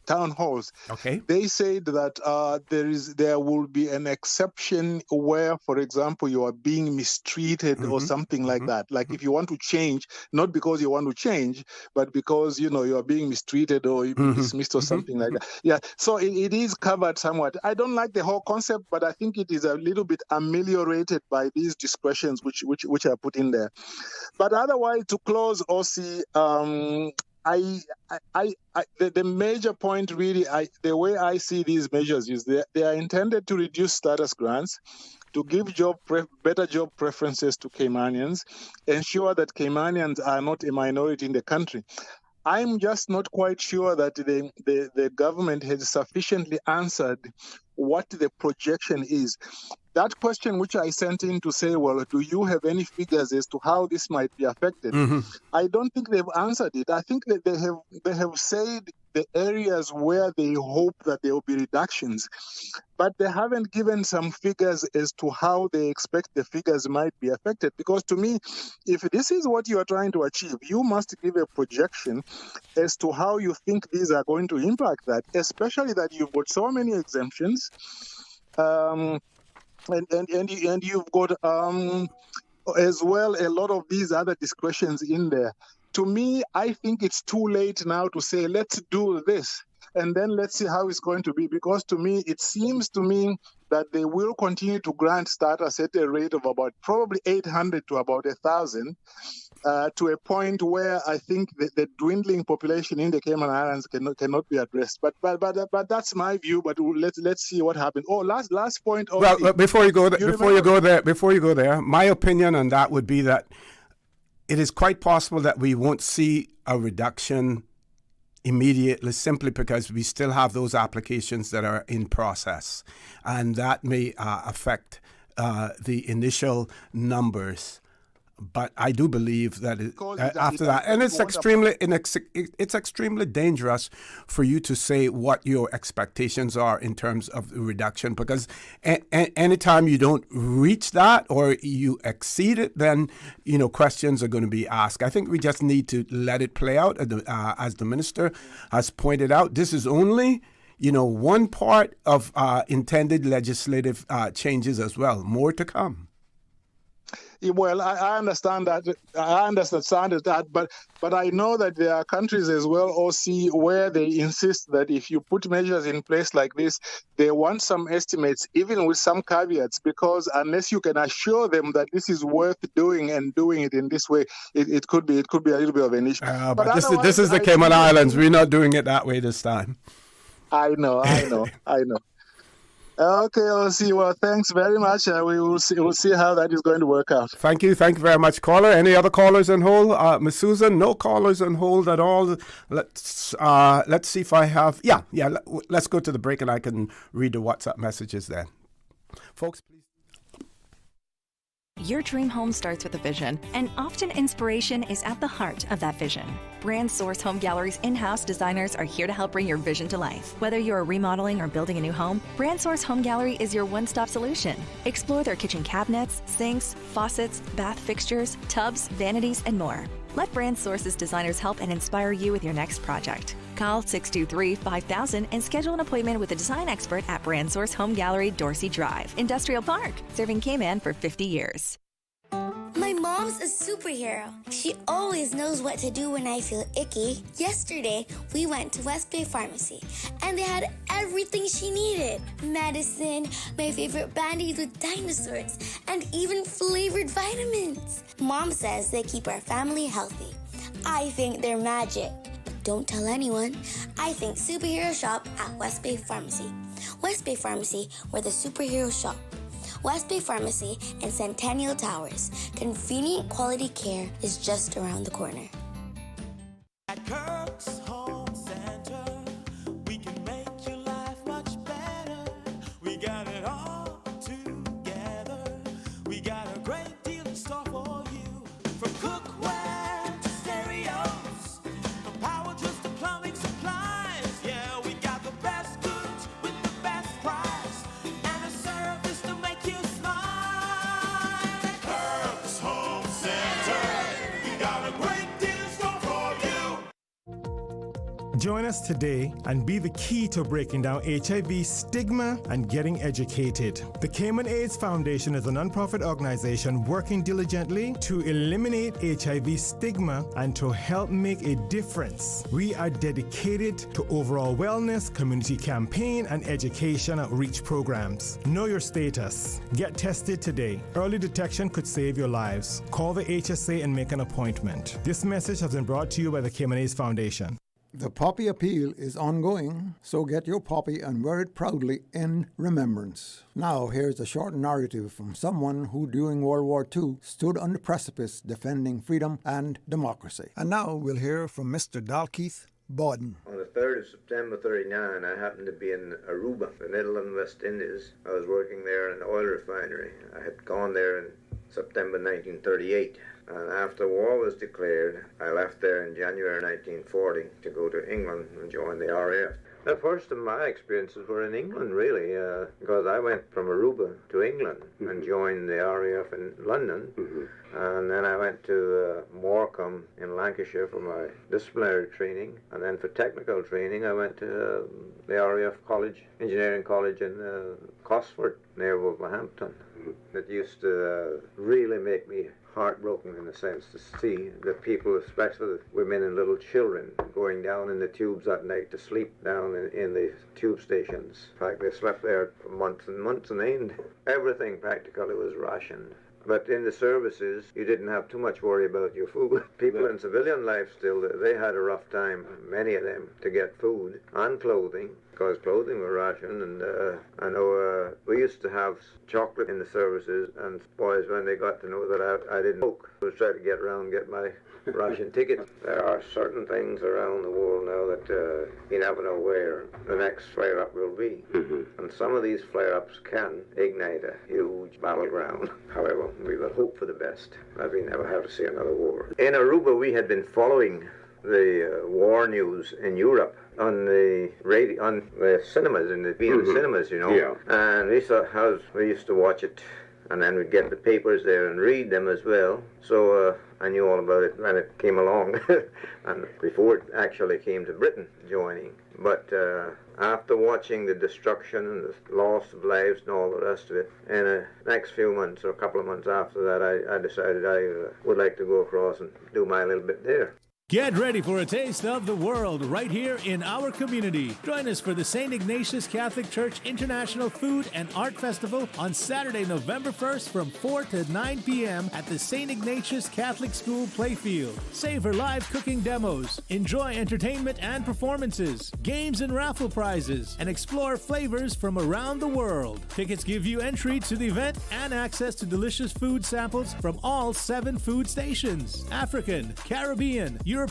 S13: town halls.
S16: Okay.
S13: They said that there will be an exception where, for example, you are being mistreated or something like that. Like if you want to change, not because you want to change, but because you are being mistreated or you've been dismissed or something like that. Yeah. So it is covered somewhat. I don't like the whole concept, but I think it is a little bit ameliorated by these discretions which are put in there. But otherwise, to close, OC, the major point really, the way I see these measures is they are intended to reduce status grants, to give better job preferences to Caymanians, ensure that Caymanians are not a minority in the country. I'm just not quite sure that the government has sufficiently answered what the projection is. That question which I sent in to say, well, do you have any figures as to how this might be affected? I don't think they've answered it. I think that they have said the areas where they hope that there will be reductions, but they haven't given some figures as to how they expect the figures might be affected. Because to me, if this is what you are trying to achieve, you must give a projection as to how you think these are going to impact that, especially that you've got so many exemptions. And you've got as well a lot of these other discretions in there. To me, I think it's too late now to say, let's do this, and then let's see how it's going to be. Because to me, it seems to me that they will continue to grant status at a rate of about probably 800 to about 1,000. to a point where I think the dwindling population in the Cayman Islands cannot be addressed. But that's my view. But let's see what happens. Oh, last point.
S16: Well, before you go there, my opinion on that would be that it is quite possible that we won't see a reduction immediately, simply because we still have those applications that are in process, and that may affect the initial numbers. But I do believe that after that, and it's extremely dangerous for you to say what your expectations are in terms of the reduction, because anytime you don't reach that or you exceed it, then questions are going to be asked. I think we just need to let it play out. As the minister has pointed out, this is only one part of intended legislative changes as well. More to come.
S13: Well, I understand that. But I know that there are countries as well, OC, where they insist that if you put measures in place like this, they want some estimates, even with some caveats, because unless you can assure them that this is worth doing and doing it in this way, it could be a little bit of an issue.
S16: But this is the Cayman Islands. We're not doing it that way this time.
S13: I know. Okay, OC. Well, thanks very much. We'll see how that is going to work out.
S16: Thank you very much, caller. Any other callers on hold? Ms. Susan, no callers on hold at all. Let's see if I have. Yeah. Let's go to the break, and I can read the WhatsApp messages then, folks. Please.
S20: Your dream home starts with a vision, and often inspiration is at the heart of that vision. Brand Source Home Gallery's in-house designers are here to help bring your vision to life. Whether you're remodeling or building a new home, Brand Source Home Gallery is your one-stop solution. Explore their kitchen cabinets, sinks, faucets, bath fixtures, tubs, vanities, and more. Let Brand Source's designers help and inspire you with your next project. Call 623-5000 and schedule an appointment with a design expert at Brand Source Home Gallery, Dorsey Drive, Industrial Park, serving Cayman for 50 years.
S1: My mom's a superhero. She always knows what to do when I feel icky. Yesterday, we went to West Bay Pharmacy, and they had everything she needed. Medicine, my favorite band-aids with dinosaurs, and even flavored vitamins. Mom says they keep our family healthy. I think they're magic. But don't tell anyone. I think superhero shop at West Bay Pharmacy. West Bay Pharmacy, where the superheroes shop. West Bay Pharmacy and Centennial Towers. Convenient quality care is just around the corner.
S21: At Kirk's Home Center, we can make your life much better. We got it all together. We got a great deal in store for you. From cookware to stereos, from power tools to plumbing supplies. Yeah, we got the best goods with the best price. And a service to make you smile. At Kirk's Home Center, we got a great deal in store for you.
S23: Join us today and be the key to breaking down HIV stigma and getting educated. The Cayman AIDS Foundation is a nonprofit organization working diligently to eliminate HIV stigma and to help make a difference. We are dedicated to overall wellness, community campaign, and education outreach programs. Know your status. Get tested today. Early detection could save your lives. Call the HSA and make an appointment. This message has been brought to you by the Cayman AIDS Foundation.
S24: The Poppy Appeal is ongoing, so get your poppy and wear it proudly in remembrance. Now, here's a short narrative from someone who during World War II stood on the precipice defending freedom and democracy. And now we'll hear from Mr. Dalkeith Bawden.
S25: On the 3rd of September 39, I happened to be in Aruba, the Netherlands, West Indies. I was working there in an oil refinery. I had gone there in September 1938. And after war was declared, I left there in January 1940 to go to England and join the RAF. The first of my experiences were in England, really, because I went from Aruba to England and joined the RAF in London. And then I went to Morecambe in Lancashire for my disciplinary training. And then for technical training, I went to the RAF College, Engineering College in Cosford, near Wolverhampton. That used to really make me heartbroken in a sense to see the people, especially the women and little children, going down in the tubes at night to sleep down in the tube stations. In fact, they slept there for months and months on end. Everything practically was rationed. But in the services, you didn't have too much worry about your food. People in civilian life still, they had a rough time, many of them, to get food and clothing, because clothing were rationed. And I know we used to have chocolate in the services, and boys, when they got to know that I didn't smoke, would try to get around and get my ration ticket. There are certain things around the world now that you never know where the next flare-up will be. And some of these flare-ups can ignite a huge battleground. However, we will hope for the best, that we never have to see another war. In Aruba, we had been following the war news in Europe on the radio, on the cinemas, in the cinemas, you know.
S4: Yeah.
S25: And we used to watch it, and then we'd get the papers there and read them as well. So I knew all about it when it came along, and before it actually came to Britain joining. But after watching the destruction and the loss of lives and all the rest of it, in the next few months or a couple of months after that, I decided I would like to go across and do my little bit there.
S5: Get ready for a taste of the world right here in our community. Join us for the St. Ignatius Catholic Church International Food and Art Festival on Saturday, November 1st from 4 to 9 p.m. at the St. Ignatius Catholic School Playfield. Savor live cooking demos, enjoy entertainment and performances, games and raffle prizes, and explore flavors from around the world. Tickets give you entry to the event and access to delicious food samples from all 7 food stations: African, Caribbean, European,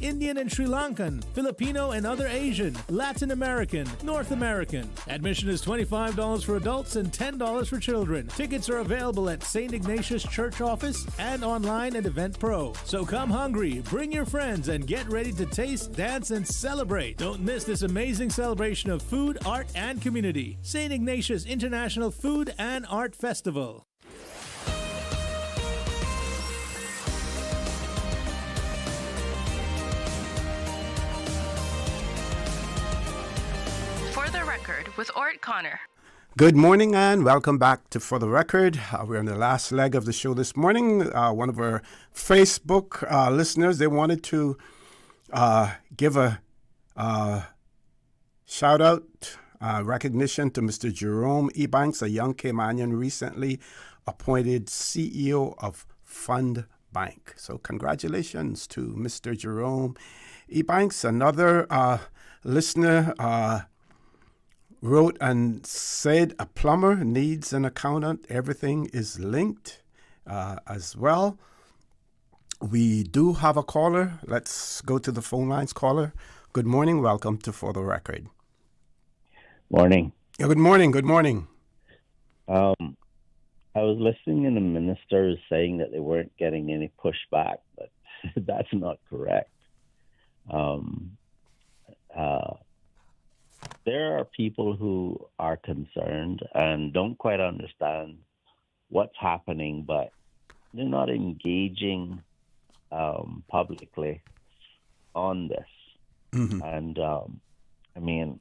S5: Indian and Sri Lankan, Filipino and other Asian, Latin American, North American. Admission is $25 for adults and $10 for children. Tickets are available at St. Ignatius Church Office and online at EventPro. So come hungry, bring your friends, and get ready to taste, dance, and celebrate. Don't miss this amazing celebration of food, art, and community. St. Ignatius International Food and Art Festival.
S9: With ORRETT Connor.
S16: Good morning and welcome back to For the Record. We're in the last leg of the show this morning. One of our Facebook listeners, they wanted to give a shout out, recognition to Mr. Jerome Ebanks, a young Caymanian recently appointed CEO of Fund Bank. So congratulations to Mr. Jerome Ebanks. Another listener wrote and said a plumber needs an accountant. Everything is linked as well. We do have a caller. Let's go to the phone lines. Caller, good morning. Welcome to For the Record.
S6: Morning.
S16: Good morning. Good morning.
S6: I was listening and the minister was saying that they weren't getting any pushback, but that's not correct. There are people who are concerned and don't quite understand what's happening, but they're not engaging publicly on this. And I mean,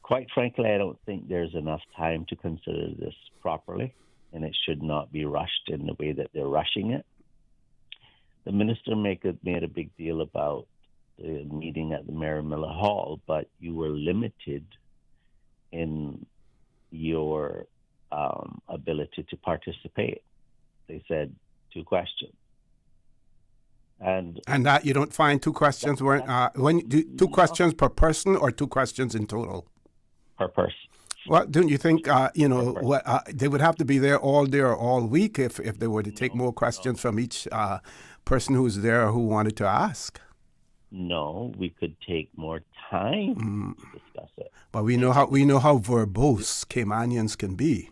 S6: quite frankly, I don't think there's enough time to consider this properly, and it should not be rushed in the way that they're rushing it. The minister made a big deal about the meeting at the Mary Miller Hall, but you were limited in your ability to participate. They said 2 questions. And
S16: that you don't find 2 questions weren't when 2 questions per person or 2 questions in total?
S6: Per person.
S16: Well, don't you think they would have to be there all day or all week if they were to take more questions from each person who's there who wanted to ask?
S6: No, we could take more time to discuss it.
S16: But we know how verbose Caymanians can be.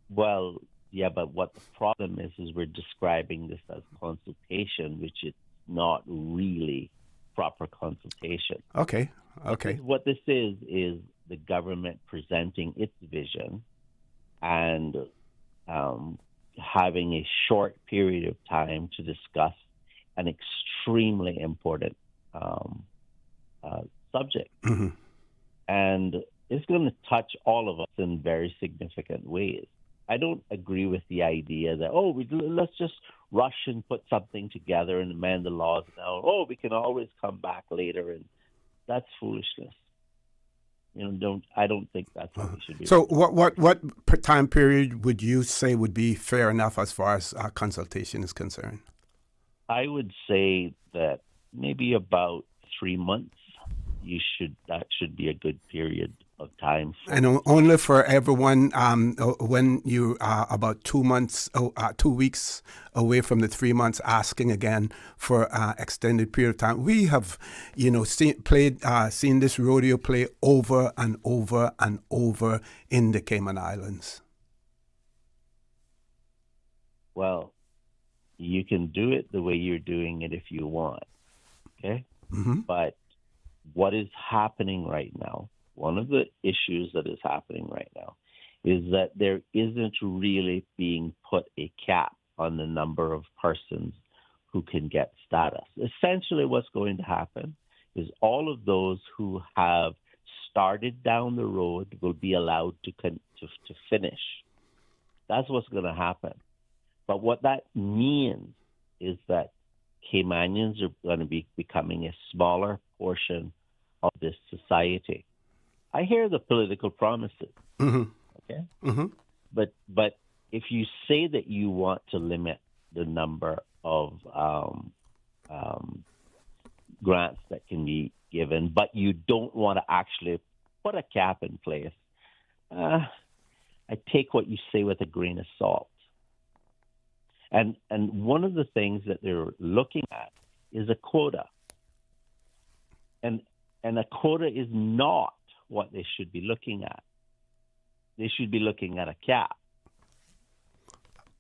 S6: Well, yeah, but what the problem is we're describing this as consultation, which is not really proper consultation.
S16: Okay.
S6: What this is the government presenting its vision and having a short period of time to discuss an extremely important subject. And it's going to touch all of us in very significant ways. I don't agree with the idea that, let's just rush and put something together and amend the laws now. We can always come back later. And that's foolishness. I don't think that's how we should be.
S16: So what time period would you say would be fair enough as far as consultation is concerned?
S6: I would say that maybe about 3 months. That should be a good period of time.
S16: And only for everyone, when you are about 2 months, 2 weeks away from the 3 months, asking again for extended period of time. We have, seen this rodeo play over and over and over in the Cayman Islands.
S6: Well, you can do it the way you're doing it if you want, okay?
S16: Mm-hmm.
S6: But what is happening right now, one of the issues that is happening right now is that there isn't really being put a cap on the number of persons who can get status. Essentially, what's going to happen is all of those who have started down the road will be allowed to finish. That's what's going to happen. But what that means is that Caymanians are going to be becoming a smaller portion of this society. I hear the political promises,
S16: mm-hmm.
S6: okay?
S16: Mm-hmm.
S6: But if you say that you want to limit the number of grants that can be given, but you don't want to actually put a cap in place, I take what you say with a grain of salt. And one of the things that they're looking at is a quota. And a quota is not what they should be looking at. They should be looking at a cap.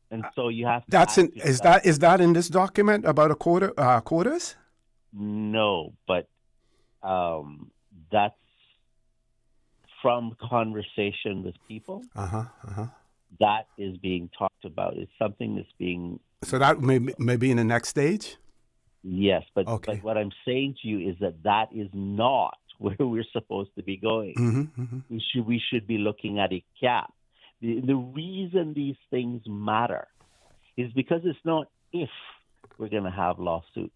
S6: And so you have to...
S16: Is that in this document about a quotas?
S6: No, but that's from conversation with people. That is being talked about. It's something that's being...
S16: So that may be in the next stage?
S6: Yes, but what I'm saying to you is that is not where we're supposed to be going.
S16: Mm-hmm, mm-hmm.
S6: We should be looking at a cap. The reason these things matter is because it's not if we're going to have lawsuits.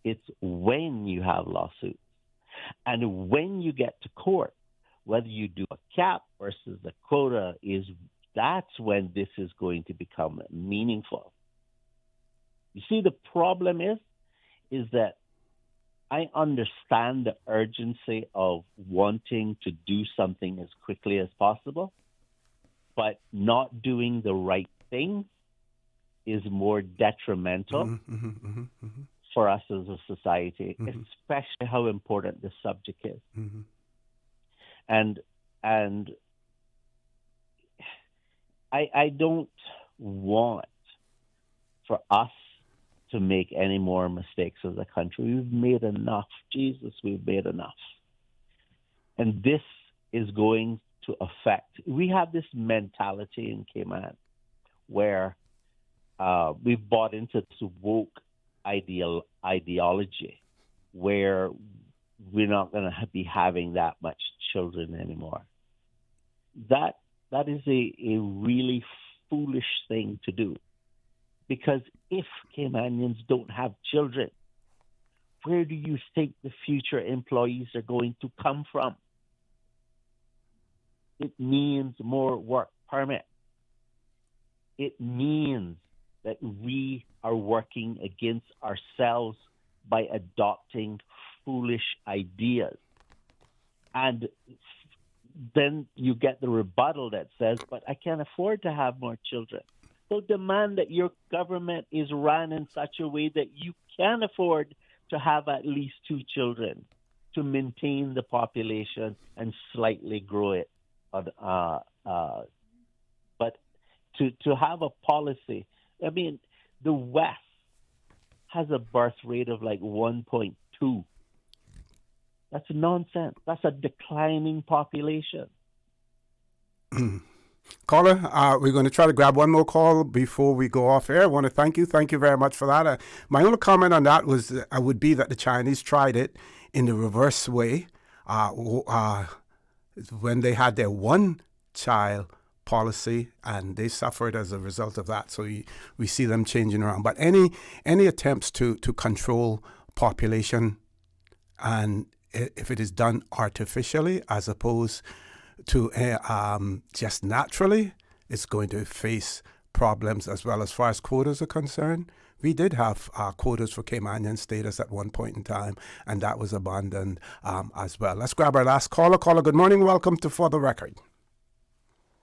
S6: It's when you have lawsuits. And when you get to court, whether you do a cap versus a quota, that's when this is going to become meaningful. You see, the problem is that I understand the urgency of wanting to do something as quickly as possible, but not doing the right thing is more detrimental for us as a society, especially how important this subject is. And I don't want for us to make any more mistakes as a country. We've made enough. Jesus, we've made enough. And this is going to affect... We have this mentality in Cayman where we've bought into this woke ideology where we're not going to be having that much children anymore. That is a really foolish thing to do. Because if Caymanians don't have children, where do you think the future employees are going to come from? It means more work permit. It means that we are working against ourselves by adopting foolish ideas. And then you get the rebuttal that says, but I can't afford to have more children. So demand that your government is run in such a way that you can afford to have at least 2 children to maintain the population and slightly grow it. But to have a policy, I mean, the West has a birth rate of like 1.2. That's nonsense. That's a declining population.
S16: Caller, we're going to try to grab one more call before we go off air. I want to thank you. Thank you very much for that. My only comment on that would be that the Chinese tried it in the reverse way when they had their one-child policy, and they suffered as a result of that. So we see them changing around. But any attempts to control population and if it is done artificially as opposed to just naturally, it's going to face problems as well as far as quotas are concerned. We did have quotas for Caymanian status at one point in time, and that was abandoned as well. Let's grab our last caller. Caller, good morning. Welcome to For the Record.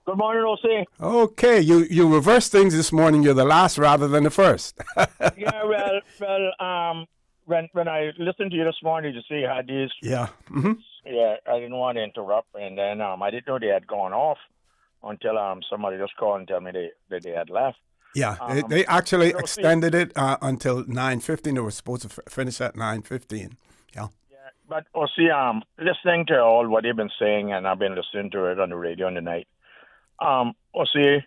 S4: Good morning, O.C.
S16: Okay, you reversed things this morning. You're the last rather than the first.
S4: Yeah, well, when I listened to you this morning, you see, you had these.
S16: Yeah. Mm-hmm.
S4: Yeah, I didn't want to interrupt, and then I didn't know they had gone off until somebody just called and told me they had left.
S16: Yeah, they actually extended it until 9:15. They were supposed to finish at 9:15. Yeah.
S4: But see, listening to all what they've been saying, and I've been listening to it on the radio in the night. See,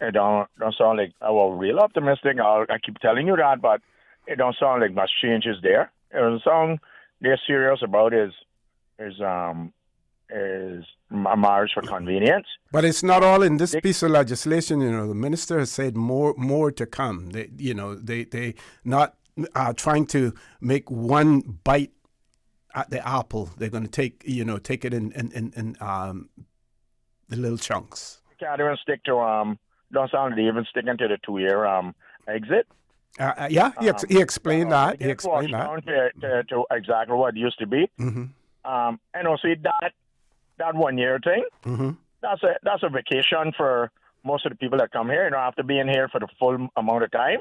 S4: it don't sound like I was real optimistic. I keep telling you that, but it don't sound like much change is there. It doesn't sound they're serious about is a marriage for convenience.
S16: But it's not all in this piece of legislation. You know, the minister has said more to come. They not trying to make one bite at the apple. They're going to take it in the little chunks.
S4: Can't even stick to don't sound like they even sticking to the 2-year exit.
S16: He explained that. He explained that
S4: to exactly what it used to be.
S16: Mm-hmm.
S4: And see that 1 year thing.
S16: Mm-hmm.
S4: That's a vacation for most of the people that come here. You know, after being here for the full amount of time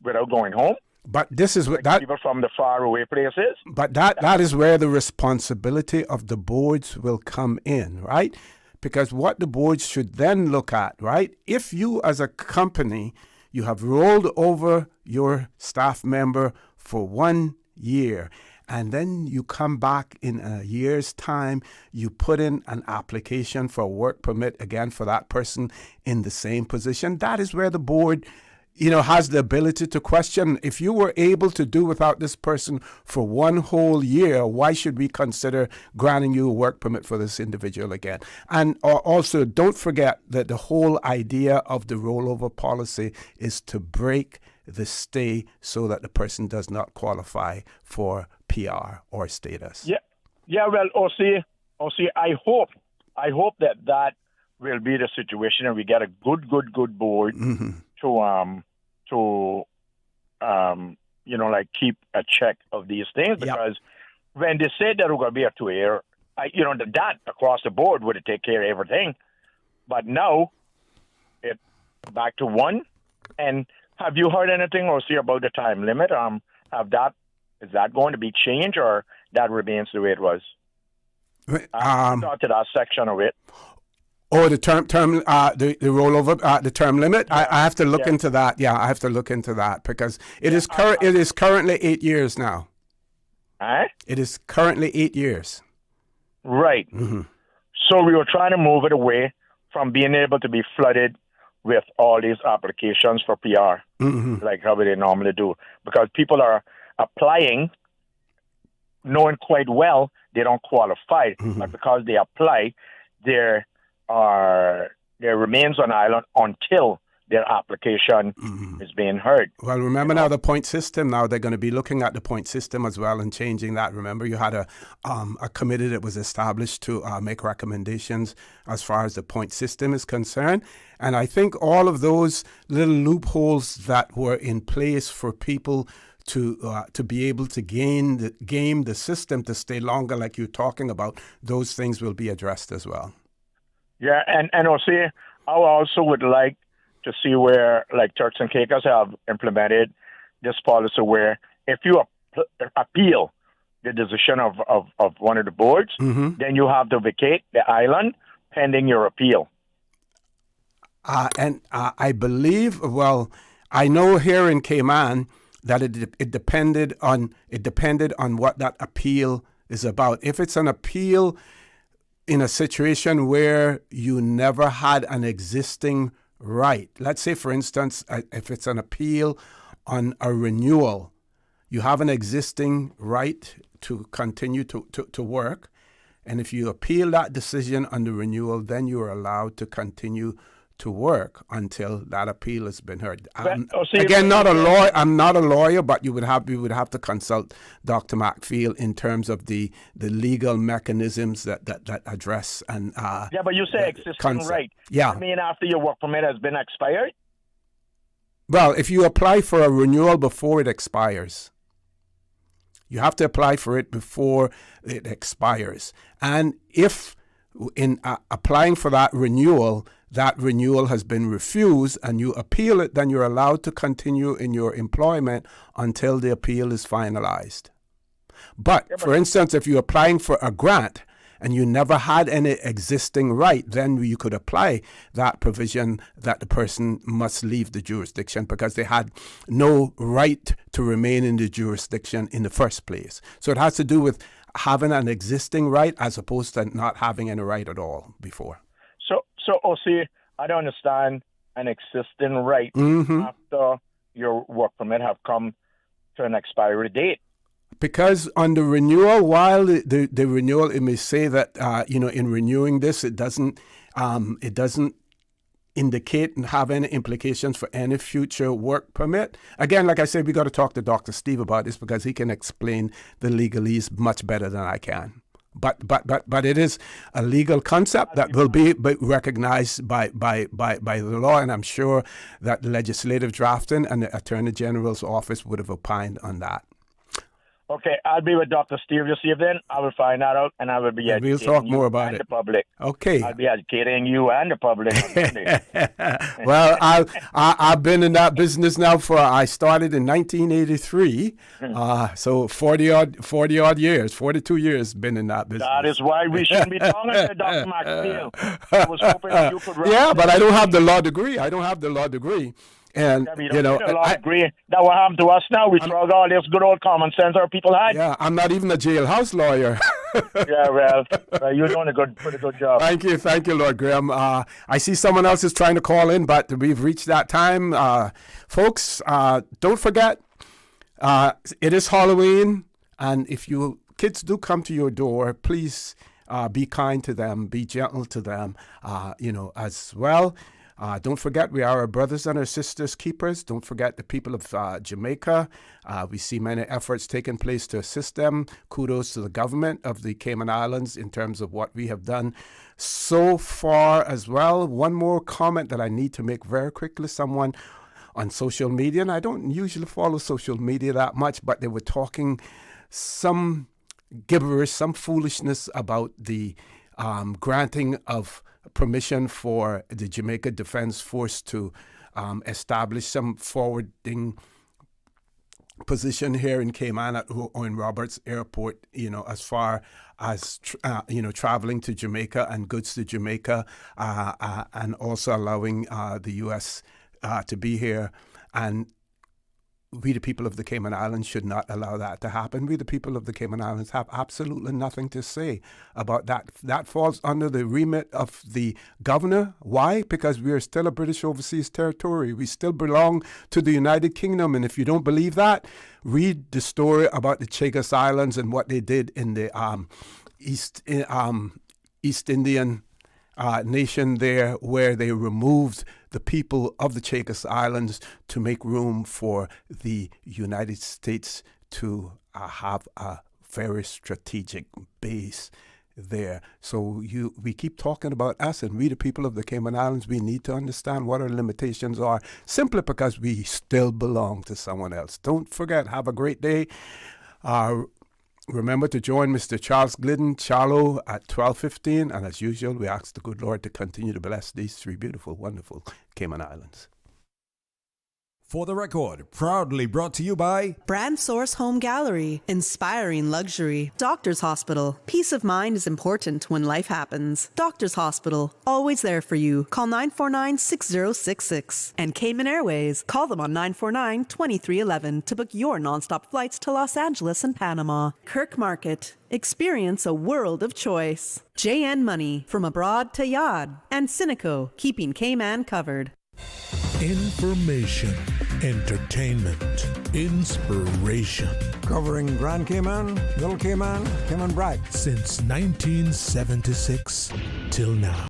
S4: without going home.
S16: But this is what
S4: people from the far away places.
S16: But that is where the responsibility of the boards will come in, right? Because what the boards should then look at, right? If you as a company, you have rolled over your staff member for 1 year, and then you come back in a year's time, you put in an application for a work permit again for that person in the same position, that is where the board has the ability to question, if you were able to do without this person for 1 whole year, why should we consider granting you a work permit for this individual again? And also, don't forget that the whole idea of the rollover policy is to break the stay so that the person does not qualify for PR or status.
S4: Yeah. Well, OC, I hope that will be the situation, and we get a good board to keep a check of these things, because when they said that we're going to be a 2-year, that across the board would take care of everything, but now it back to 1. And have you heard anything or see about the time limit? Is that going to be changed, or that remains the way it was? I thought to that section of it.
S16: Oh, the term, the rollover, the term limit. I have to look into that. Yeah, I have to look into that, because it is currently 8 years now. It is currently 8 years.
S4: Right.
S16: Mm-hmm.
S4: So we were trying to move it away from being able to be flooded with all these applications for PR, like how they normally do, because people are applying, knowing quite well they don't qualify, but because they apply, there remains on island until their application is being heard.
S16: Well, remember now the point system. Now they're going to be looking at the point system as well and changing that. Remember, you had a committee that was established to make recommendations as far as the point system is concerned. And I think all of those little loopholes that were in place for people to be able to game the system to stay longer, like you're talking about, those things will be addressed as well.
S4: Yeah, and I also would like to see where, like, Turks and Caicos have implemented this policy where if you appeal the decision of one of the boards, then you have to vacate the island pending your appeal.
S16: And I believe, I know here in Cayman that it depended on what that appeal is about. If it's an appeal in a situation where you never had an existing right, let's say, for instance, if it's an appeal on a renewal, you have an existing right to continue to work, and if you appeal that decision on the renewal, then you are allowed to continue to work until that appeal has been heard.
S4: see,
S16: Again, not a lawyer. I'm not a lawyer, but you would have to consult Dr. McField in terms of the legal mechanisms that address and
S4: yeah, but you say existing
S16: concept.
S4: right.
S16: Yeah.
S4: I mean, after your work permit has been expired.
S16: Well, if you apply for a renewal before it expires, you have to apply for it before it expires, and if in applying for that renewal has been refused and you appeal it, then you're allowed to continue in your employment until the appeal is finalized. But for instance, if you're applying for a grant and you never had any existing right, then you could apply that provision that the person must leave the jurisdiction because they had no right to remain in the jurisdiction in the first place. So it has to do with having an existing right as opposed to not having any right at all before.
S4: So OC, I don't understand an existing right after your work permit have come to an expiry date.
S16: Because on the renewal, while the renewal, it may say that in renewing this, it doesn't indicate and have any implications for any future work permit. Again, like I said, we got to talk to Dr. Steve about this because he can explain the legalese much better than I can. But it is a legal concept that will be recognized by the law, and I'm sure that the legislative drafting and the Attorney General's office would have opined on that.
S4: Okay, I'll be with Dr. Steve this evening. I will find that out, and I will be educating
S16: we'll talk more about
S4: and
S16: it.
S4: The public.
S16: Okay.
S4: I'll be educating you and the public.
S16: Well, I've been in that business now I started in 1983, so 40 odd years, 42 years been in that business.
S4: That is why we shouldn't be talking to Dr. McField. I was hoping that you could.
S16: Yeah, but I don't have the law degree. And,
S4: agree. That what happened to us now. We throw all this good old common sense our people had.
S16: Yeah, I'm not even a jailhouse lawyer.
S4: Yeah, well, you're doing a pretty good job.
S16: Thank you, Lord Graham. I see someone else is trying to call in, but we've reached that time. Folks, don't forget, it is Halloween, and if kids do come to your door, please be kind to them, be gentle to them, as well. Don't forget, we are our brothers and our sisters keepers. Don't forget the people of Jamaica. We see many efforts taking place to assist them. Kudos to the government of the Cayman Islands in terms of what we have done so far as well. One more comment that I need to make very quickly. Someone on social media, and I don't usually follow social media that much, but they were talking some gibberish, some foolishness about the granting of permission for the Jamaica Defense Force to establish some forwarding position here in Cayman or in Roberts Airport, as far as, traveling to Jamaica and goods to Jamaica, and also allowing the U.S. To be here. And we, the people of the Cayman Islands, should not allow that to happen. We, the people of the Cayman Islands, have absolutely nothing to say about that. That falls under the remit of the governor. Why? Because we are still a British overseas territory. We still belong to the United Kingdom. And if you don't believe that, read the story about the Chagos Islands and what they did in the East Indian nation there, where they removed the people of the Chagos Islands to make room for the United States to have a very strategic base there. So we keep talking about us, and we, the people of the Cayman Islands, we need to understand what our limitations are, simply because we still belong to someone else. Don't forget, have a great day. Remember to join Mr. Charles Glidden, Charlo, at 12:15. And as usual, we ask the good Lord to continue to bless these three beautiful, wonderful Cayman Islands.
S3: For the Record, proudly brought to you by
S22: Brand Source Home Gallery, inspiring luxury. Doctor's Hospital, peace of mind is important when life happens. Doctor's Hospital, always there for you. Call 949-6066. And Cayman Airways, call them on 949-2311 to book your nonstop flights to Los Angeles and Panama. Kirk Market, experience a world of choice. JN Money, from abroad to Yad. And Cineco, keeping Cayman covered.
S5: Information, entertainment, inspiration.
S24: Covering Grand Cayman, Little Cayman, Cayman Brac.
S5: Since 1976 till now.